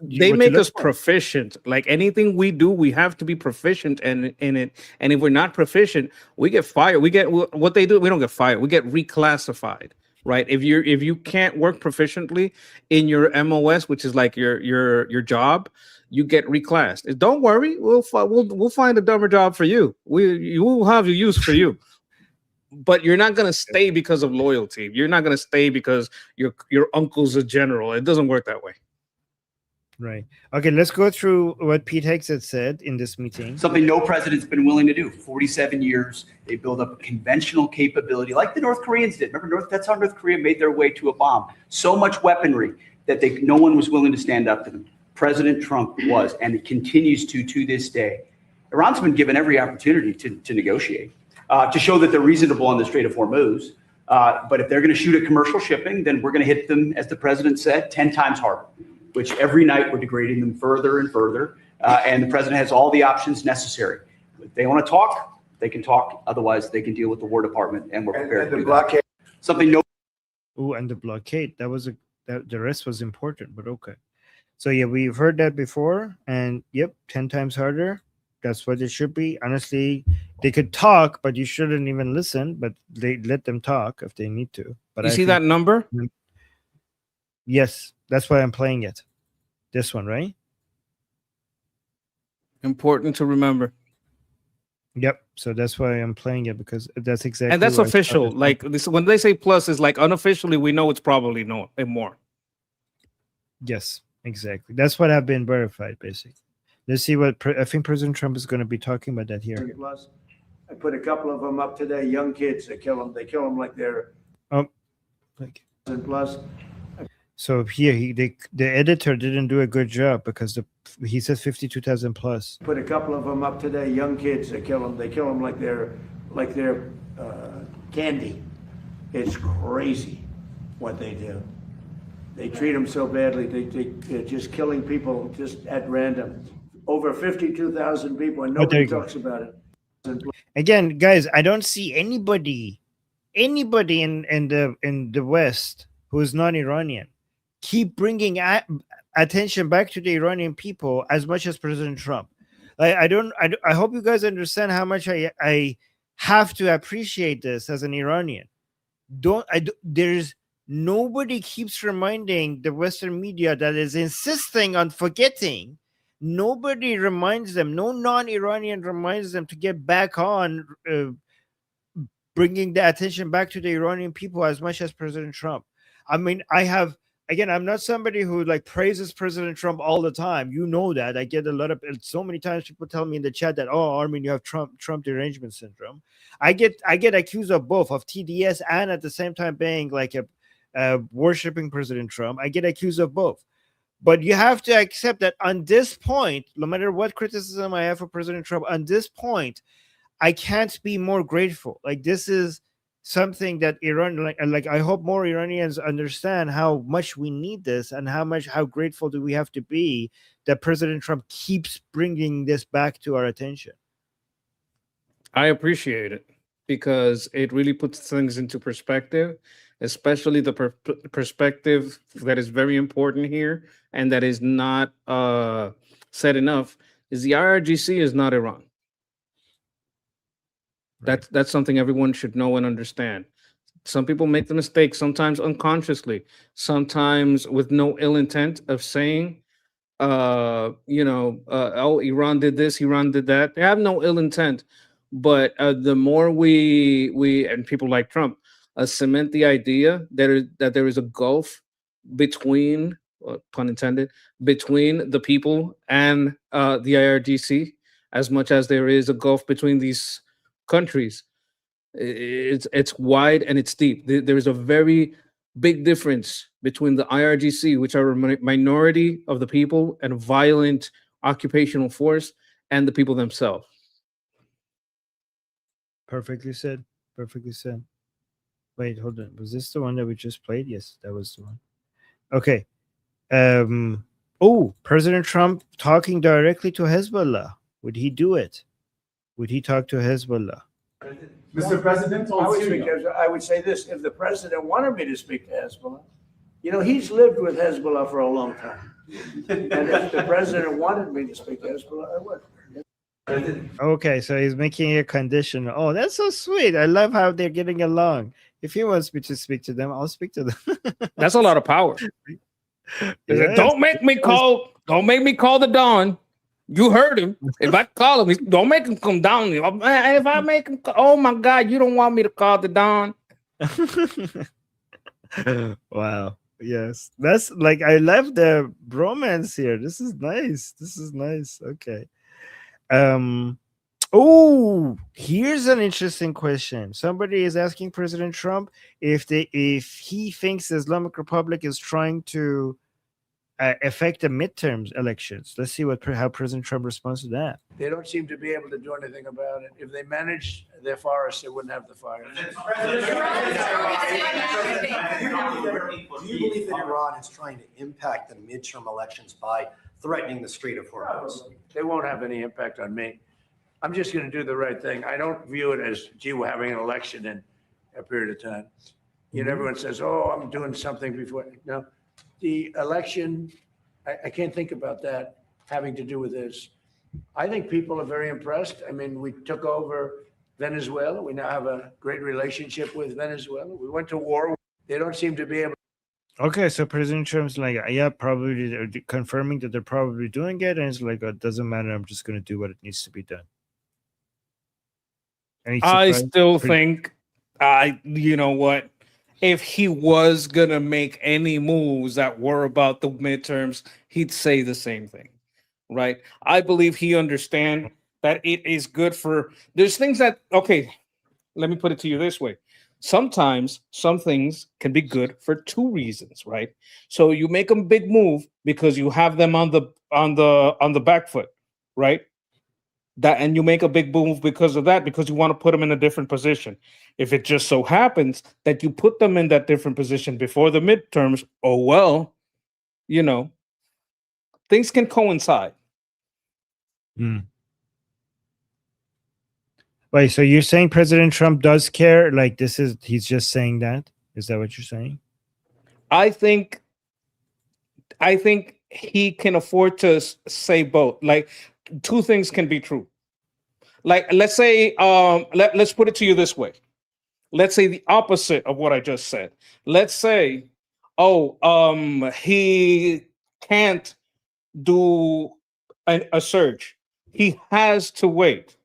They make us proficient. Like anything we do, we have to be proficient in it. And if we're not proficient, we get fired. We get what they do. We don't get fired. We get reclassified, right? If you can't work proficiently in your MOS, which is like your job, you get reclassed. Don't worry, we'll find a dumber job for you. You will have a use for you. But you're not gonna stay because of loyalty. You're not gonna stay because your uncle's a general. It doesn't work that way. Right. Okay, let's go through what Pete Higgs had said in this meeting. Something no president's been willing to do. 47 years, they build up a conventional capability like the North Koreans did. Remember, that's how North Korea made their way to a bomb. So much weaponry that no one was willing to stand up to them. President Trump was, and it continues to this day. Iran's been given every opportunity to negotiate. To show that they're reasonable on the Strait of Hormuz. But if they're going to shoot at commercial shipping, then we're going to hit them, as the president said, 10 times harder, which every night we're degrading them further and further. And the president has all the options necessary. If they want to talk, they can talk. Otherwise, they can deal with the War Department, and we're prepared to do that. Something no. Oh, and the blockade. The rest was important, but okay. So yeah, we've heard that before, and yep, 10 times harder. That's what it should be. Honestly, they could talk, but you shouldn't even listen. But they let them talk if they need to. But you see that number? Yes, that's why I'm playing it. This one, right? Important to remember. Yep. So that's why I'm playing it, because that's exactly. And that's official. Like this, when they say plus, is like unofficially we know it's probably more. Yes, exactly. That's what have been verified, basically. Let's see what I think President Trump is going to be talking about that here. Plus, I put a couple of them up today. Young kids, they kill them like they're. Plus. So here, the editor didn't do a good job, because he says 52,000 plus. Put a couple of them up today. Young kids, they kill them like they're candy. It's crazy what they do. They treat them so badly. They're just killing people just at random. Over 52,000 people, and nobody talks about it. Again, guys, I don't see anybody in the West who is non-Iranian keep bringing attention back to the Iranian people as much as President Trump. I hope you guys understand how much I have to appreciate this as an Iranian. There's nobody keeps reminding the Western media that is insisting on forgetting. Nobody reminds them. No non-Iranian reminds them to get back on bringing the attention back to the Iranian people as much as President Trump. I mean, I'm not somebody who like praises President Trump all the time. You know that. I get so many times people tell me in the chat that, oh, Armin, you have Trump derangement syndrome. I get accused of both, of TDS and at the same time being like a worshiping President Trump. I get accused of both. But you have to accept that on this point, no matter what criticism I have for President Trump, on this point, I can't be more grateful. Like, this is something that Iran, like I hope more Iranians understand how much we need this, and how grateful do we have to be that President Trump keeps bringing this back to our attention. I appreciate it, because it really puts things into perspective, especially the perspective that is very important here and that is not said enough, is the IRGC is not Iran. That's something everyone should know and understand. Some people make the mistake, sometimes unconsciously, sometimes with no ill intent, of saying, oh, Iran did this, Iran did that. They have no ill intent. But the more we and people like Trump cement the idea that there is a gulf between, pun intended, between the people and the IRGC, as much as there is a gulf between these countries. It's wide and it's deep. There is a very big difference between the IRGC, which are a minority of the people and a violent occupational force, and the people themselves. Perfectly said. Perfectly said. Wait, hold on. Was this the one that we just played? Yes, that was the one. Okay. President Trump talking directly to Hezbollah. Would he do it? Would he talk to Hezbollah? Mr. President, I would say this: if the president wanted me to speak to Hezbollah, he's lived with Hezbollah for a long time, and if the president wanted me to speak to Hezbollah, I would. Okay, so he's making a condition. Oh, that's so sweet. I love how they're getting along. If he wants me to speak to them, I'll speak to them. That's a lot of power. Yes. Don't make me call the Don. You heard him. If I call him, don't make him come down. If I make him, oh my God, you don't want me to call the Don. Wow. Yes. That's like, I love the bromance here. This is nice. Okay. Here's an interesting question. Somebody is asking President Trump if he thinks the Islamic Republic is trying to affect the midterms elections. Let's see how President Trump responds to that. They don't seem to be able to do anything about it. If they managed their forests, they wouldn't have the fires. Do you believe that Iran is trying to impact the midterm elections by threatening the Strait of Hormuz? They won't have any impact on me. I'm just going to do the right thing. I don't view it as, gee, we're having an election in a period of time. Everyone says, oh, I'm doing something before. No, the election, I can't think about that having to do with this. I think people are very impressed. I mean, we took over Venezuela. We now have a great relationship with Venezuela. We went to war. They don't seem to be able. Okay, so President Trump's like, yeah, probably they're confirming that they're probably doing it, and it's like, it doesn't matter. I'm just going to do what it needs to be done. I still think, you know what? If he was going to make any moves that were about the midterms, he'd say the same thing, right? I believe he understands that it is good for, there's things that, okay, let me put it to you this way. Sometimes some things can be good for two reasons, right? So you make a big move because you have them on the back foot, right? And you make a big move because of that, because you want to put them in a different position. If it just so happens that you put them in that different position before the midterms, oh well, things can coincide. Wait, so you're saying President Trump does care? Like he's just saying that? Is that what you're saying? I think he can afford to say both. Like, two things can be true. Like, let's say, let's put it to you this way. Let's say the opposite of what I just said. Let's say, he can't do a surge. He has to wait.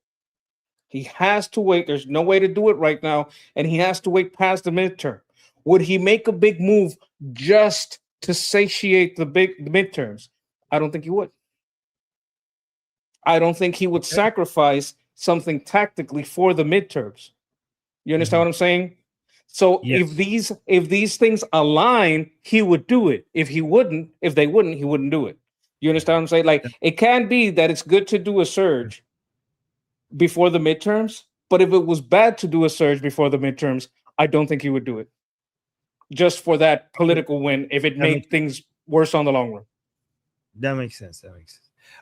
There's no way to do it right now, and he has to wait past the midterm. Would he make a big move just to satiate the midterms? I don't think he would. I don't think he would sacrifice something tactically for the midterms. You understand what I'm saying? So yes. if these things align, he would do it. If they wouldn't, he wouldn't do it. You understand what I'm saying? Like, it can be that it's good to do a surge before the midterms, but if it was bad to do a surge before the midterms, I don't think he would do it. Just for that political win, if it made things worse on the long run. That makes sense.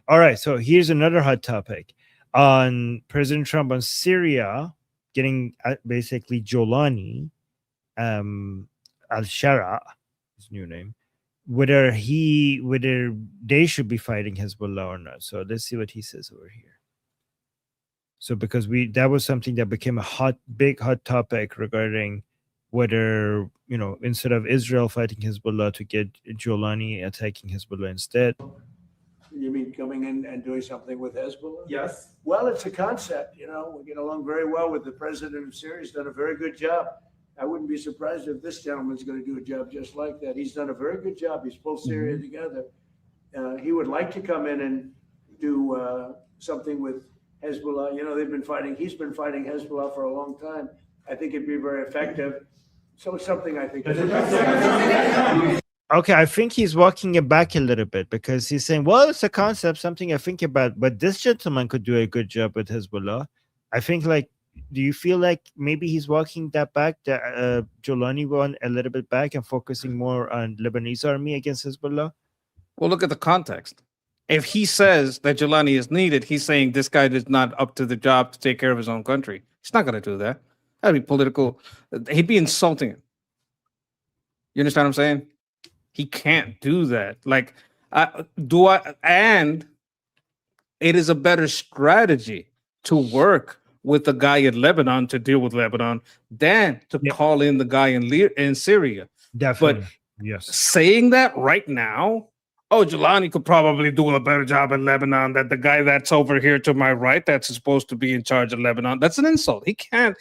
All right, so here's another hot topic on President Trump on Syria getting basically Jolani al-Shara, his new name, whether they should be fighting Hezbollah or not. So let's see what he says over here. So because that was something that became a big hot topic regarding whether, instead of Israel fighting Hezbollah, to get Jolani attacking Hezbollah instead. You mean coming in and doing something with Hezbollah? Yes. Well, it's a concept. We get along very well with the president of Syria. He's done a very good job. I wouldn't be surprised if this gentleman's going to do a job just like that. He's done a very good job. He's pulled Syria together. He would like to come in and do something with Hezbollah. He's been fighting Hezbollah for a long time. I think it'd be very effective. So it's something I think. Okay, I think he's walking it back a little bit because he's saying, well, it's a concept, something I think about, but this gentleman could do a good job with Hezbollah. I think, like, do you feel like maybe he's walking that back, that Jolani went a little bit back and focusing more on Lebanese army against Hezbollah? Well, look at the context. If he says that Jelani is needed, he's saying this guy is not up to the job to take care of his own country. He's not going to do that. That'd be political. He'd be insulting him. You understand what I'm saying? He can't do that. Like, and it is a better strategy to work with the guy in Lebanon to deal with Lebanon than to call in the guy in Syria. Definitely. But yes, saying that right now, oh, Jelani could probably do a better job in Lebanon than the guy that's over here to my right that's supposed to be in charge of Lebanon. That's an insult. He can't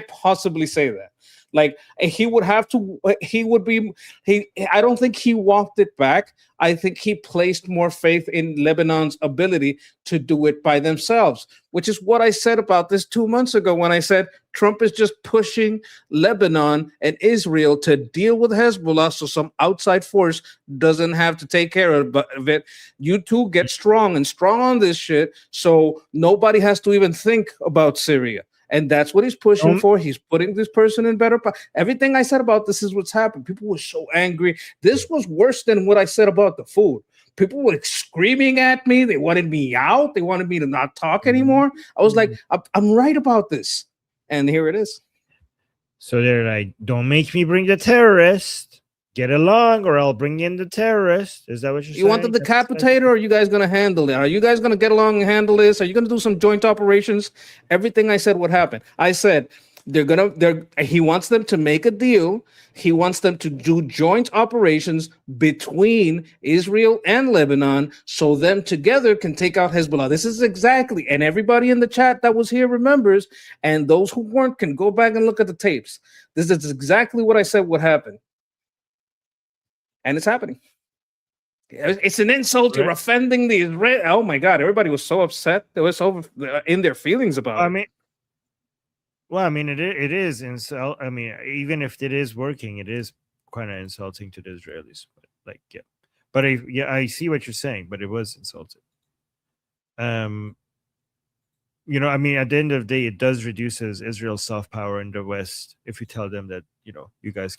possibly say that. Like, he would have to, I don't think he walked it back. I think he placed more faith in Lebanon's ability to do it by themselves, which is what I said about this 2 months ago when I said Trump is just pushing Lebanon and Israel to deal with Hezbollah so some outside force doesn't have to take care of it. You two get strong on this shit so nobody has to even think about Syria. And that's what he's pushing for. He's putting this person in better. Everything I said about this is what's happened. People were so angry. This was worse than what I said about the food. People were screaming at me. They wanted me out. They wanted me to not talk anymore. I was like, I'm right about this. And here it is. So they're like, don't make me bring the terrorist. Get along or I'll bring in the terrorist. Is that what you're saying? You want the decapitator or are you guys going to handle it? Are you guys going to get along and handle this? Are you going to do some joint operations? Everything I said would happen. I said he wants them to make a deal. He wants them to do joint operations between Israel and Lebanon so them together can take out Hezbollah. This is exactly, and everybody in the chat that was here remembers, and those who weren't can go back and look at the tapes. This is exactly what I said would happen. And it's happening. It's an insult. You're offending the Israel. Oh my God! Everybody was so upset. They were so in their feelings about it. I mean, it is insult. I mean, even if it is working, it is kind of insulting to the Israelis. But like, yeah. But I see what you're saying. But it was insulting. You know, I mean, at the end of the day, it does reduces Israel's soft power in the West if you tell them that, you know, you guys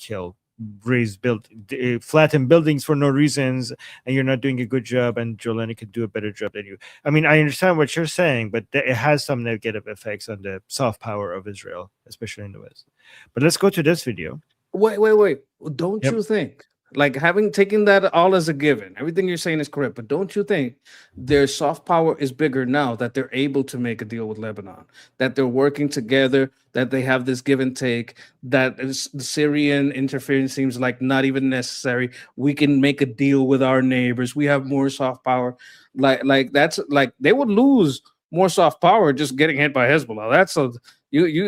flatten buildings for no reasons and you're not doing a good job and Jolani could do a better job than you. I mean, I understand what you're saying, but it has some negative effects on the soft power of Israel, especially in the West. But let's go to this video. Wait. Don't you think, like, taking that all as a given, everything you're saying is correct, but don't you think their soft power is bigger now that they're able to make a deal with Lebanon, that they're working together, that they have this give and take, that the Syrian interference seems like not even necessary. We can make a deal with our neighbors. We have more soft power. Like that's like they would lose more soft power just getting hit by Hezbollah.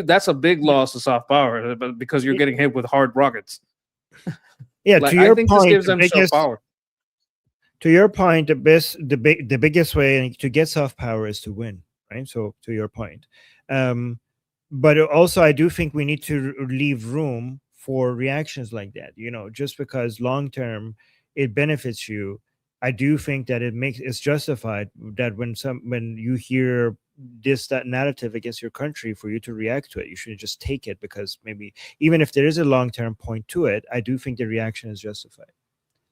That's a big loss of soft power because you're getting hit with hard rockets. Yeah, like, to your I think point, this gives them soft power. To your point, the biggest way to get soft power is to win, right? So to your point, but also I do think we need to leave room for reactions like that. You know, just because long term it benefits you, I do think that it's justified that when you hear that narrative against your country, for you to react to it, you shouldn't just take it, because maybe even if there is a long-term point to it, I do think the reaction is justified.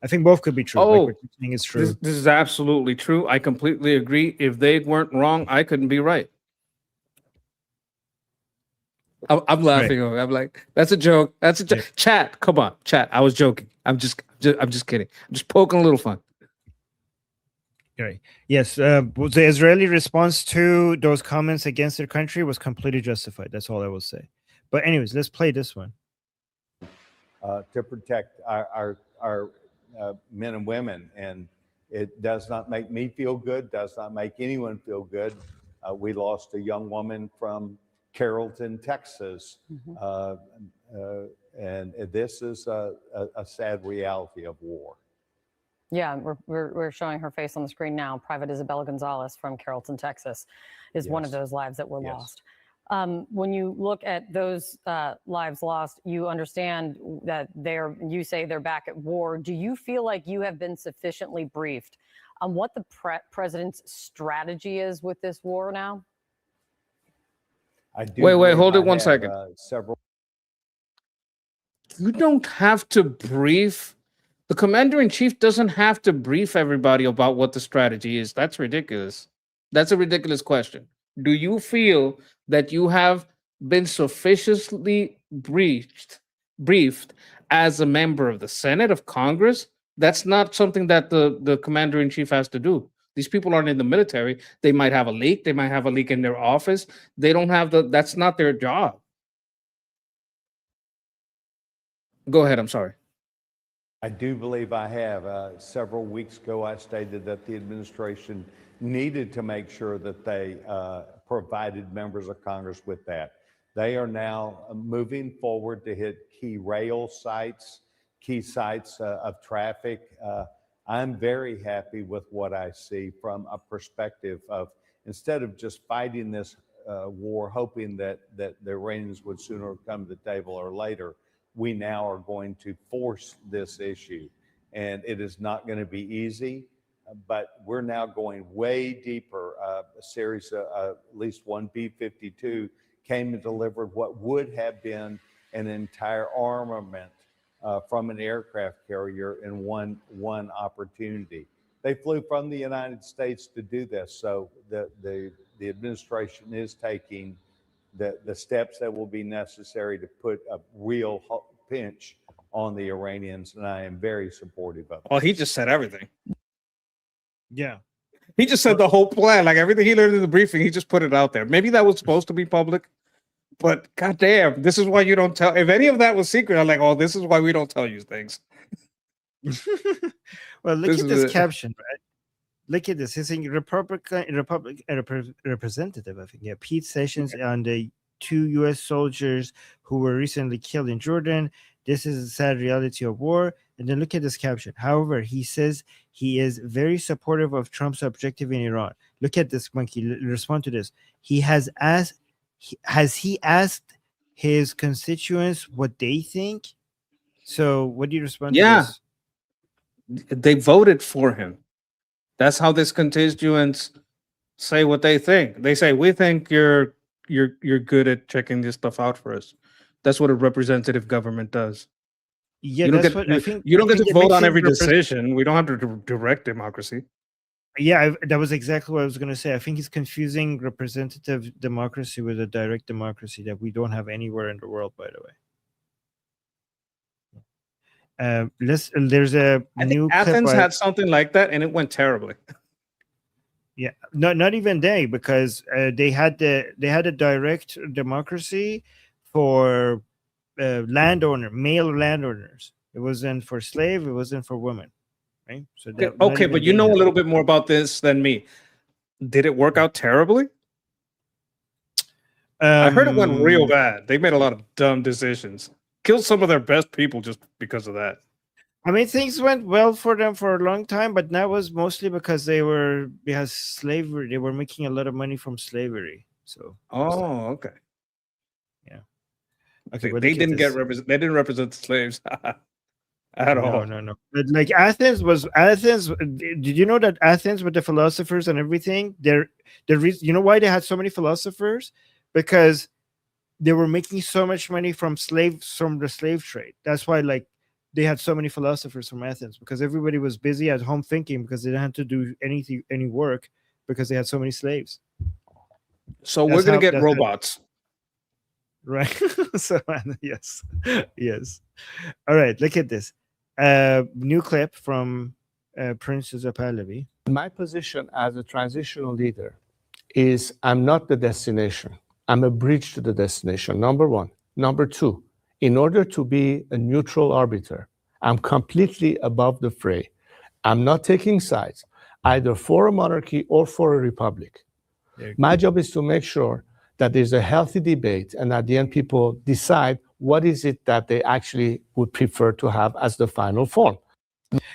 I think both could be true. Like what you're saying is true. This is absolutely true. I completely agree. If they weren't wrong, I couldn't be right. I'm laughing. Right. I'm like, that's a joke. That's a joke. Right. Chat, come on, chat. I was joking. I'm just kidding. I'm just poking a little fun. Right. Yes. The Israeli response to those comments against their country was completely justified. That's all I will say. But anyways, let's play this one. To protect our men and women, and it does not make me feel good. Does not make anyone feel good. We lost a young woman from Carrollton, Texas, and this is a sad reality of war. Yeah, we're showing her face on the screen now. Private Isabella Gonzalez from Carrollton, Texas, is one of those lives that were lost. When you look at those lives lost, you understand that you say they're back at war. Do you feel like you have been sufficiently briefed on what the president's strategy is with this war now? I do Wait, believe hold it I one have, second. Several. You don't have to brief. The commander in chief doesn't have to brief everybody about what the strategy is. That's ridiculous. That's a ridiculous question. Do you feel that you have been sufficiently briefed as a member of the Senate of Congress? That's not something that the commander in chief has to do. These people aren't in the military. They might have a leak. They might have a leak in their office. They don't have that's not their job. Go ahead. I'm sorry. I do believe I have. Several weeks ago, I stated that the administration needed to make sure that they provided members of Congress with that. They are now moving forward to hit key rail sites, key sites of traffic. I'm very happy with what I see from a perspective of, instead of just fighting this war, hoping that the Iranians would sooner come to the table or later, we now are going to force this issue. And it is not going to be easy, but we're now going way deeper. A series of at least one B-52 came and delivered what would have been an entire armament from an aircraft carrier in one opportunity. They flew from the United States to do this. So the administration is taking the steps that will be necessary to put a real pinch on the Iranians, and I am very supportive of it. Oh, he just said everything. Yeah. He just said the whole plan, like everything he learned in the briefing, he just put it out there. Maybe that was supposed to be public, but goddamn, this is why you don't tell. If any of that was secret, I'm like, oh, this is why we don't tell you things. Well, look This at is this it. caption, right? Look at this. He's a Republican representative, I think. Yeah, Pete Sessions on the 2 U.S. soldiers who were recently killed in Jordan. This is a sad reality of war. And then look at this caption. However, he says he is very supportive of Trump's objective in Iran. Look at this, Monkey. Respond to this. Has he asked his constituents what they think? So what do you respond to Yeah, this? they voted for him. That's how these constituents say what they think. They say, we think you're good at checking this stuff out for us. That's what a representative government does. Yeah, You don't that's get what I think. you don't I get think to it vote makes on him every decision. We don't have to direct democracy. Yeah, that was exactly what I was going to say. I think he's confusing representative democracy with a direct democracy that we don't have anywhere in the world, by the way. There's a I new think clip. Athens had something like that, and it went terribly. Yeah, not even they, because they had a direct democracy for male landowners. It wasn't for slave. It wasn't for women, right? So that, not Okay, even but you they know had a it. little bit more about this than me. Did it work out terribly? I heard it went real bad. They made a lot of dumb decisions. Killed some of their best people just because of that. I mean, things went well for them for a long time, but that was mostly because because slavery. They were making a lot of money from slavery. So. Oh, okay. Yeah. Okay, but they look at didn't this. they didn't represent the slaves at all. No. But like Athens. Did you know that Athens with the philosophers and everything? You know why they had so many philosophers? Because they were making so much money from the slave trade. That's why they had so many philosophers from Athens, because everybody was busy at home thinking, because they didn't have to do any work because they had so many slaves. So we're gonna get robots. Right. So yes. All right, look at this new clip from Prince Reza Pahlavi. My position as a transitional leader is I'm not the destination. I'm a bridge to the destination, number one. Number two, in order to be a neutral arbiter, I'm completely above the fray. I'm not taking sides, either for a monarchy or for a republic. My job is to make sure that there's a healthy debate, and at the end, people decide what is it that they actually would prefer to have as the final form.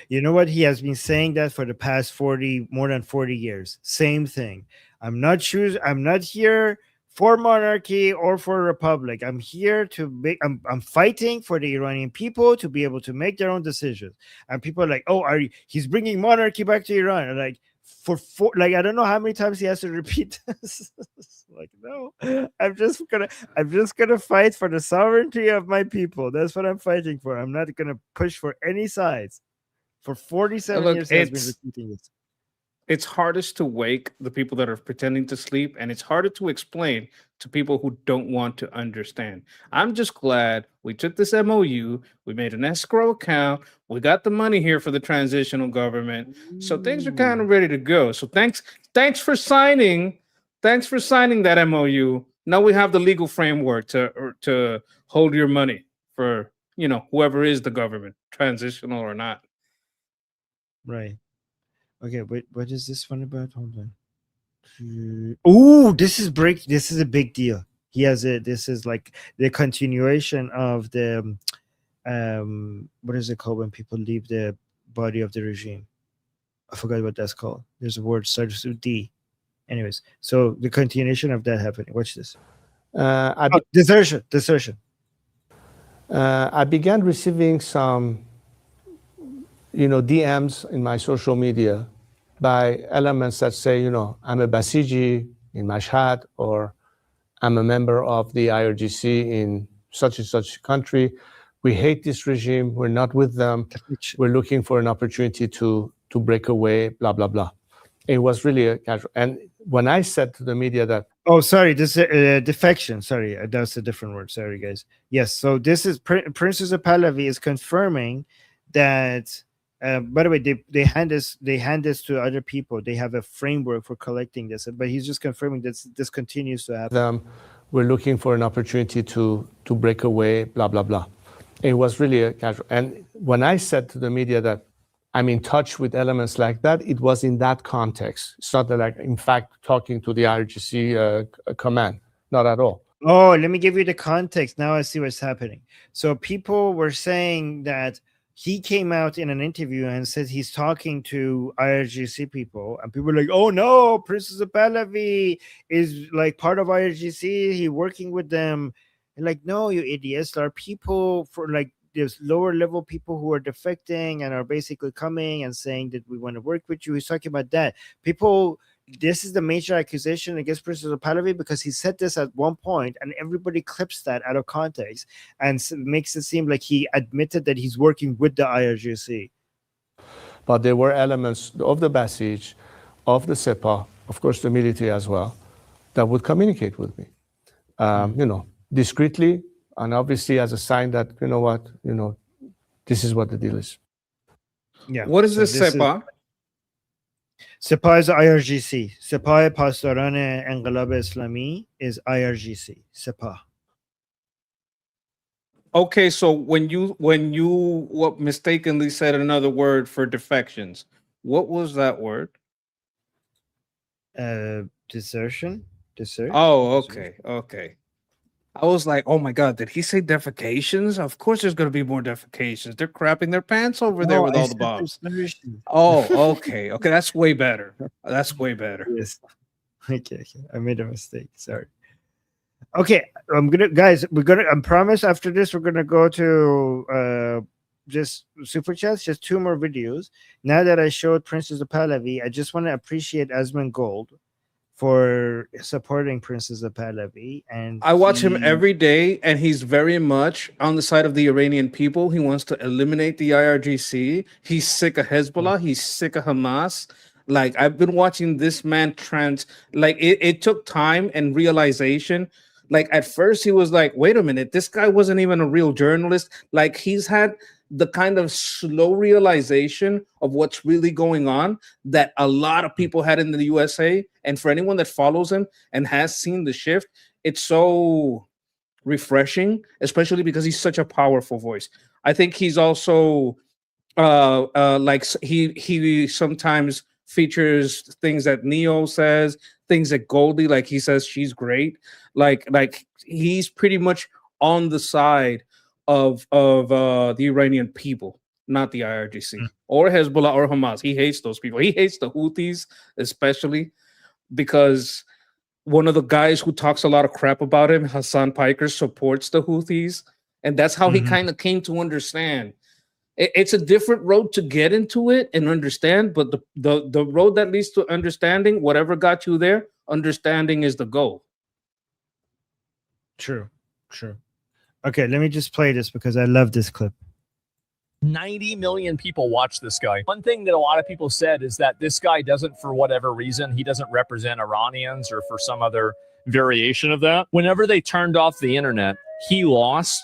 You know what? He has been saying that for the past more than 40 years. Same thing. I'm not here for monarchy or for republic. I'm here to make. I'm fighting for the Iranian people to be able to make their own decisions. And people are like, oh, he's bringing monarchy back to Iran. And like like, I don't know how many times he has to repeat this. Like, no, I'm just gonna fight for the sovereignty of my people. That's what I'm fighting for. I'm not gonna push for any sides. For 47 Look, years, he has been repeating this. It's hardest to wake the people that are pretending to sleep, and it's harder to explain to people who don't want to understand. I'm just glad we took this MOU, we made an escrow account, we got the money here for the transitional government, so things are kind of ready to go. So thanks for signing that MOU. Now we have the legal framework to hold your money for whoever is the government, transitional or not. Right. Okay, wait, what is this one about? Hold on. Oh, this is a big deal. This is like the continuation of the what is it called when people leave the body of the regime? I forgot what that's called. There's a word starts with D. Anyways, so the continuation of that happening. Watch this. Desertion. I began receiving some DMs in my social media by elements that say, I'm a Basiji in Mashhad, or I'm a member of the IRGC in such and such country. We hate this regime. We're not with them. We're looking for an opportunity to break away, blah, blah, blah. It was really a casual. And when I said to the media that, oh, sorry, this is defection. Sorry, that's a different word. Sorry, guys. Yes, so this is Princess Pahlavi is confirming that. By the way, they hand this to other people. They have a framework for collecting this, but he's just confirming that this continues to happen. We're looking for an opportunity to break away, blah, blah, blah. It was really a casual. And when I said to the media that I'm in touch with elements like that, it was in that context. It's not that, like, in fact, talking to the IRGC command, not at all. Oh, let me give you the context. Now I see what's happening. So people were saying that he came out in an interview and said he's talking to IRGC people, and people were like, oh no, Princess Pahlavi is like part of IRGC, he working with them. And like, no, you idiots, there are people for like there's lower level people who are defecting and are basically coming and saying that we want to work with you. He's talking about that. People, this is the major accusation against Princess Pahlavi, because he said this at one point and everybody clips that out of context and makes it seem like he admitted that he's working with the IRGC. But there were elements of the Basij, of the Sepah, of course the military as well, that would communicate with me, discreetly, and obviously as a sign that, this is what the deal is. Yeah. What is this Sepah? Sepah is IRGC. Sepah Pasdaran Enqilab Islami is IRGC. Sepah. Okay, so when you mistakenly said another word for defections, what was that word? Desertion. Oh, okay. I was like, oh my God, did he say defecations? Of course there's going to be more defecations. They're crapping their pants over there with all the bombs. Oh, okay. That's way better. Yes. Okay. I made a mistake. Sorry. Okay. I promise after this, we're going to go to just super chats, just 2 more videos. Now that I showed Princess Pahlavi, I just want to appreciate Asman Gold for supporting Princess Pahlavi. And I watch him every day, and he's very much on the side of the Iranian people. He wants to eliminate the IRGC. He's sick of Hezbollah. He's sick of Hamas. Like, I've been watching this man it took time and realization. Like, at first he was like, wait a minute, this guy wasn't even a real journalist. Like, he's had the kind of slow realization of what's really going on that a lot of people had in the USA. And for anyone that follows him and has seen the shift, it's so refreshing, especially because he's such a powerful voice. I think he's also like he sometimes features things that Neo says, things that Goldie, like he says she's great. Like he's pretty much on the side of the Iranian people, not the IRGC or Hezbollah or Hamas. He hates those people. He hates the Houthis, especially because one of the guys who talks a lot of crap about him, Hassan Piker, supports the Houthis, and that's how he kind of came to understand. It's a different road to get into it and understand, but the road that leads to understanding, whatever got you there, understanding is the goal. True. Okay, let me just play this because I love this clip. 90 million people watch this guy. One thing that a lot of people said is that this guy doesn't, for whatever reason, he doesn't represent Iranians or for some other variation of that. Whenever they turned off the internet, he lost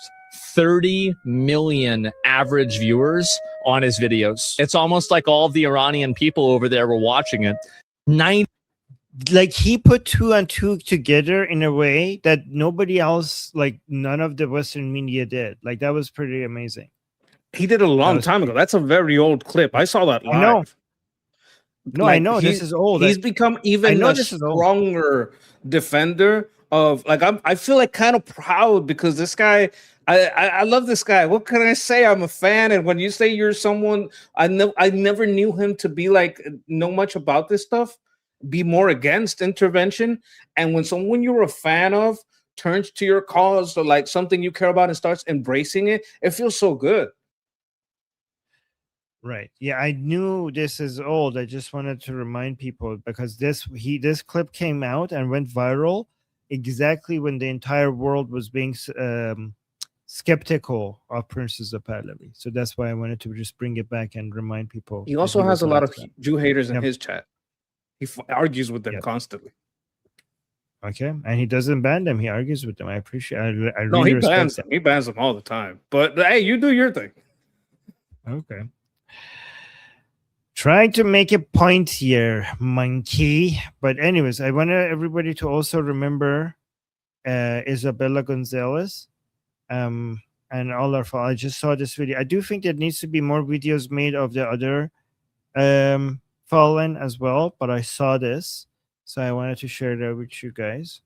30 million average viewers on his videos. It's almost like all of the Iranian people over there were watching it. Like he put 2 and 2 together in a way that nobody else, like none of the Western media did. Like that was pretty amazing. He did it a long time ago. That's a very old clip. I saw that live. I know. No, I know this is old. He's become even a stronger defender of, like, I feel like kind of proud because this guy, I love this guy. What can I say? I'm a fan. And when you say you're someone, I never knew him to be like, know much about this stuff, be more against intervention. And when someone you're a fan of turns to your cause or like something you care about and starts embracing it, it feels so good. Right. Yeah, I knew this is old. I just wanted to remind people because this clip came out and went viral exactly when the entire world was being skeptical of Princess Pahlavi. So that's why I wanted to just bring it back and remind people. He also has a lot of Jew haters in his chat. He argues with them constantly. Okay, and he doesn't ban them. He argues with them. I appreciate. I No, really he bans respect them. He bans them all the time. But hey, you do your thing. Okay. Trying to make a point here, monkey. But anyways, I want everybody to also remember Isabella Gonzalez and all our I just saw this video. I do think there needs to be more videos made of the other fallen as well, but I saw this, so I wanted to share that with you guys.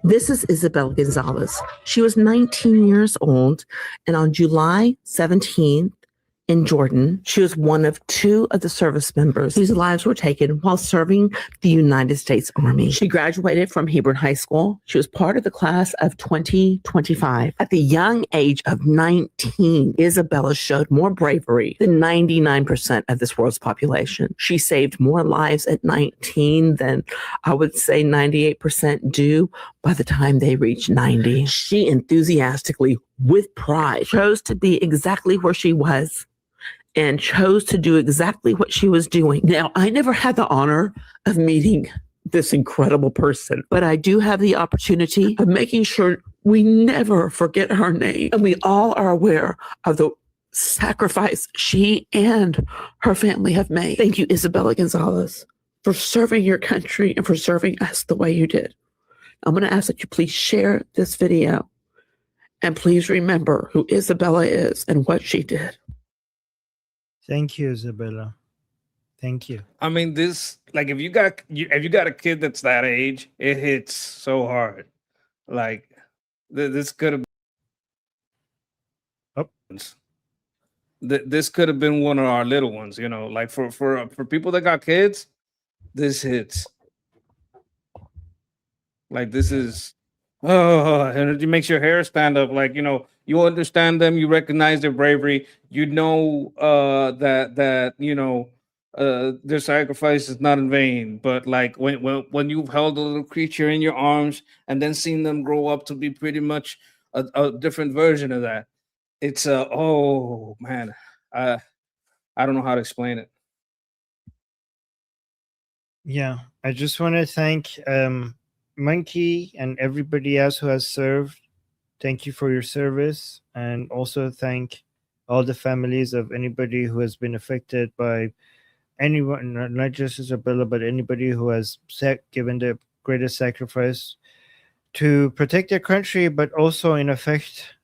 This is Isabella Gonzalez. She was 19 years old, and on July 17th, in Jordan, she was one of 2 of the service members whose lives were taken while serving the United States Army. She graduated from Hebron High School. She was part of the class of 2025. At the young age of 19, Isabella showed more bravery than 99% of this world's population. She saved more lives at 19 than I would say 98% do by the time they reach 90. She enthusiastically, with pride, chose to be exactly where she was and chose to do exactly what she was doing. Now, I never had the honor of meeting this incredible person, but I do have the opportunity of making sure we never forget her name. And we all are aware of the sacrifice she and her family have made. Thank you, Isabella Gonzalez, for serving your country and for serving us the way you did. I'm going to ask that you please share this video and please remember who Isabella is and what she did. Thank you, Isabella. Thank you. I mean, this, like, if you got a kid that's that age, it hits so hard. Like, this could have. This could have been one of our little ones, you know. Like for people that got kids, this hits. Like this is, and it makes your hair stand up. Like, you know, you understand them, you recognize their bravery, you know that you know their sacrifice is not in vain. But like when you've held a little creature in your arms and then seen them grow up to be pretty much a different version of that, it's oh man, I don't know how to explain it. Yeah, I just want to thank Monkey and everybody else who has served. Thank you for your service, and also thank all the families of anybody who has been affected by anyone, not just Isabella, but anybody who has given the greatest sacrifice to protect their country, but also in effect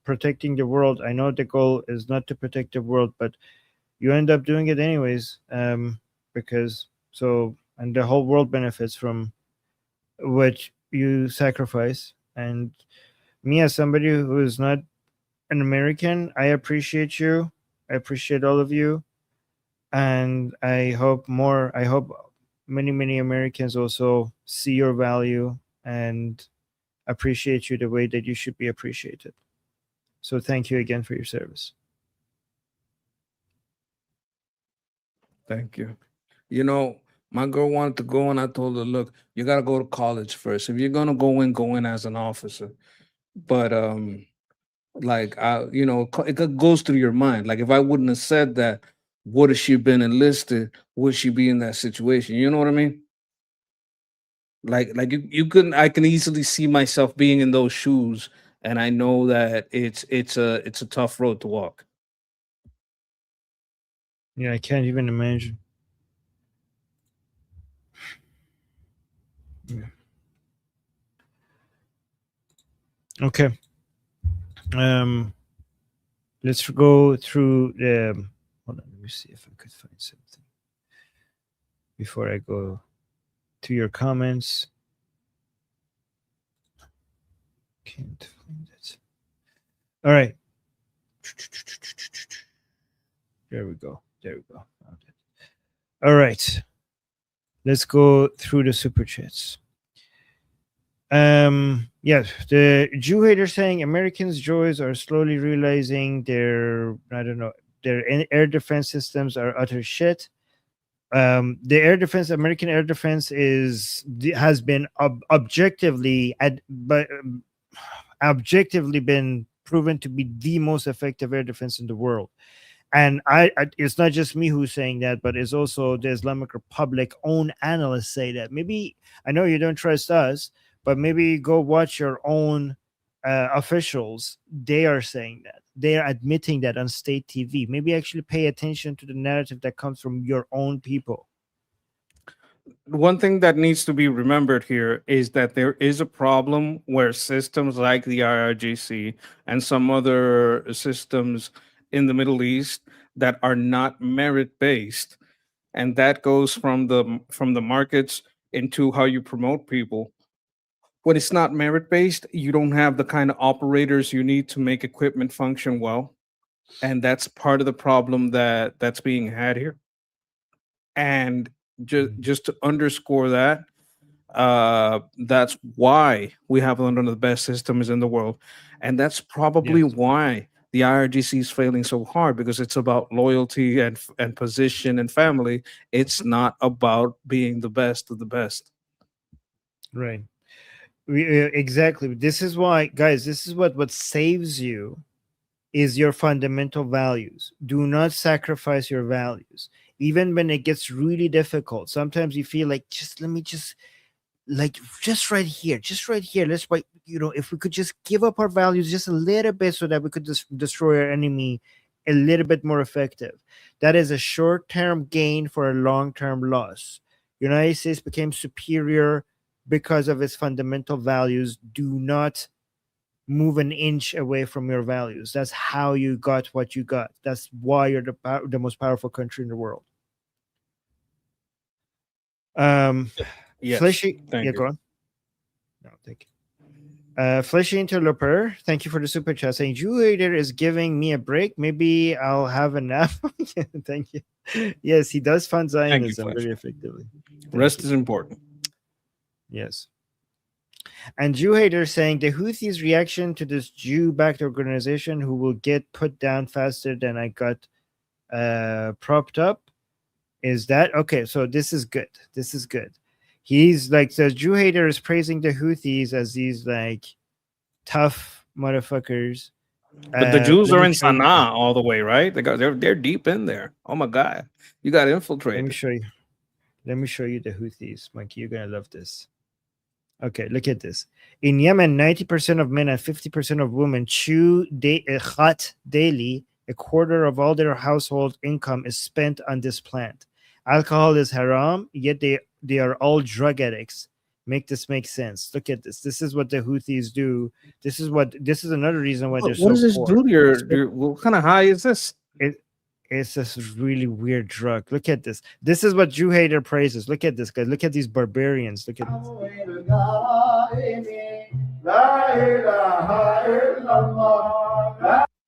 protecting the world. I know the goal is not to protect the world, but you end up doing it anyways, because and the whole world benefits from what you sacrifice. And me, as somebody who is not an American, I appreciate you. I appreciate all of you, and I hope many Americans also see your value and appreciate you the way that you should be appreciated. So thank you again for your service. Thank you. You know, my girl wanted to go, and I told her, look, you got to go to college first. If you're going to go in as an officer. But, like, it goes through your mind. Like, if I wouldn't have said that, would have she been enlisted? Would she be in that situation? You know what I mean? Like you couldn't. I can easily see myself being in those shoes, and I know that it's a tough road to walk. Yeah, I can't even imagine. Yeah. Okay. Let's go through the. Hold on, let me see if I could find something before I go to your comments. Can't find it. All right. There we go. Found it. All right. Let's go through the super chats. Yes, the Jew hater saying Americans' joys are slowly realizing their air defense systems are utter shit. The American air defense has been objectively been proven to be the most effective air defense in the world. And it's not just me who's saying that, but it's also the Islamic Republic own analysts say that. Maybe, I know you don't trust us, but maybe go watch your own officials. They are saying that. They are admitting that on state TV. Maybe actually pay attention to the narrative that comes from your own people. One thing that needs to be remembered here is that there is a problem where systems like the IRGC and some other systems in the Middle East that are not merit-based, and that goes from the markets into how you promote people. When it's not merit-based, you don't have the kind of operators you need to make equipment function well, and that's part of the problem that's being had here. And just to underscore that, that's why we have one of the best systems in the world, and that's probably why the IRGC is failing so hard, because it's about loyalty and position and family. It's not about being the best of the best. Right. Exactly. This is why, guys, this is what saves you is your fundamental values. Do not sacrifice your values. Even when it gets really difficult, sometimes you feel like, just right here, let's wait, if we could just give up our values just a little bit so that we could destroy our enemy a little bit more effective. That is a short-term gain for a long-term loss. United States became superior because of its fundamental values. Do not move an inch away from your values. That's how you got what you got. That's why you're the most powerful country in the world. Yes, Fleshy, thank you. go on. No, thank you. Fleshy Interloper, thank you for the super chat. Saying Jew hater is giving me a break. Maybe I'll have a nap. Thank you. Yes, he does fund Zionism very effectively. Rest is important. Yes. And Jew hater saying the Houthis' reaction to this Jew-backed organization who will get put down faster than I got propped up. Is that okay? So this is good. This is good. He's like, the Jew hater is praising the Houthis as these like tough motherfuckers. But the Jews are in Sana'a all the way, right? They're deep in there. Oh my God, you got infiltrated. Let me show you. Let me show you the Houthis, Mikey. You're gonna love this. Okay, look at this. In Yemen, 90% of men and 50% of women chew khat daily. A quarter of all their household income is spent on this plant. Alcohol is haram, yet they are all drug addicts. Make this make sense. Look at this. This is what the Houthis do. This is another reason why they're so poor. What does this do to your what kind of high is this? It's this really weird drug. Look at this. This is what Jew hater praises. Look at this, guys. Look at these barbarians. Look at this.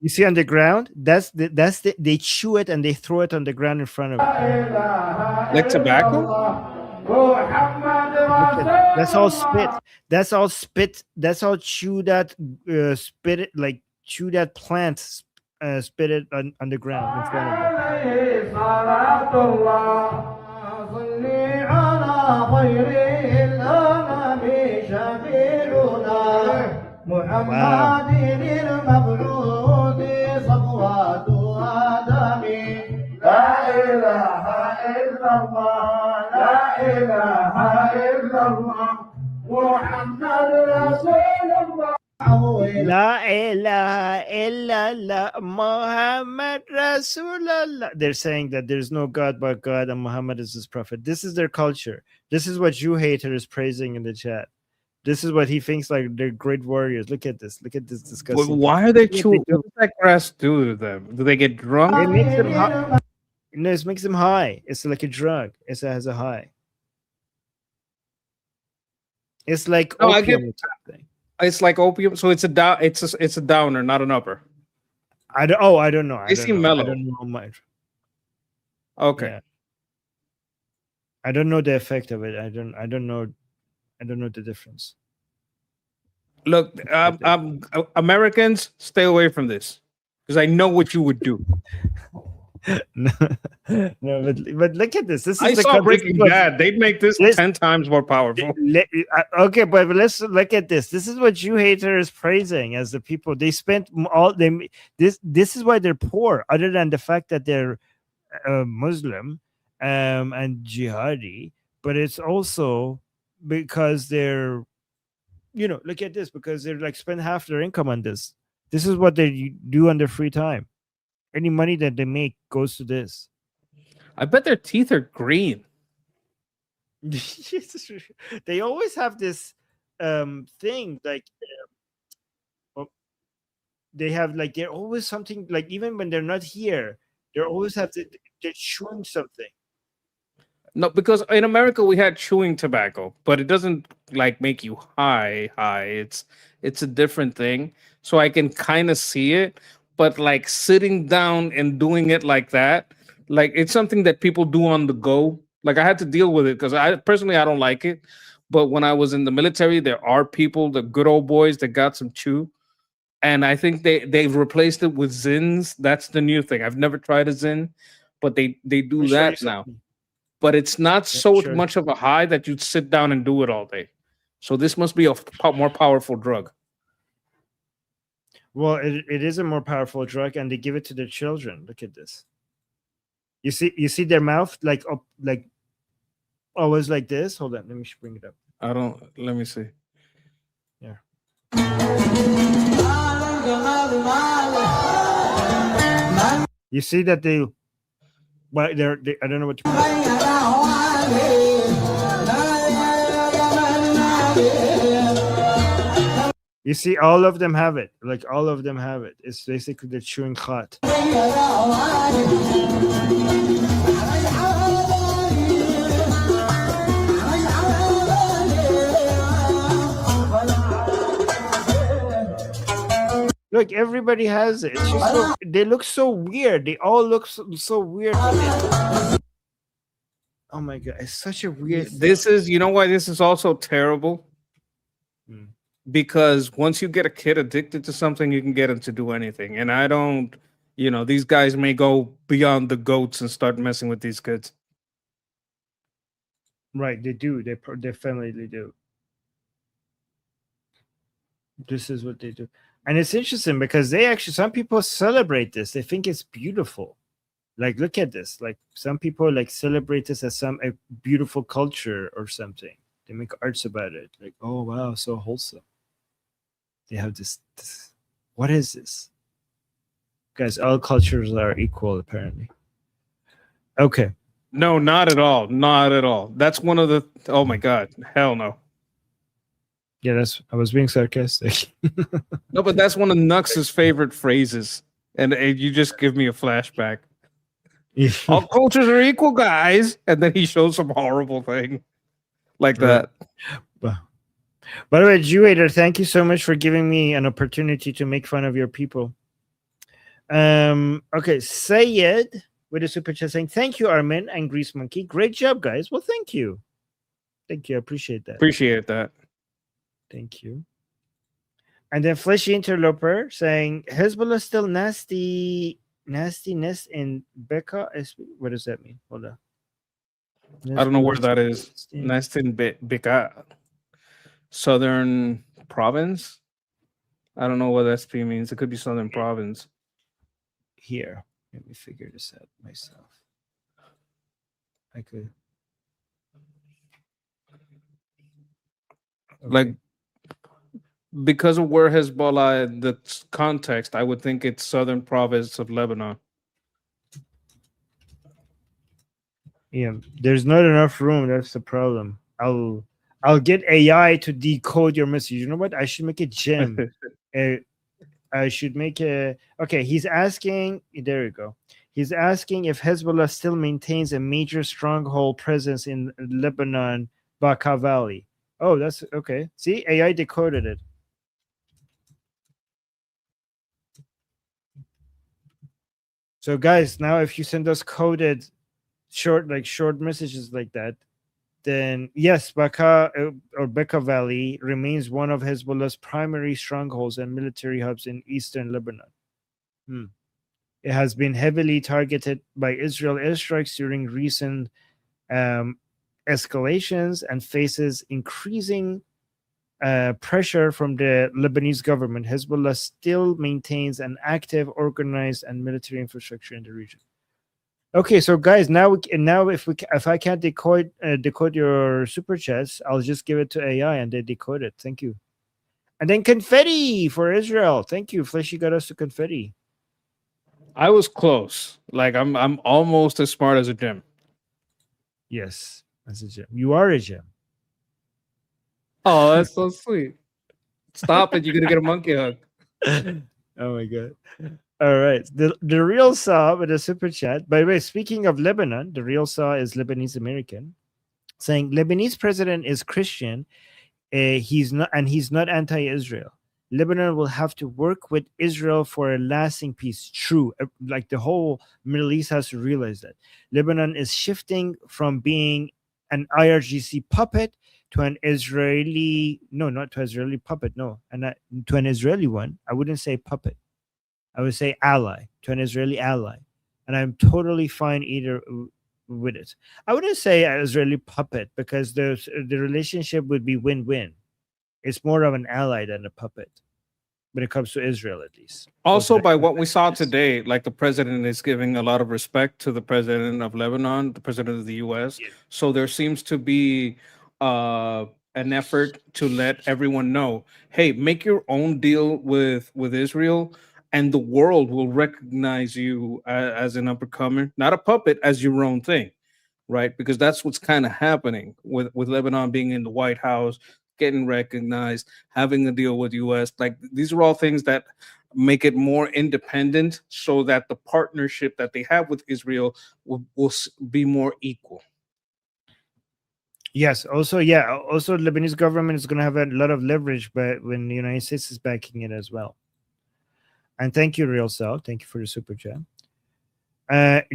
You see on the ground? They chew it and they throw it on the ground in front of them. Like tobacco? That's all spit. That's all spit. That's all chew that spit it, like chew that plant, spit it on the ground in front of them. La ilaha illallah Muhammad Rasulullah. They're saying that there's no God but God and Muhammad is his prophet. This is their culture. This is what Jew hater is praising in the chat. This is what he thinks like they're great warriors. Look at this. Look at this disgusting. But why are they chewing? What does that grass do to them? Do they get drunk? It makes them high. No, it makes them high. It's like a drug. It has a high. It's like No, I opium get- or something. It's like opium, so it's a it's a downer, not an upper. I don't. Oh, I don't know. They seem mellow. I don't know much. Okay. Yeah. I don't know the effect of it. I don't know. I don't know the difference. Look, Americans, stay away from this because I know what you would do. no, but look at this. This is I the saw this Breaking is what- Bad. They'd make this 10 times more powerful. Okay, but let's look at this. This is what Jew hater is praising as the people. They spent all they this is why they're poor, other than the fact that they're Muslim and jihadi, but it's also because they're look at this, because they're like spend half their income on this. This is what they do on their free time. Any money that they make goes to this. I bet their teeth are green. They always have this thing like they have like they're always something like even when they're not here, they always have they're chewing something. No, because in America we had chewing tobacco, but it doesn't like make you high. It's a different thing. So I can kind of see it, but like sitting down and doing it like that, like it's something that people do on the go. Like I had to deal with it because I don't like it. But when I was in the military, there are people, the good old boys that got some chew. And I think they've replaced it with Zins. That's the new thing. I've never tried a Zin, but they do that now. But it's not so much of a high that you'd sit down and do it all day. So this must be a more powerful drug. Well, it is a more powerful drug, and they give it to their children. Look at this. You see their mouth like up, like always like this. Hold on, let me bring it up. Let me see. Yeah. You see that they I don't know what you see, all of them have it. Like all of them have it. It's basically the chewing hot. Look, everybody has it. It's just they look so weird. They all look so weird. Oh my god, it's such a weird. This is, you know why this is also terrible? Because once you get a kid addicted to something, you can get them to do anything. And I don't, these guys may go beyond the goats and start messing with these kids. Right, they do. They definitely do. This is what they do. And it's interesting because some people celebrate this. They think it's beautiful. Like, look at this. Like, some people like celebrate this as a beautiful culture or something. They make arts about it. Like, oh wow, so wholesome. They have this. What is this? Guys, all cultures are equal, apparently. Okay. No, not at all. Not at all. That's one of the. Oh my god, hell no. Yeah, I was being sarcastic. No, but that's one of Nux's favorite phrases, and you just give me a flashback. All cultures are equal, guys, and then he shows some horrible thing like that. By the way, Jewader, thank you so much for giving me an opportunity to make fun of your people. Okay, Sayed with a super chat saying, "Thank you, Armin and Grease Monkey. Great job, guys." Well, thank you. Thank you. I appreciate that. Appreciate that. Thank you. And then Fleshy Interloper saying Hezbollah still nastiness in Becca. What does that mean? Hold on. I don't know where that is. Nestin Bika, Southern Province. I don't know what SP means. It could be Southern Province. Here, let me figure this out myself. I could. Like, because of where Hezbollah, the context, I would think it's Southern Province of Lebanon. Yeah, there's not enough room. That's the problem. I'll get AI to decode your message. You know what? I should make a gem. I should make a. Okay, he's asking. There you go. He's asking if Hezbollah still maintains a major stronghold presence in Lebanon, Bekaa Valley. Oh, that's okay. See, AI decoded it. So, guys, now if you send us coded short messages like that, then yes, Bekaa Valley remains one of Hezbollah's primary strongholds and military hubs in eastern Lebanon. It has been heavily targeted by Israel airstrikes during recent escalations and faces increasing pressure from the Lebanese government. Hezbollah still maintains an active, organized, and military infrastructure in the region. Okay, so guys, now if I can't decode your super chats, I'll just give it to AI and they decode it. Thank you. And then confetti for Israel. Thank you, Fleshy got us to confetti. I was close. Like I'm almost as smart as a gem. Yes, as a gem. You are a gem. Oh, that's so sweet. Stop it! You're gonna get a monkey hug. Oh my god. All right. The real Saw with a super chat. By the way, speaking of Lebanon, the real Saw is Lebanese American, saying Lebanese president is Christian. He's not anti-Israel. Lebanon will have to work with Israel for a lasting peace. True. Like the whole Middle East has to realize that. Lebanon is shifting from being an IRGC puppet to an Israeli, not to Israeli puppet, and to an Israeli one. I wouldn't say puppet. I would say ally, to an Israeli ally. And I'm totally fine either with it. I wouldn't say an Israeli puppet because the relationship would be win-win. It's more of an ally than a puppet when it comes to Israel, at least. Also, by what we saw today, like the president is giving a lot of respect to the president of Lebanon, the president of the U.S. Yeah. So there seems to be an effort to let everyone know, hey, make your own deal with Israel, and the world will recognize you as an up-and-comer, not a puppet, as your own thing, right? Because that's what's kind of happening with Lebanon being in the White House, getting recognized, having a deal with U.S. Like these are all things that make it more independent, so that the partnership that they have with Israel will be more equal. Yes. Also, Lebanese government is going to have a lot of leverage, but when the United States is backing it as well. And thank you, Real Cell. Thank you for the super chat.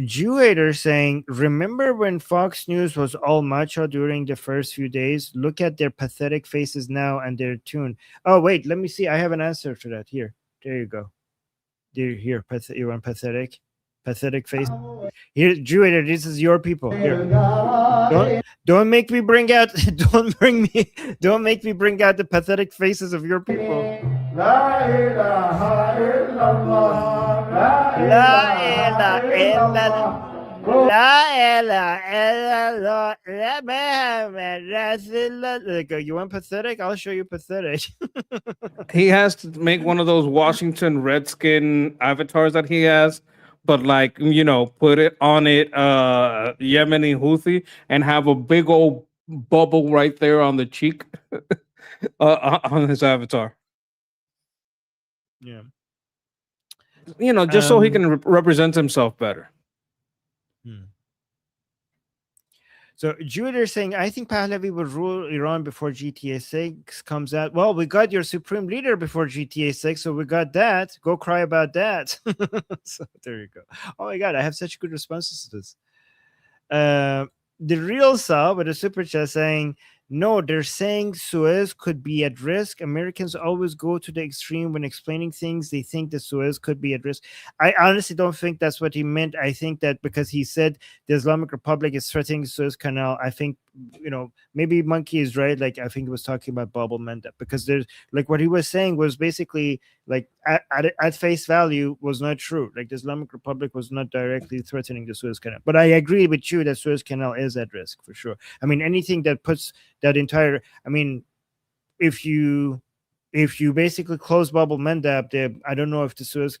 Jew hater saying, remember when Fox News was all macho during the first few days? Look at their pathetic faces now and their tune. Oh, wait, let me see. I have an answer for that. Here. There you go. Here, you want pathetic? Pathetic face. Here, Jew hater, this is your people. Here. Don't make me bring out don't make me bring out the pathetic faces of your people. La ilaha illallah. La ilaha illallah. La ilaha illallah. You want pathetic? I'll show you pathetic. He has to make one of those Washington Redskin avatars that he has, but like, put it on it Yemeni Houthi and have a big old bubble right there on the cheek on his avatar. Yeah. Just so he can represent himself better. So Judah saying, I think Pahlavi will rule Iran before GTA 6 comes out. Well, we got your supreme leader before GTA 6, so we got that. Go cry about that. So there you go. Oh my God, I have such good responses to this. The real Saw with a super chat saying, No, they're saying Suez could be at risk. Americans always go to the extreme when explaining things. They think that Suez could be at risk. I honestly don't think that's what he meant. I think that because he said the Islamic Republic is threatening the Suez Canal, I think, maybe Monkey is right. Like, I think he was talking about Bab el-Mandeb, because there's, like, what he was saying was basically, like, at face value was not true. Like, the Islamic Republic was not directly threatening the Suez Canal. But I agree with you that Suez Canal is at risk for sure. I mean, anything that puts that entire, I mean, if you basically close Bab el-Mandeb, I don't know if the Suez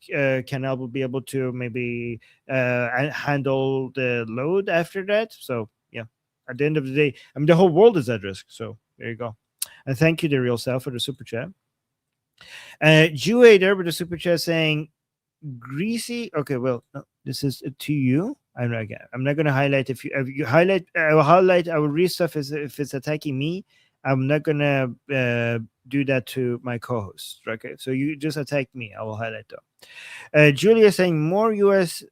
Canal will be able to maybe handle the load after that. So yeah, at the end of the day, I mean, the whole world is at risk. So there you go. And thank you, the real self, for the super chat. Jue there with the super chat saying, "Greasy." Okay, well, no, this is to you. I'm not gonna highlight. If you highlight, I will highlight. I will read stuff if it's attacking me. I'm not gonna do that to my co-host. Okay, so you just attack me. I will highlight though. Julia saying more US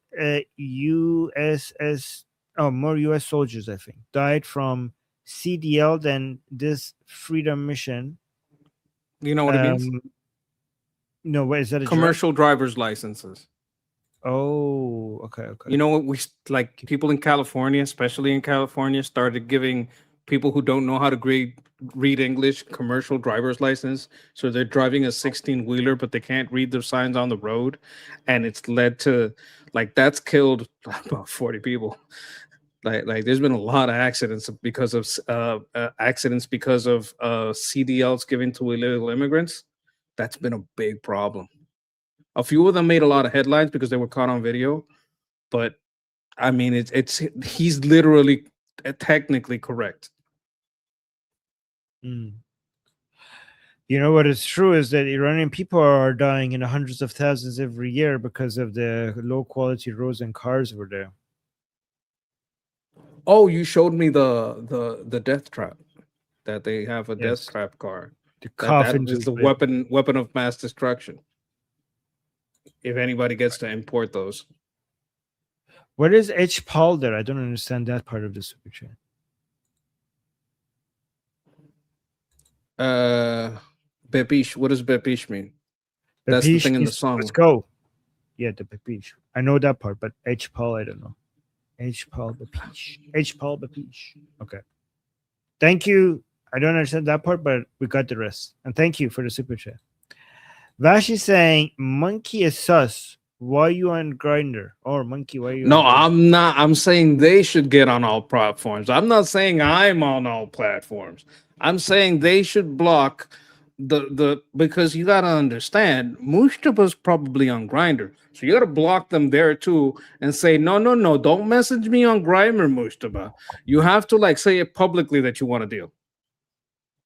soldiers, I think, died from CDL than this freedom mission. You know what it means? No, what is that? A Commercial driver's licenses. Oh, okay. You know what, we like people in California, especially in California, started giving people who don't know how to read English commercial driver's license. So they're driving a 16-wheeler, but they can't read the signs on the road, and it's led to, like, that's killed about 40 people. Like there's been a lot of accidents because of CDLs given to illegal immigrants. That's been a big problem. A few of them made a lot of headlines because they were caught on video, but I mean, he's literally technically correct. You know what is true is that Iranian people are dying in the hundreds of thousands every year because of the low quality roads and cars over there. Oh, you showed me the death trap, that they have a death trap car. The That coffin is just the lit. weapon of mass destruction. If anybody gets to import those. What is H. Paul there? I don't understand that part of the super chat. Bepish. What does Bepish mean? That's the Bepish thing in the is, song. let's go. Yeah, the Bepish. I know that part, but H. Paul, I don't know. H. Paul Bepish. H. Paul Bepish. Okay. Thank you. I don't understand that part, but we got the rest. And thank you for the super chat. Vashi saying, Monkey is sus. Why you on Grinder? Or Monkey, why you No, on Grindr? I'm not. I'm saying they should get on all platforms. I'm not saying I'm on all platforms. I'm saying they should block the because you gotta understand, Mustafa's probably on Grinder, so you gotta block them there too and say no, don't message me on Grindr, Mustafa. You have to like say it publicly that you want to deal.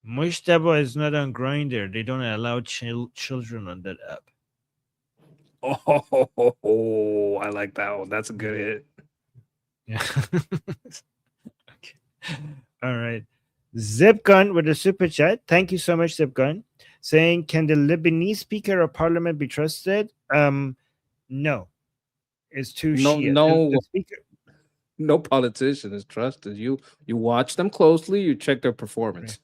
Mushtaba is not on Grinder. They don't allow children on that app. Oh, I like that one. That's a good hit. Yeah. Okay. All right. Zip Gun with a super chat. Thank you so much, Zip Gun. Saying, can the Lebanese Speaker of Parliament be trusted? No. It's too Shia. The speaker. No politician is trusted. You watch them closely. You check their performance.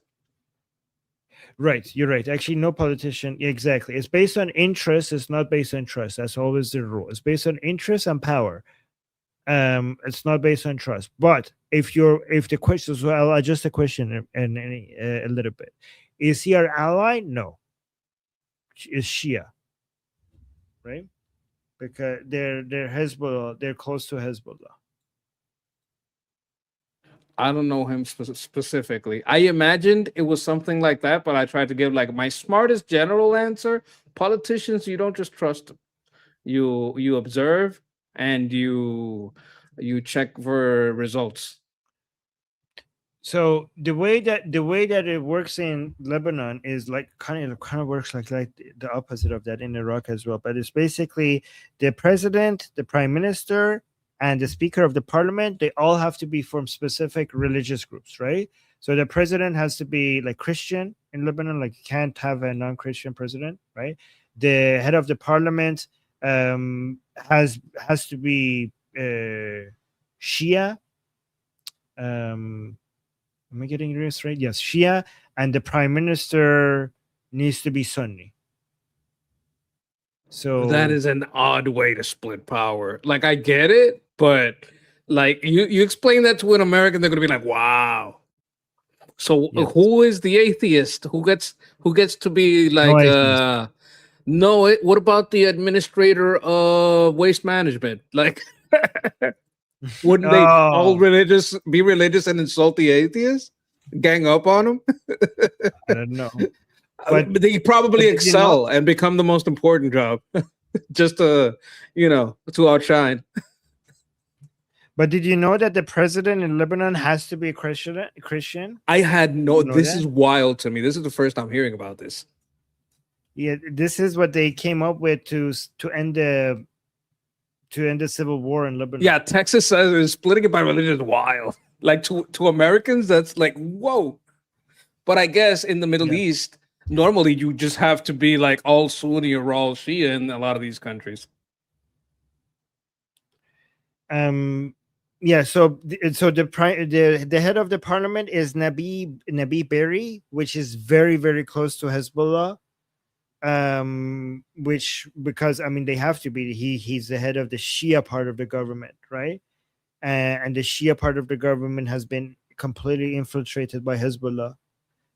Right, you're right. Actually, no politician. Exactly. It's based on interest. It's not based on trust. That's always the rule. It's based on interest and power. It's not based on trust. But if the question, so I'll adjust the question and a little bit. Is he our ally? No. Is Shia, right? Because they're Hezbollah. They're close to Hezbollah. I don't know him specifically. I imagined it was something like that, but I tried to give like my smartest general answer. Politicians, you don't just trust them. You observe and you check for results. So the way that it works in Lebanon is like kind of works like the opposite of that in Iraq as well. But it's basically the president, the prime minister, and the speaker of the parliament. They all have to be from specific religious groups, right? So the president has to be like Christian in Lebanon. Like you can't have a non-Christian president, right? The head of the parliament has to be Shia. Am I getting this right? Yes, Shia, and the prime minister needs to be Sunni. So that is an odd way to split power. Like I get it, but like you explain that to an American, they're gonna be like, "Wow." So who is the atheist? Who gets to be like no, what about the administrator of waste management? Like wouldn't they all be religious and insult the atheist? Gang up on them? I don't know. But they probably excel and become the most important job just to outshine. But did you know that the president in Lebanon has to be a Christian? I had no. This that? is wild to me. This is the first time hearing about this. Yeah, this is what they came up with to end the civil war in Lebanon. Yeah, Texas says splitting it by religion is wild. Like to Americans, that's like whoa. But I guess in the Middle East, normally you just have to be like all Sunni or all Shia in a lot of these countries. Yeah, so the head of the parliament is Nabi Berri, which is very, very close to Hezbollah. Which, because I mean they have to be, he's the head of the Shia part of the government, right? And the Shia part of the government has been completely infiltrated by Hezbollah.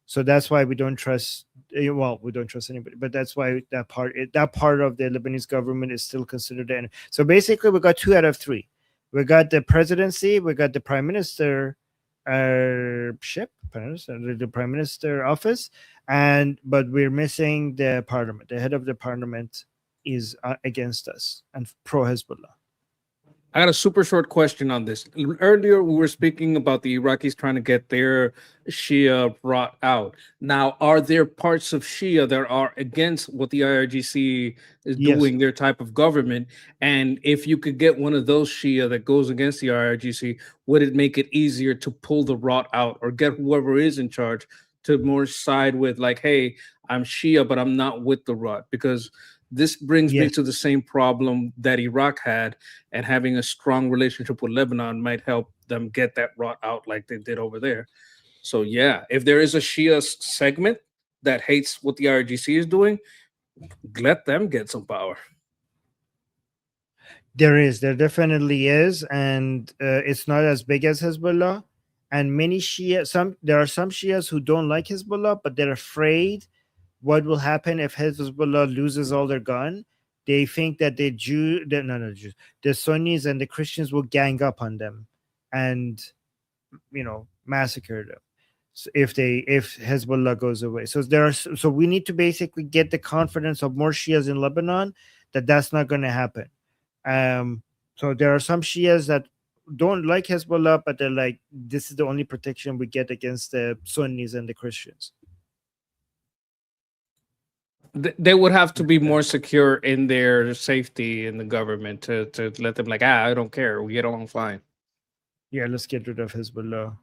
So that's why we don't trust, well, we don't trust anybody, but that's why that part of the Lebanese government is still considered the enemy. So basically we got 2 out of 3. We got the presidency, we got the prime minister the prime minister office, but we're missing the parliament. The head of the parliament is against us and pro Hezbollah. I got a super short question on this. Earlier, we were speaking about the Iraqis trying to get their Shia brought out. Now, are there parts of Shia that are against what the IRGC is doing, their type of government? And if you could get one of those Shia that goes against the IRGC, would it make it easier to pull the rot out or get whoever is in charge to more side with like, hey, I'm Shia, but I'm not with the rot? Because this brings me to the same problem that Iraq had, and having a strong relationship with Lebanon might help them get that rot out like they did over there. So yeah, if there is a Shia segment that hates what the IRGC is doing, let them get some power. There definitely is, and it's not as big as Hezbollah. And many Shia, there are some Shias who don't like Hezbollah, but they're afraid what will happen if Hezbollah loses all their gun. They think that the Sunnis and the Christians will gang up on them and massacre them if Hezbollah goes away. So we need to basically get the confidence of more Shias in Lebanon that that's not going to happen. So there are some Shias that don't like Hezbollah, but they're like, this is the only protection we get against the Sunnis and the Christians. They would have to be more secure in their safety in the government to let them like, I don't care, we get along fine. Yeah, let's get rid of Hezbollah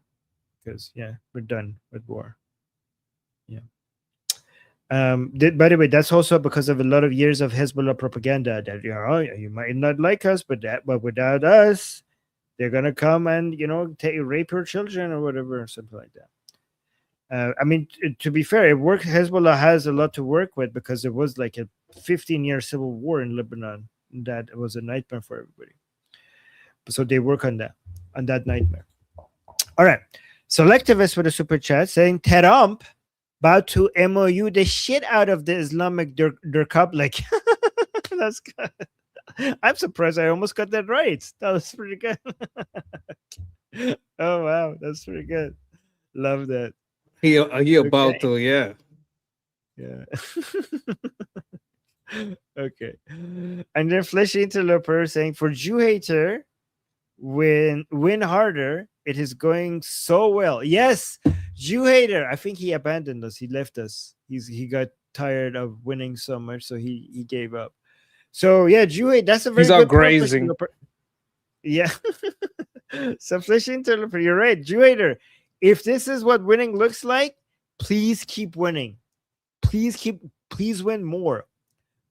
because we're done with war. Yeah. By the way, that's also because of a lot of years of Hezbollah propaganda that you might not like us, but without us, they're gonna come and rape your children or whatever, or something like that. I mean, to be fair, Hezbollah has a lot to work with because it was like a 15-year civil war in Lebanon. That was a nightmare for everybody. So they work on that nightmare. All right. Selectivist with a super chat saying Trump about to MOU the shit out of the Islamic Republic. That's good. I'm surprised I almost got that right. That was pretty good. Oh, wow. That's pretty good. Love that. He about to, yeah. Okay. And then Fleshy Interloper saying for Jew hater, win harder, it is going so well. Yes, Jew hater. I think he abandoned us. He left us. He got tired of winning so much, so he gave up. So yeah, Jew hate. That's a very He's good out grazing. Yeah. So Fleshy Interloper, you're right. Jew hater. If this is what winning looks like, please keep winning. Please win more.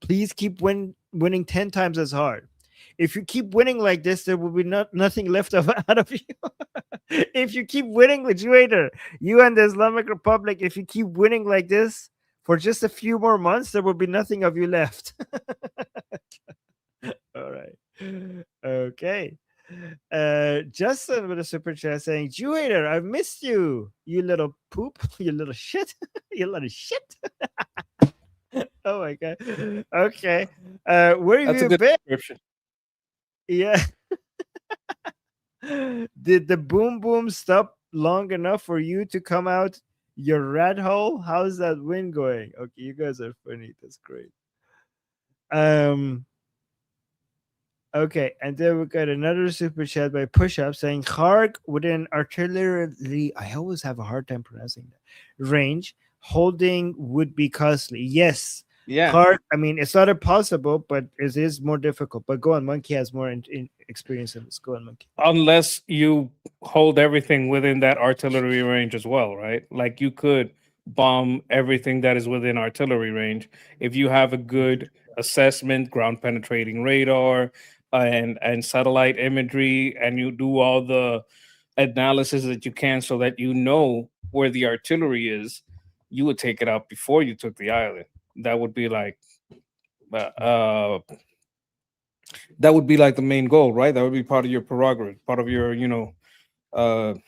Please keep winning 10 times as hard. If you keep winning like this, there will be nothing left out of you. If you keep winning, Legislator, you and the Islamic Republic, if you keep winning like this for just a few more months, there will be nothing of you left. All right. Okay. Justin with a super chat saying, Jew hater, I've missed you, you little poop, you little shit, you little shit. Oh my god. Okay. Where have That's a you good been? description. Yeah. Did the boom boom stop long enough for you to come out your rat hole? How's that wind going? Okay, you guys are funny. That's great. Okay, and then we got another super chat by Push Up saying Hark within artillery. I always have a hard time pronouncing that. Range holding would be costly. Yes. Yeah. Hark, I mean, it's not impossible, but it is more difficult. But go on, Monkey has more in experience in this. Go on, Monkey. Unless you hold everything within that artillery range as well, right? Like you could bomb everything that is within artillery range if you have a good assessment, ground penetrating radar, and satellite imagery, and you do all the analysis that you can so that you know where the artillery is. You would take it out before you took the island. That would be like that would be like the main goal, right? That would be part of your prerogative, part of your, part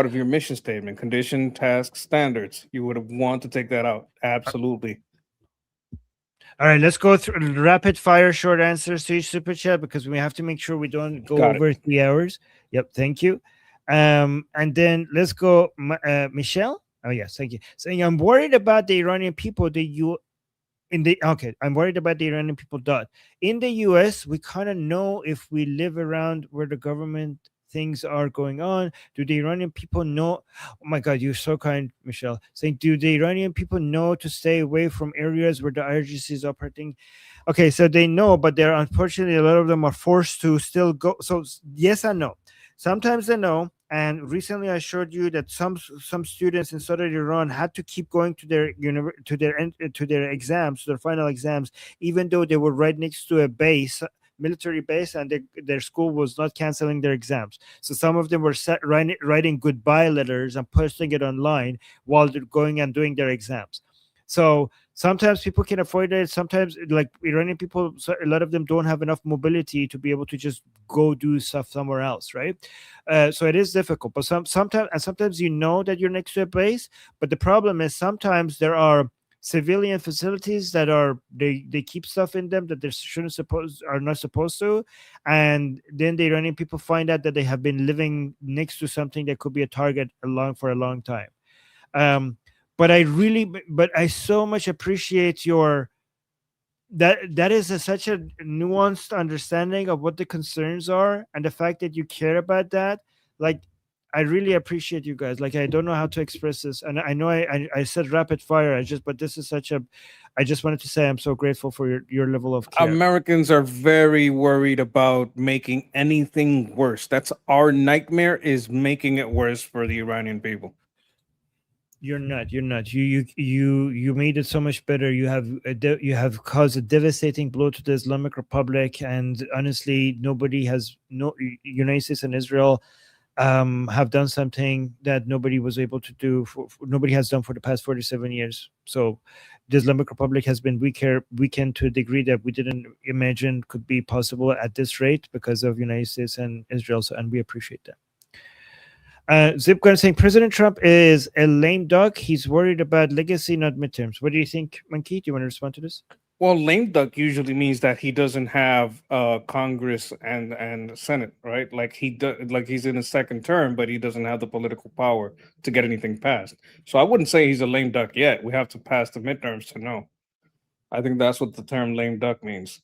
of your mission statement, condition, task, standards. You would want to take that out. Absolutely. All right, let's go through rapid fire short answers to each super chat because we have to make sure we don't go Got it. over 3 hours. Yep, thank you. And then let's go, Michelle. Oh yes, thank you. Saying I'm worried about the Iranian people. I'm worried about the Iranian people. In the U.S., we kind of know if we live around where the government things are going on. Do the Iranian people know? Oh my God, you're so kind, Michelle. Saying, do the Iranian people know to stay away from areas where the IRGC is operating? Okay, so they know, but they're unfortunately a lot of them are forced to still go. So yes and no. Sometimes they know. And recently, I showed you that some students in southern Iran had to keep going to their exams, their final exams, even though they were right next to a base, military base, and their school was not canceling their exams. So some of them were writing goodbye letters and posting it online while they're going and doing their exams. So sometimes people can avoid it. Sometimes, like Iranian people, a lot of them don't have enough mobility to be able to just go do stuff somewhere else, right? So it is difficult. But sometimes you know that you're next to a base. But the problem is sometimes there are civilian facilities that they keep stuff in them that they are not supposed to, and then the Iranian people find out that they have been living next to something that could be a target for a long time. But I so much appreciate that is such a nuanced understanding of what the concerns are and the fact that you care about that. Like, I really appreciate you guys. Like, I don't know how to express this, and I know I said rapid fire. But this is I just wanted to say I'm so grateful for your level of care. Americans are very worried about making anything worse. That's our nightmare, is making it worse for the Iranian people. You're not. You made it so much better. You have caused a devastating blow to the Islamic Republic, and honestly, United States and Israel have done something that nobody was able to do. Nobody has done for the past 47 years. So, the Islamic Republic has been weakened to a degree that we didn't imagine could be possible at this rate because of United States and Israel. So, and we appreciate that. Zipgun saying President Trump is a lame duck. He's worried about legacy, not midterms. What do you think, Monkey? Do you want to respond to this? Well, lame duck usually means that he doesn't have Congress and Senate, right? Like he's in his second term, but he doesn't have the political power to get anything passed. So I wouldn't say he's a lame duck yet. We have to pass the midterms to know. I think that's what the term lame duck means.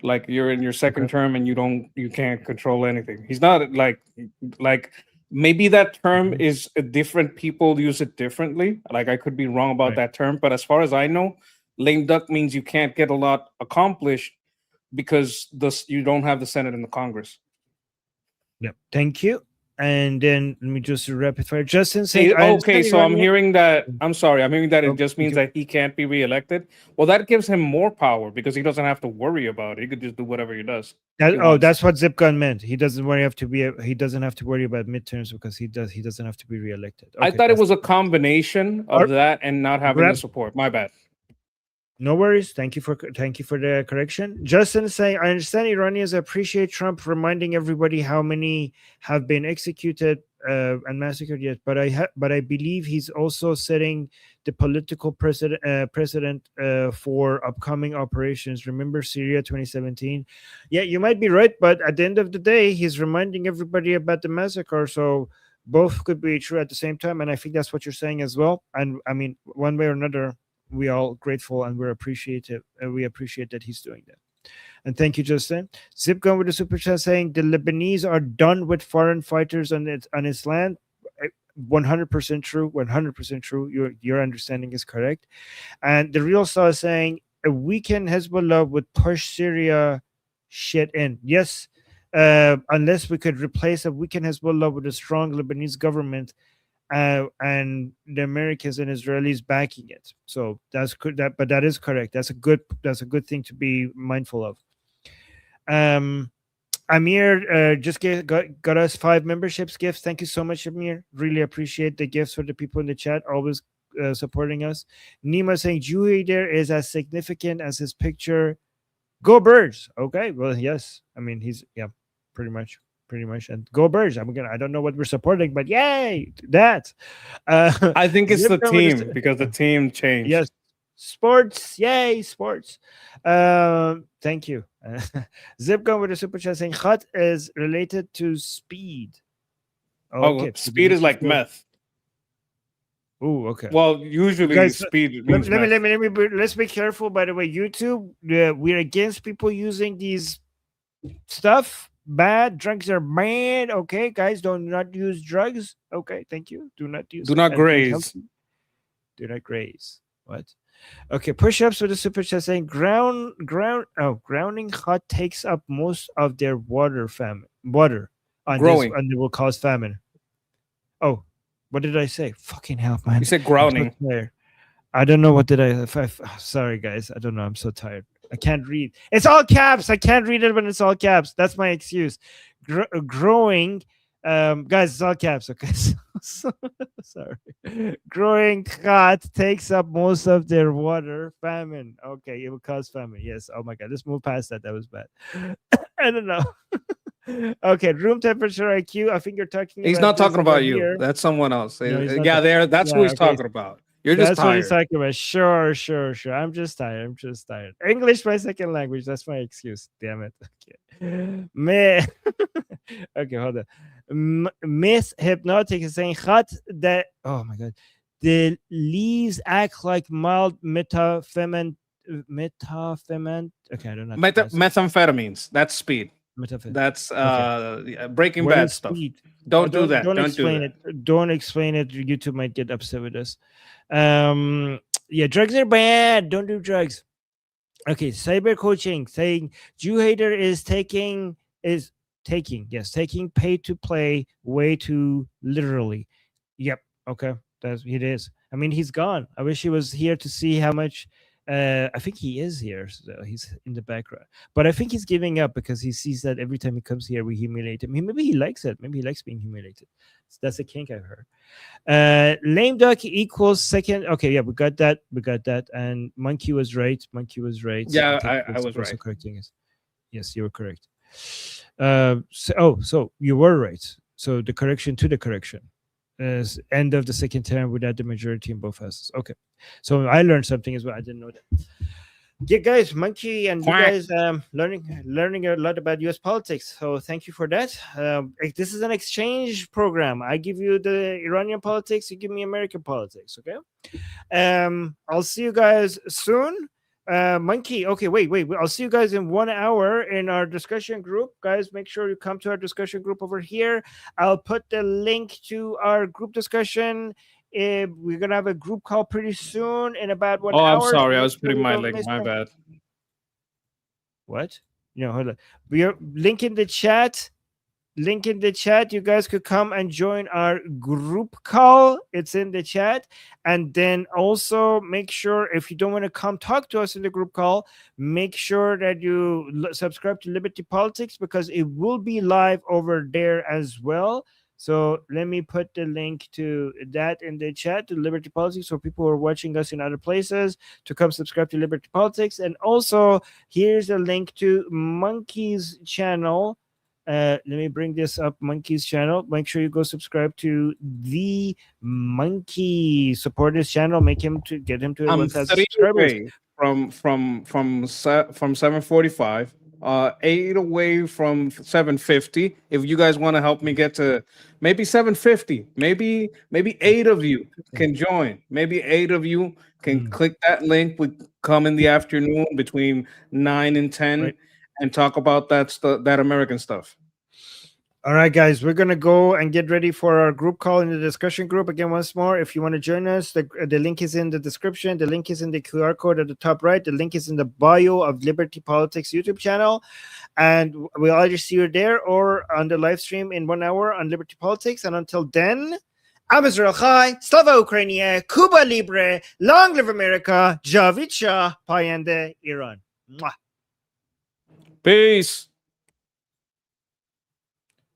Like you're in your second term and you can't control anything. He's not like maybe that term is different. People use it differently. Like I could be wrong about that term, but as far as I know, lame duck means you can't get a lot accomplished because you don't have the Senate and the Congress. Yep. Thank you. And then let me just rapid fire. Justin See, saying, I okay, understand so I'm Iranian- hearing that. I'm sorry, I'm hearing that Oh, it just means that he can't be reelected. Well, that gives him more power because he doesn't have to worry about it. He could just do whatever he does. That, he oh, wants. that's what Zip Gun meant. He doesn't worry have to be. He doesn't have to worry about midterms because he doesn't have to be reelected. I Okay, thought it that's- was a combination of that and not having Grab- the support. My bad. No worries. Thank you for the correction. Justin is saying, I understand Iranians appreciate Trump reminding everybody how many have been executed and massacred yet, but I believe he's also setting the political precedent for upcoming operations. Remember Syria 2017? Yeah, you might be right, but at the end of the day, he's reminding everybody about the massacre. So both could be true at the same time, and I think that's what you're saying as well. And I mean, one way or another, we all grateful and we're appreciative. We appreciate that he's doing that. And thank you, Justin. Zip Gun with the super chat saying the Lebanese are done with foreign fighters on its land. 100% true. 100% true. Your understanding is correct. And the real star is saying a weakened Hezbollah would push Syria shit in. Yes, unless we could replace a weakened Hezbollah with a strong Lebanese government. And the Americans and Israelis backing it. So that's good. But that is correct. That's a good thing to be mindful of. Amir just got us 5 memberships gifts. Thank you so much, Amir. Really appreciate the gifts for the people in the chat, always supporting us. Nima saying Jew hater is as significant as his picture. Go Birds. Okay, well, yes. I mean, he's pretty much. And go Birds. I don't know what we're supporting, but yay, that. I think it's the team because the team changed. Yes, sports. Yay, sports. Thank you. Zip Gun with a super chat saying Khat is related to speed. Okay, speed is like meth. Oh, okay. Well, usually guys, speed means let's be careful. By the way, YouTube, we're against people using these stuff. Bad drugs are bad. Okay, guys, do not use drugs. Okay, thank you. Do not use. Do not graze. Do not graze. What? Okay, push-ups with a super chat saying grounding hot takes up most of their water on growing, and it will cause famine. Oh, what did I say? Fucking hell, man! You said grounding. I don't know what did I. Sorry, guys. I don't know. I'm so tired. I can't read. It's all caps. I can't read it when it's all caps. That's my excuse. Growing, guys, it's all caps. Okay, sorry. Growing hot takes up most of their water. Famine. Okay, it will cause famine. Yes. Oh my God. Let's move past that. That was bad. I don't know. Okay, room temperature IQ. I think you're talking. He's not talking about you. Here. That's someone else. No, that's who he's talking about. You're just that's tired. What he's talking about. Sure. I'm just tired. English, my second language. That's my excuse. Damn it. Okay. Okay, hold on. Miss Hypnotic is saying hot that. Oh my God. The leaves act like mild methamphetamine. Okay, I don't know. Methamphetamines. That's speed. That's Breaking Bad stuff. Don't do that. Don't explain it. Don't explain it. YouTube might get upset with us. Yeah, drugs are bad. Don't do drugs. Okay, cyber coaching saying Jew hater is taking pay to play way too literally. Yep. Okay, it is. I mean, he's gone. I wish he was here to see how much. I think he is here, so he's in the background. But I think he's giving up because he sees that every time he comes here, we humiliate him. Maybe he likes it. Maybe he likes being humiliated. So that's a kink I've heard. Lame duck equals second. Okay, yeah, we got that. And Monkey was right. Yeah, I was right. Correcting us. Yes, you were correct. So you were right. So the correction to the correction. End of the second term without the majority in both houses. Okay, so I learned something as well. I didn't know that. Yeah, guys, Monkey and you guys learning a lot about U.S. politics. So thank you for that. This is an exchange program. I give you the Iranian politics, you give me American politics. Okay. I'll see you guys soon. Monkey. Okay, wait. I'll see you guys in 1 hour in our discussion group. Guys, make sure you come to our discussion group over here. I'll put the link to our group discussion. We're gonna have a group call pretty soon in about 1 hour. Oh, I'm sorry. I was putting my link. My bad. What? No, hold on. We are link in the chat. link in the chat. You guys could come and join our group call. It's in the chat. And then also make sure, if you don't want to come talk to us in the group call, make sure that you subscribe to Liberty Politics, because it will be live over there as well. So let me put the link to that in the chat, to Liberty Politics, so people who are watching us in other places to come subscribe to Liberty Politics. And also, here's a link to Monkey's channel. Let me bring this up, Monkey's channel. Make sure you go subscribe to the Monkey. Support his channel. Make him to get him to 1,000 subscribers. From 745, 8 away from 750. If you guys want to help me get to maybe 750, maybe 8 of you can join. Maybe 8 of you can click that link. We come in the afternoon between 9 and 10 and talk about that American stuff. All right, guys, we're going to go and get ready for our group call in the discussion group. Again, once more, if you want to join us, the link is in the description. The link is in the QR code at the top right. The link is in the bio of Liberty Politics YouTube channel. And we'll either see you there or on the live stream in 1 hour on Liberty Politics. And until then, I'm Israel Chai, Slava Ukrainia, Cuba Libre, Long Live America, Javid Shah, Payende Iran. Mwah. Peace.